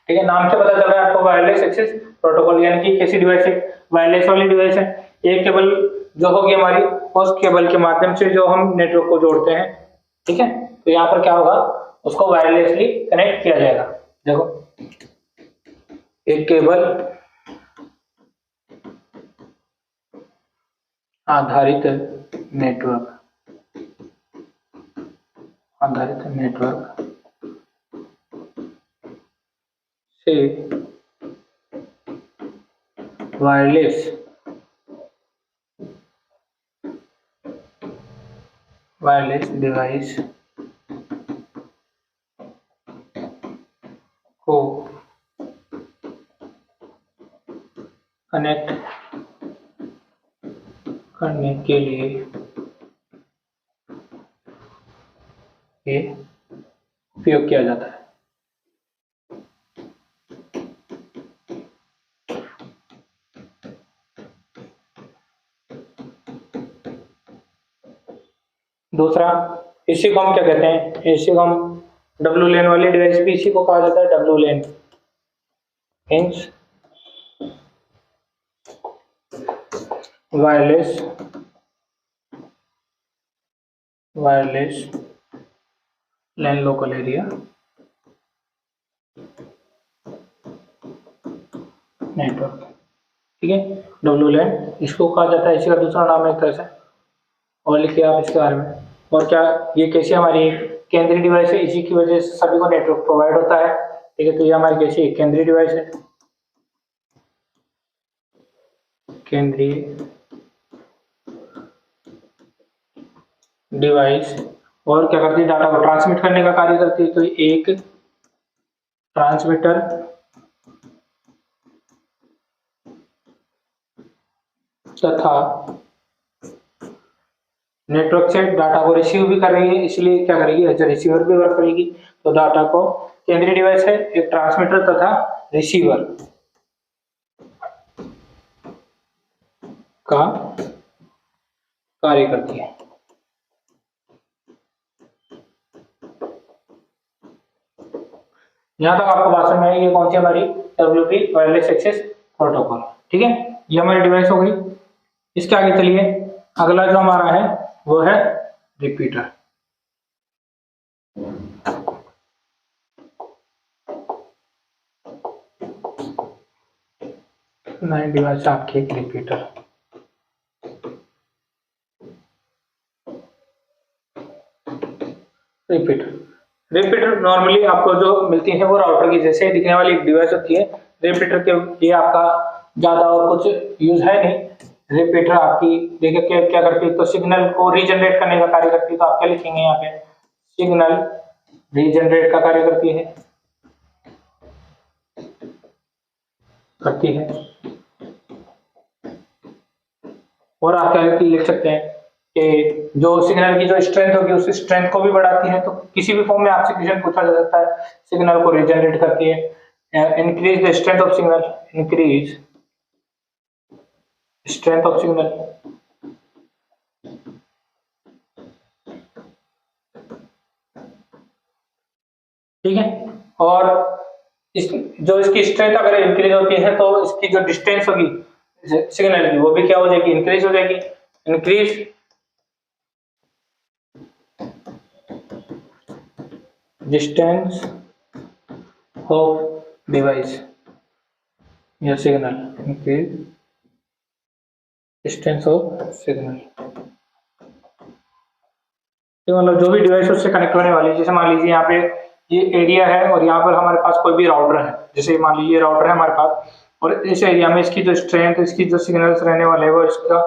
ठीक है, नाम से पता चल रहा है आपको वायरलेस एक्सेस प्रोटोकॉल, यानी कि कैसी डिवाइस है, वायरलेस वाली डिवाइस है। एक केबल जो होगी हमारी उस केबल के माध्यम से जो हम नेटवर्क को जोड़ते हैं। ठीक है, तो यहाँ पर क्या होगा, उसको वायरलेसली कनेक्ट किया जाएगा। देखो एक केबल आधारित नेटवर्क से वायरलेस डिवाइस को करने के लिए ये उपयोग किया जाता है। दूसरा, इसी को हम क्या कहते हैं, इसी को हम डब्ल्यू लेन वाली डिवाइस भी इसी को कहा जाता है डब्ल्यू लेन, मींस वायरलेस लैन लोकल एरिया नेटवर्क। ठीक है, डब्ल्यू लैन इसको कहा जाता है, इसी का दूसरा नाम है एक तरह से, और लिखिए आप इसके बारे में। और क्या ये कैसी हमारी केंद्रीय डिवाइस है, इसी की वजह से सभी को नेटवर्क प्रोवाइड होता है। ठीक है, तो ये हमारी कैसी केंद्रीय डिवाइस है, केंद्रीय डिवाइस। और क्या करती है, डाटा को ट्रांसमिट करने का कार्य करती है। तो एक ट्रांसमीटर तथा नेटवर्क से डाटा को रिसीव भी कर रही है, इसलिए क्या करेगी, एज रिसीवर भी वर्क करेगी। तो डाटा को केंद्रीय डिवाइस है, एक ट्रांसमीटर तथा रिसीवर का कार्य करती है। यहां तक आपको बात समझ में आई, ये कौन सी हमारी WP वायरलेस एक्सेस प्रोटोकॉल। ठीक है, ये हमारी डिवाइस हो गई। इसके आगे चलिए, अगला जो हमारा है वो है रिपीटर। नई डिवाइस आपकी एक रिपीटर। रिपीटर नॉर्मली आपको जो मिलती है वो राउटर की जैसे दिखने वाली एक डिवाइस होती है। रिपीटर के लिए आपका ज्यादा और कुछ यूज है नहीं। रिपीटर आपकी देखिए क्या करती है, तो सिग्नल को रीजनरेट करने का कार्य करती है। तो आप क्या लिखेंगे यहाँ पे, सिग्नल रीजनरेट का कार्य करती है और आप क्या लिख सकते हैं कि जो सिग्नल की जो स्ट्रेंथ होगी उस स्ट्रेंथ को भी बढ़ाती है। तो किसी भी फॉर्म में आपसे क्वेश्चन पूछा जा सकता है, सिग्नल को रीजनरेट करती है। Increase the strength of signal, increase strength of signal. ठीक है, और जो इसकी स्ट्रेंथ अगर इंक्रीज होती है तो इसकी जो डिस्टेंस होगी सिग्नल की वो भी क्या हो जाएगी, इंक्रीज हो जाएगी। इंक्रीज डिस्टेंस ऑफ डिवाइस या signal, increase distance of signal. तो मतलब जो भी डिवाइस उससे कनेक्ट होने वाली है, जैसे मान लीजिए यहाँ पे ये एरिया है और यहाँ पर हमारे पास कोई भी राउटर है, जैसे मान लीजिए राउटर है हमारे पास, और इस एरिया में इसकी जो स्ट्रेंथ, इसकी जो सिग्नल्स रहने वाले हैं वो इसका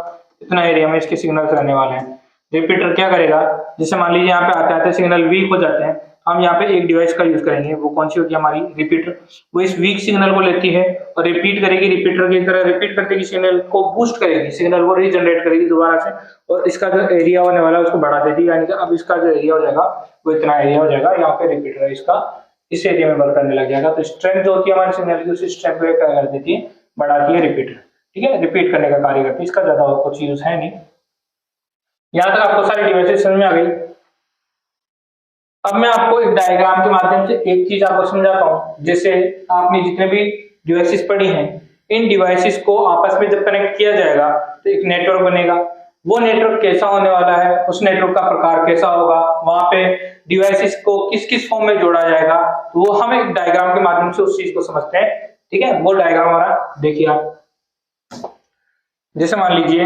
इतना एरिया में इसके सिग्नल्स रहने वाले हैं। रिपीटर क्या करेगा, जैसे मान लीजिए यहाँ पे आते आते सिग्नल वीक हो जाते हैं, हम यहाँ पे एक डिवाइस का यूज करेंगे, वो कौन सी होगी हमारी रिपीटर। वो इस वीक सिग्नल को लेती है और रिपीट करेगी, रिपीटर की तरह रिपीट करके सिग्नल को बूस्ट करेगी, सिग्नल को रीजनरेट करेगी दोबारा से, और इसका जो एरिया होने वाला है उसको बढ़ा देगी। यानी कि अब इसका जो एरिया हो जाएगा वो इतना एरिया हो जाएगा, यहाँ पे रिपीटर है इसका इस एरिया में वर्क करने लग जाएगा। तो स्ट्रेंथ जो होती है हमारे सिग्नल की, उसी स्ट्रेंथ को क्या कर देती है, बढ़ाती है रिपीटर। ठीक है, रिपीट करने का कार्य करती है, इसका ज्यादा और कुछ यूज है नहीं। यहां तक आपको सारी डिवाइसेस समझ में आ गई। अब मैं आपको एक डायग्राम के माध्यम से एक चीज आपको समझाता हूं, जैसे आपने जितने भी डिवाइसेस पढ़ी हैं, इन डिवाइसेस को आपस में जब कनेक्ट किया जाएगा तो एक नेटवर्क बनेगा। वो नेटवर्क कैसा होने वाला है, उस नेटवर्क का प्रकार कैसा होगा, वहां पे डिवाइसेस को किस किस फॉर्म में जोड़ा जाएगा, तो वो हम एक डायग्राम के माध्यम से उस चीज को समझते हैं। ठीक है, वो डायग्राम हमारा देखिए आप, जैसे मान लीजिए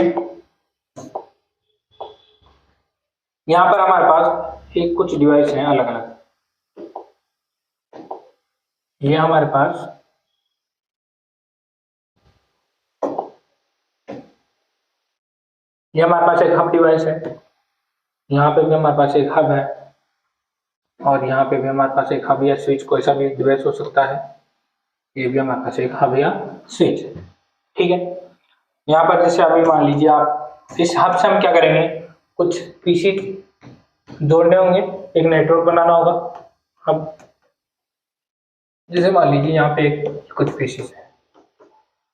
यहां पर हमारे पास एक कुछ डिवाइस हैं अलग अलग। ये हमारे पास एक हब डिवाइस है, यहाँ पे भी हमारे पास एक हब है, और यहाँ पे भी हमारे पास एक हब या स्विच, कोई सा भी डिवाइस हो सकता है। ये भी हमारे पास एक हब या स्विच। ठीक है, यहाँ पर जैसे अभी मान लीजिए आप इस हब से हम क्या करेंगे, कुछ पीसी जोड़ने होंगे, एक नेटवर्क बनाना होगा। अब जैसे मान लीजिए यहाँ पे कुछ पीसी है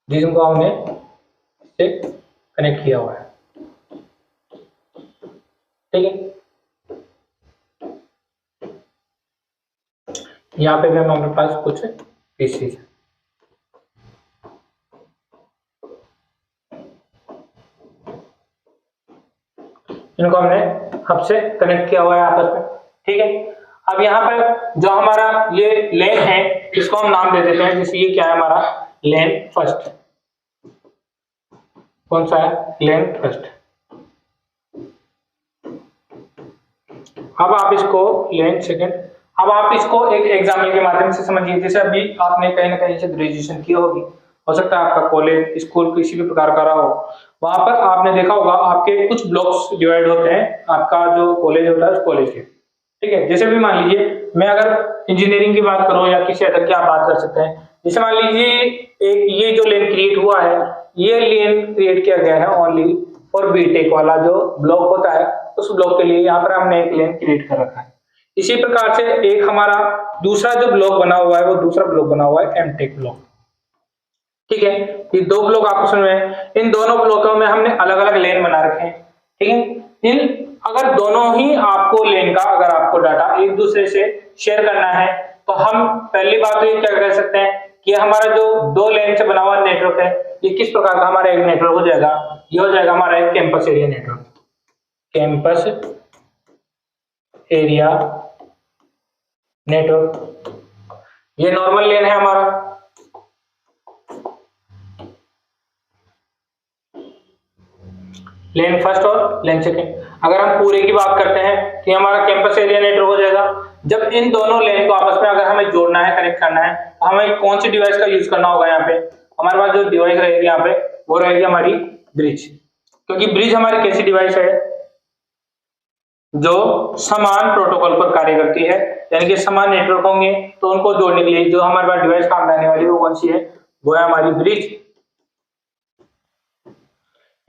जिनको हमने से कनेक्ट किया हुआ है, ठीक है। यहाँ पे भी हमारे पास कुछ पीसी है, इनको हमने हब से कनेक्ट किया हुआ है आपस में, ठीक है। अब यहाँ पर जो हमारा ये लेन है इसको हम नाम दे देते हैं, जैसे ये क्या है हमारा लेन फर्स्ट। कौन सा है, लेन फर्स्ट। अब आप इसको लेन सेकंड, अब आप इसको एक एग्जाम्पल के माध्यम से समझिए। जैसे अभी आपने कहीं ना कहीं से ग्रेजुएशन की होगी, हो सकता है आपका कॉलेज स्कूल किसी भी प्रकार का रहा हो, वहां पर आपने देखा होगा आपके कुछ ब्लॉक्स डिवाइड होते हैं, आपका जो कॉलेज होता है उस कॉलेज के, ठीक है। जैसे भी मान लीजिए मैं अगर इंजीनियरिंग की बात करूं या किसी अदर की आप बात कर सकते हैं। जैसे मान लीजिए एक ये जो लेन क्रिएट हुआ है, ये लेन क्रिएट किया गया है ओनली फॉर बीटेक वाला जो ब्लॉक होता है उस ब्लॉक के लिए यहाँ पर हमने एक लेन क्रिएट कर रखा है। इसी प्रकार से एक हमारा दूसरा जो ब्लॉक बना हुआ है वो दूसरा ब्लॉक बना हुआ है एमटेक ब्लॉक, ठीक है। ये दो ब्लॉक आपस में, इन दोनों ब्लॉकों में हमने अलग अलग लेन बना रखे हैं, ठीक है। इन अगर दोनों ही आपको लेन का अगर आपको डाटा एक दूसरे से शेयर करना है तो हम पहली बात तो ये क्या कर सकते हैं कि हमारा जो दो लेन से बना हुआ नेटवर्क है ये किस प्रकार का हमारा एक नेटवर्क हो जाएगा, ये हो जाएगा हमारा एक campus area network. Campus area network, ये नॉर्मल लेन है हमारा, लेन फर्स्ट और लेन सेकंड। अगर हम पूरे की बात करते हैं कि हमारा कैंपस एरिया नेटवर्क हो जाएगा जब इन दोनों लेन को आपस में अगर हमें जोड़ना है, कनेक्ट करना है, तो हमें कौन सी डिवाइस का यूज करना होगा। यहाँ पे हमारे पास जो डिवाइस रहेगी यहाँ पे वो रहेगी हमारी ब्रिज, क्योंकि ब्रिज हमारी कैसी डिवाइस है जो समान प्रोटोकॉल पर कार्य करती है, यानी कि समान नेटवर्क होंगे तो उनको जोड़ने के लिए जो हमारे पास डिवाइस काम में आने वाली है वो कौन सी है, वो है हमारी ब्रिज।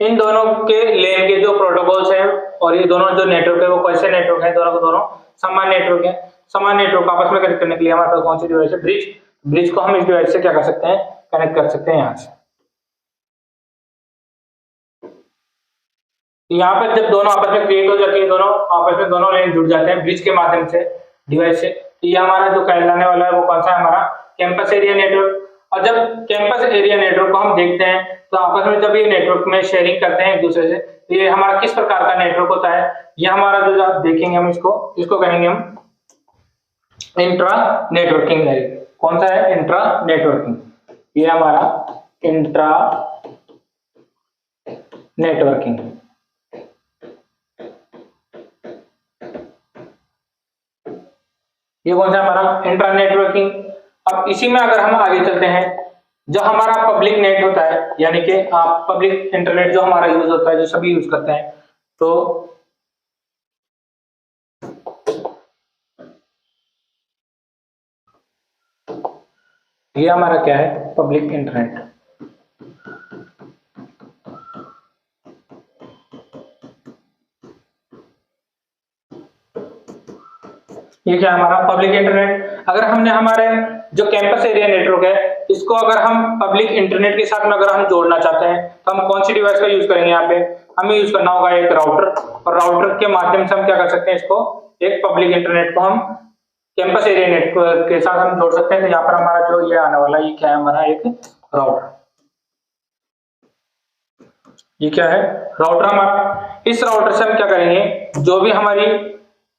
इन दोनों के लेन के जो प्रोटोकॉल्स हैं और ये दोनों जो नेटवर्क है वो कैसे नेटवर्क है, दोनों को दोनों समान नेटवर्क है। समान नेटवर्क आपस में कनेक्ट करने के लिए हमारे पास कौन सी डिवाइस है, ब्रिज। ब्रिज को हम इस डिवाइस से क्या कर सकते हैं, कनेक्ट कर सकते हैं यहाँ से। यहाँ पर जब दोनों आपस में क्रिएट हो जाती है, दोनों आपस में दोनों लेन जुड़ जाते हैं ब्रिज के माध्यम से डिवाइस से, तो ये हमारा जो कहलाने वाला है वो कौन सा है, हमारा कैंपस एरिया नेटवर्क। और जब कैंपस एरिया नेटवर्क को हम देखते हैं तो आपस में जब ये नेटवर्क में शेयरिंग करते हैं एक दूसरे से, तो ये हमारा किस प्रकार का नेटवर्क होता है, ये हमारा जो देखेंगे हम इसको कहेंगे हम इंट्रा नेटवर्किंग है। कौन सा है, इंट्रा नेटवर्किंग। ये हमारा इंट्रा नेटवर्किंग, ये कौन सा हमारा इंट्रा नेटवर्किंग। अब इसी में अगर हम आगे चलते हैं, जो हमारा पब्लिक नेट होता है, यानी कि आप पब्लिक इंटरनेट जो हमारा यूज होता है जो सभी यूज करते हैं, तो ये हमारा क्या है, पब्लिक इंटरनेट। ये क्या हमारा पब्लिक इंटरनेट। अगर हमने हमारे जो कैंपस एरिया नेटवर्क है इसको अगर हम पब्लिक इंटरनेट के साथ में अगर हम जोड़ना चाहते हैं तो हम कौन सी डिवाइस का यूज करेंगे, यहाँ पे हमें यूज करना होगा एक राउटर, और राउटर के माध्यम से हम क्या कर सकते हैं, इसको एक पब्लिक इंटरनेट को हम कैंपस एरिया नेटवर्क के साथ हम जोड़ सकते हैं। तो यहाँ पर हमारा जो ये आने वाला ये क्या है, हमारा एक राउटर। ये क्या है, राउटर हमारा। इस राउटर से हम क्या करेंगे, जो भी हमारी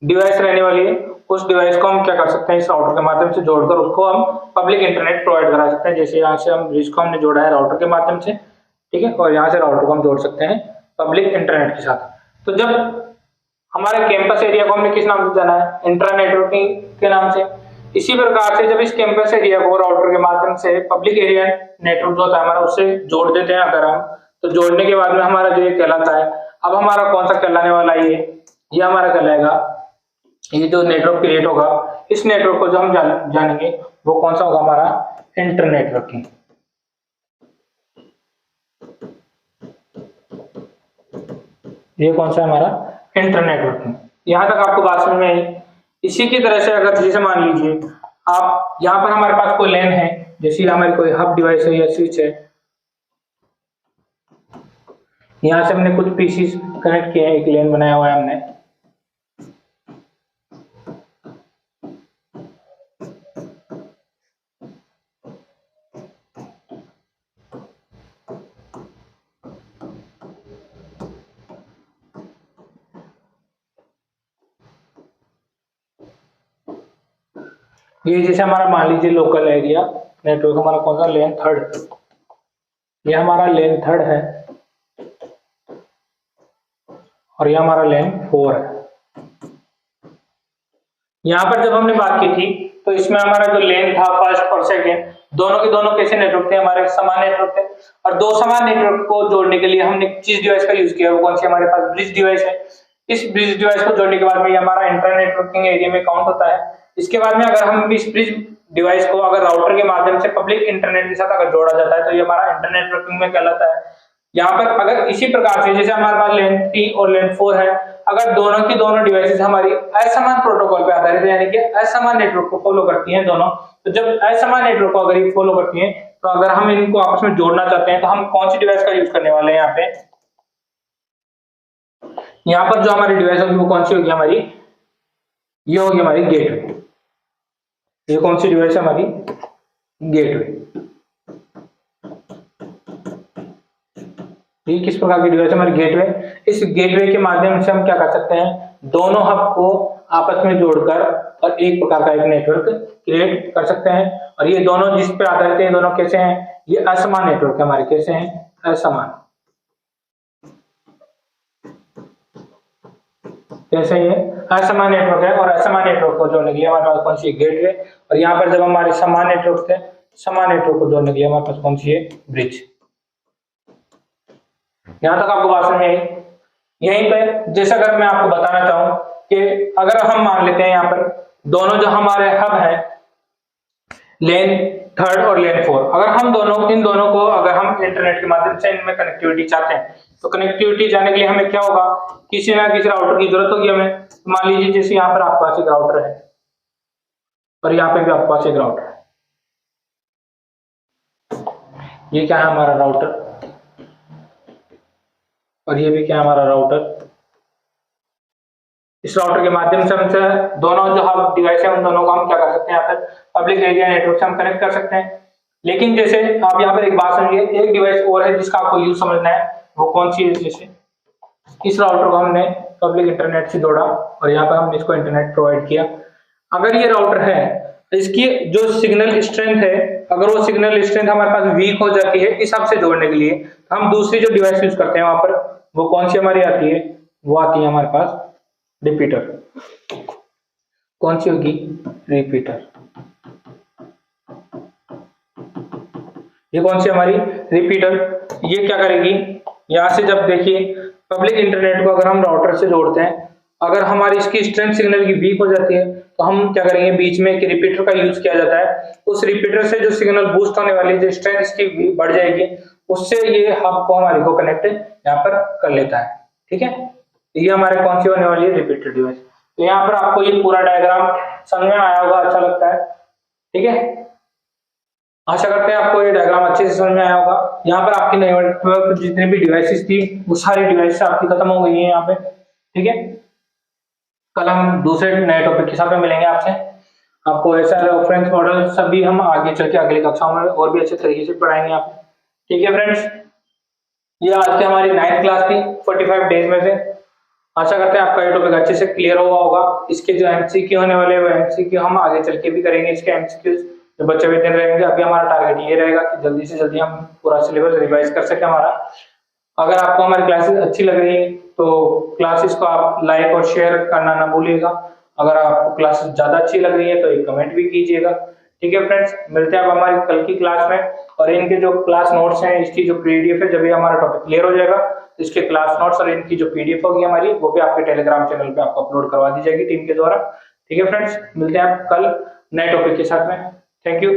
डिवाइस रहने वाली है उस डिवाइस को हम क्या कर सकते हैं, इस राउटर के माध्यम से जोड़कर उसको हम पब्लिक इंटरनेट प्रोवाइड करा सकते हैं। जैसे यहाँ से हम ब्रिज को हमने जोड़ा है राउटर के माध्यम से, ठीक है, और यहाँ से राउटर को हम जोड़ सकते हैं पब्लिक इंटरनेट के साथ। तो जब हमारे कैंपस एरिया को हमने किस नाम से जाना है, इंट्रा नेटवर्किंग के नाम से। इसी प्रकार से जब इस कैंपस एरिया को राउटर के माध्यम से पब्लिक एरिया नेटवर्क जो होता है हमारा उससे जोड़ देते हैं अगर हम, तो जोड़ने के बाद में हमारा जो ये कहलाता है, अब हमारा कौन सा कहलाने वाला है, ये हमारा कहलाएगा, ये जो नेटवर्क क्रिएट होगा इस नेटवर्क को जो हम जानेंगे वो कौन सा होगा, हमारा इंटर नेटवर्किंग। ये कौन सा है हमारा इंटर नेटवर्किंग। यहाँ तक आपको बात समझ में आई। इसी की तरह से अगर जैसे मान लीजिए आप यहाँ पर हमारे पास कोई LAN है, जैसे हमारी कोई हब डिवाइस है या स्विच है, यहाँ से हमने कुछ पीसी कनेक्ट किए हैं, एक LAN बनाया हुआ है हमने। ये जैसे हमारा मान लीजिए लोकल एरिया नेटवर्क हमारा कौन सा LAN 3, ये हमारा LAN 3 है और ये हमारा LAN 4 है। यहाँ पर जब हमने बात की थी तो इसमें हमारा जो LAN था फर्स्ट और सेकेंड दोनों के दोनों कैसे नेटवर्क थे, हमारे समान नेटवर्क थे। और दो समान नेटवर्क को जोड़ने के लिए हमने किस डिवाइस का यूज किया, वो कौन सी हमारे पास ब्रिज डिवाइस है। इस ब्रिज डिवाइस को जोड़ने के बाद में ये हमारा इंटर नेटवर्किंग एरिया में काउंट होता है। इसके बाद में अगर हम इस ब्रिज डिवाइस को अगर राउटर के माध्यम से पब्लिक इंटरनेट के साथ अगर जोड़ा जाता है तो ये हमारा इंटर नेटवर्किंग में कहलाता है। यहाँ पर अगर इसी प्रकार से जैसे हमारे पास LAN 3 और LAN 4 है, अगर दोनों की दोनों डिवाइसेस हमारी असमान प्रोटोकॉल पे आधारित है, यानी कि असमान नेटवर्क को फॉलो करती हैं दोनों, तो जब असमान नेटवर्क को अगर ये फॉलो करती हैं तो अगर हम इनको आपस में जोड़ना चाहते हैं तो हम कौन सी डिवाइस का यूज करने वाले हैं। यहाँ पे यहाँ पर जो हमारी डिवाइस होगी वो कौन सी होगी हमारी, ये होगी हमारी गेटवे। ये कौन सी डिवाइस है हमारी, गेटवे। ये किस प्रकार की डिवाइस है हमारी गेटवे। इस गेटवे के माध्यम से हम क्या कर सकते हैं, दोनों हब को आपस में जोड़कर और एक प्रकार का एक नेटवर्क क्रिएट कर सकते हैं। और ये दोनों जिस पे आधारित है, दोनों कैसे हैं, ये असमान नेटवर्क है हमारे, कैसे हैं, असमान। जैसे ये असमान नेटवर्क है और असमान नेटवर्क को जोड़ने के लिए हमारे पास कौन सी गेटवे, और यहाँ पर जब हमारे समान नेटवर्क थे, समान नेटवर्क को जोड़ने के लिए हमारे पास कौन सी है, ब्रिज। यहाँ तक आपको बात समझ में आई। यहीं पे जैसे अगर मैं आपको बताना चाहूं कि अगर हम मान लेते हैं यहाँ पर दोनों जो हमारे हब है LAN 3 और LAN 4, अगर हम इन दोनों को अगर हम इंटरनेट के माध्यम से इनमें कनेक्टिविटी चाहते हैं तो कनेक्टिविटी जाने के लिए हमें क्या होगा, किसी ना किसी राउटर की जरूरत होगी हमें। तो मान लीजिए जैसे यहाँ पर आपके पास एक राउटर है और यहाँ पे भी आपके पास एक राउटर है, ये क्या है हमारा राउटर और ये भी क्या है हमारा राउटर। इस राउटर के माध्यम से हमसे दोनों जो हब डिवाइस है उन दोनों को हम क्या कर सकते हैं, यहाँ पर पब्लिक एरिया नेटवर्क से हम कनेक्ट कर सकते हैं। लेकिन जैसे आप यहाँ पर एक बात समझिए, एक डिवाइस और है जिसका आपको यूज समझना है, वो कौन सी है। जैसे इस राउटर को हमने पब्लिक इंटरनेट से जोड़ा और यहाँ पर हमने इसको इंटरनेट प्रोवाइड किया। अगर ये राउटर है, इसकी जो सिग्नल स्ट्रेंथ है, अगर वो सिग्नल स्ट्रेंथ हमारे पास वीक हो जाती है इस हब से जोड़ने के लिए, तो हम दूसरी जो डिवाइस यूज करते हैं वहां पर, वो कौन सी हमारी आती है, वो आती है हमारे पास रिपीटर। कौन सी होगी, रिपीटर। ये कौन सी हमारी रिपीटर। ये क्या करेगी, यहां से जब देखिए पब्लिक इंटरनेट को अगर हम राउटर से जोड़ते हैं, अगर हमारी इसकी स्ट्रेंथ सिग्नल की वीक हो जाती है तो हम क्या करेंगे, बीच में एक रिपीटर का यूज किया जाता है। उस रिपीटर से जो सिग्नल बूस्ट होने वाली, जो स्ट्रेंथ इसकी बढ़ जाएगी, उससे ये हब को हमारे को कनेक्ट यहाँ पर कर लेता है। ठीक है, ये हमारे कौन सी होने वाली है, रिपीटर डिवाइस। तो यहाँ पर आपको ये पूरा डायग्राम समझ में आया होगा, अच्छा लगता है। ठीक है, आशा करते हैं आपको ये डायग्राम अच्छे से समझ में आया होगा। यहाँ पर आपकी नेटवर्क जितनी भी डिवाइसेस थी वो सारी डिवाइसेस आपकी खत्म हो गई है यहाँ पे। ठीक है, कल हम दूसरे नए टॉपिक के साथ में मिलेंगे आपसे। आपको ऐसा रेफरेंस मॉडल सभी हम आगे चल के अगली कक्षाओं में और भी अच्छे तरीके से पढ़ाएंगे आप। ठीक है फ्रेंड्स, ये आज की हमारी 9th क्लास थी 45 डेज में से। आशा करते हैं आपका ये टॉपिक अच्छे से क्लियर हुआ होगा। इसके जो MCQ होने वाले वो MCQ हम आगे चल के भी करेंगे। इसके MCQ जो बच्चे भी दिन रहेंगे, अभी हमारा टारगेट ये रहेगा कि जल्दी से जल्दी हम पूरा सिलेबस रिवाइज कर सके हमारा। अगर आपको हमारी क्लासेस अच्छी लग रही है तो क्लासेस को आप लाइक और शेयर करना ना भूलिएगा। अगर आपको क्लासेस ज्यादा अच्छी लग रही है तो एक कमेंट भी कीजिएगा। ठीक है फ्रेंड्स, मिलते हैं अब हमारी कल की क्लास में। और इनके जो क्लास नोट्स हैं, इसकी जो PDF है, जब ये हमारा टॉपिक क्लियर हो जाएगा तो इसके क्लास नोट्स और इनकी जो PDF होगी हमारी, वो भी आपके टेलीग्राम चैनल पे आपको अपलोड करवा दी जाएगी टीम के द्वारा। ठीक है फ्रेंड्स, मिलते हैं आप कल नए टॉपिक के साथ में। Thank you.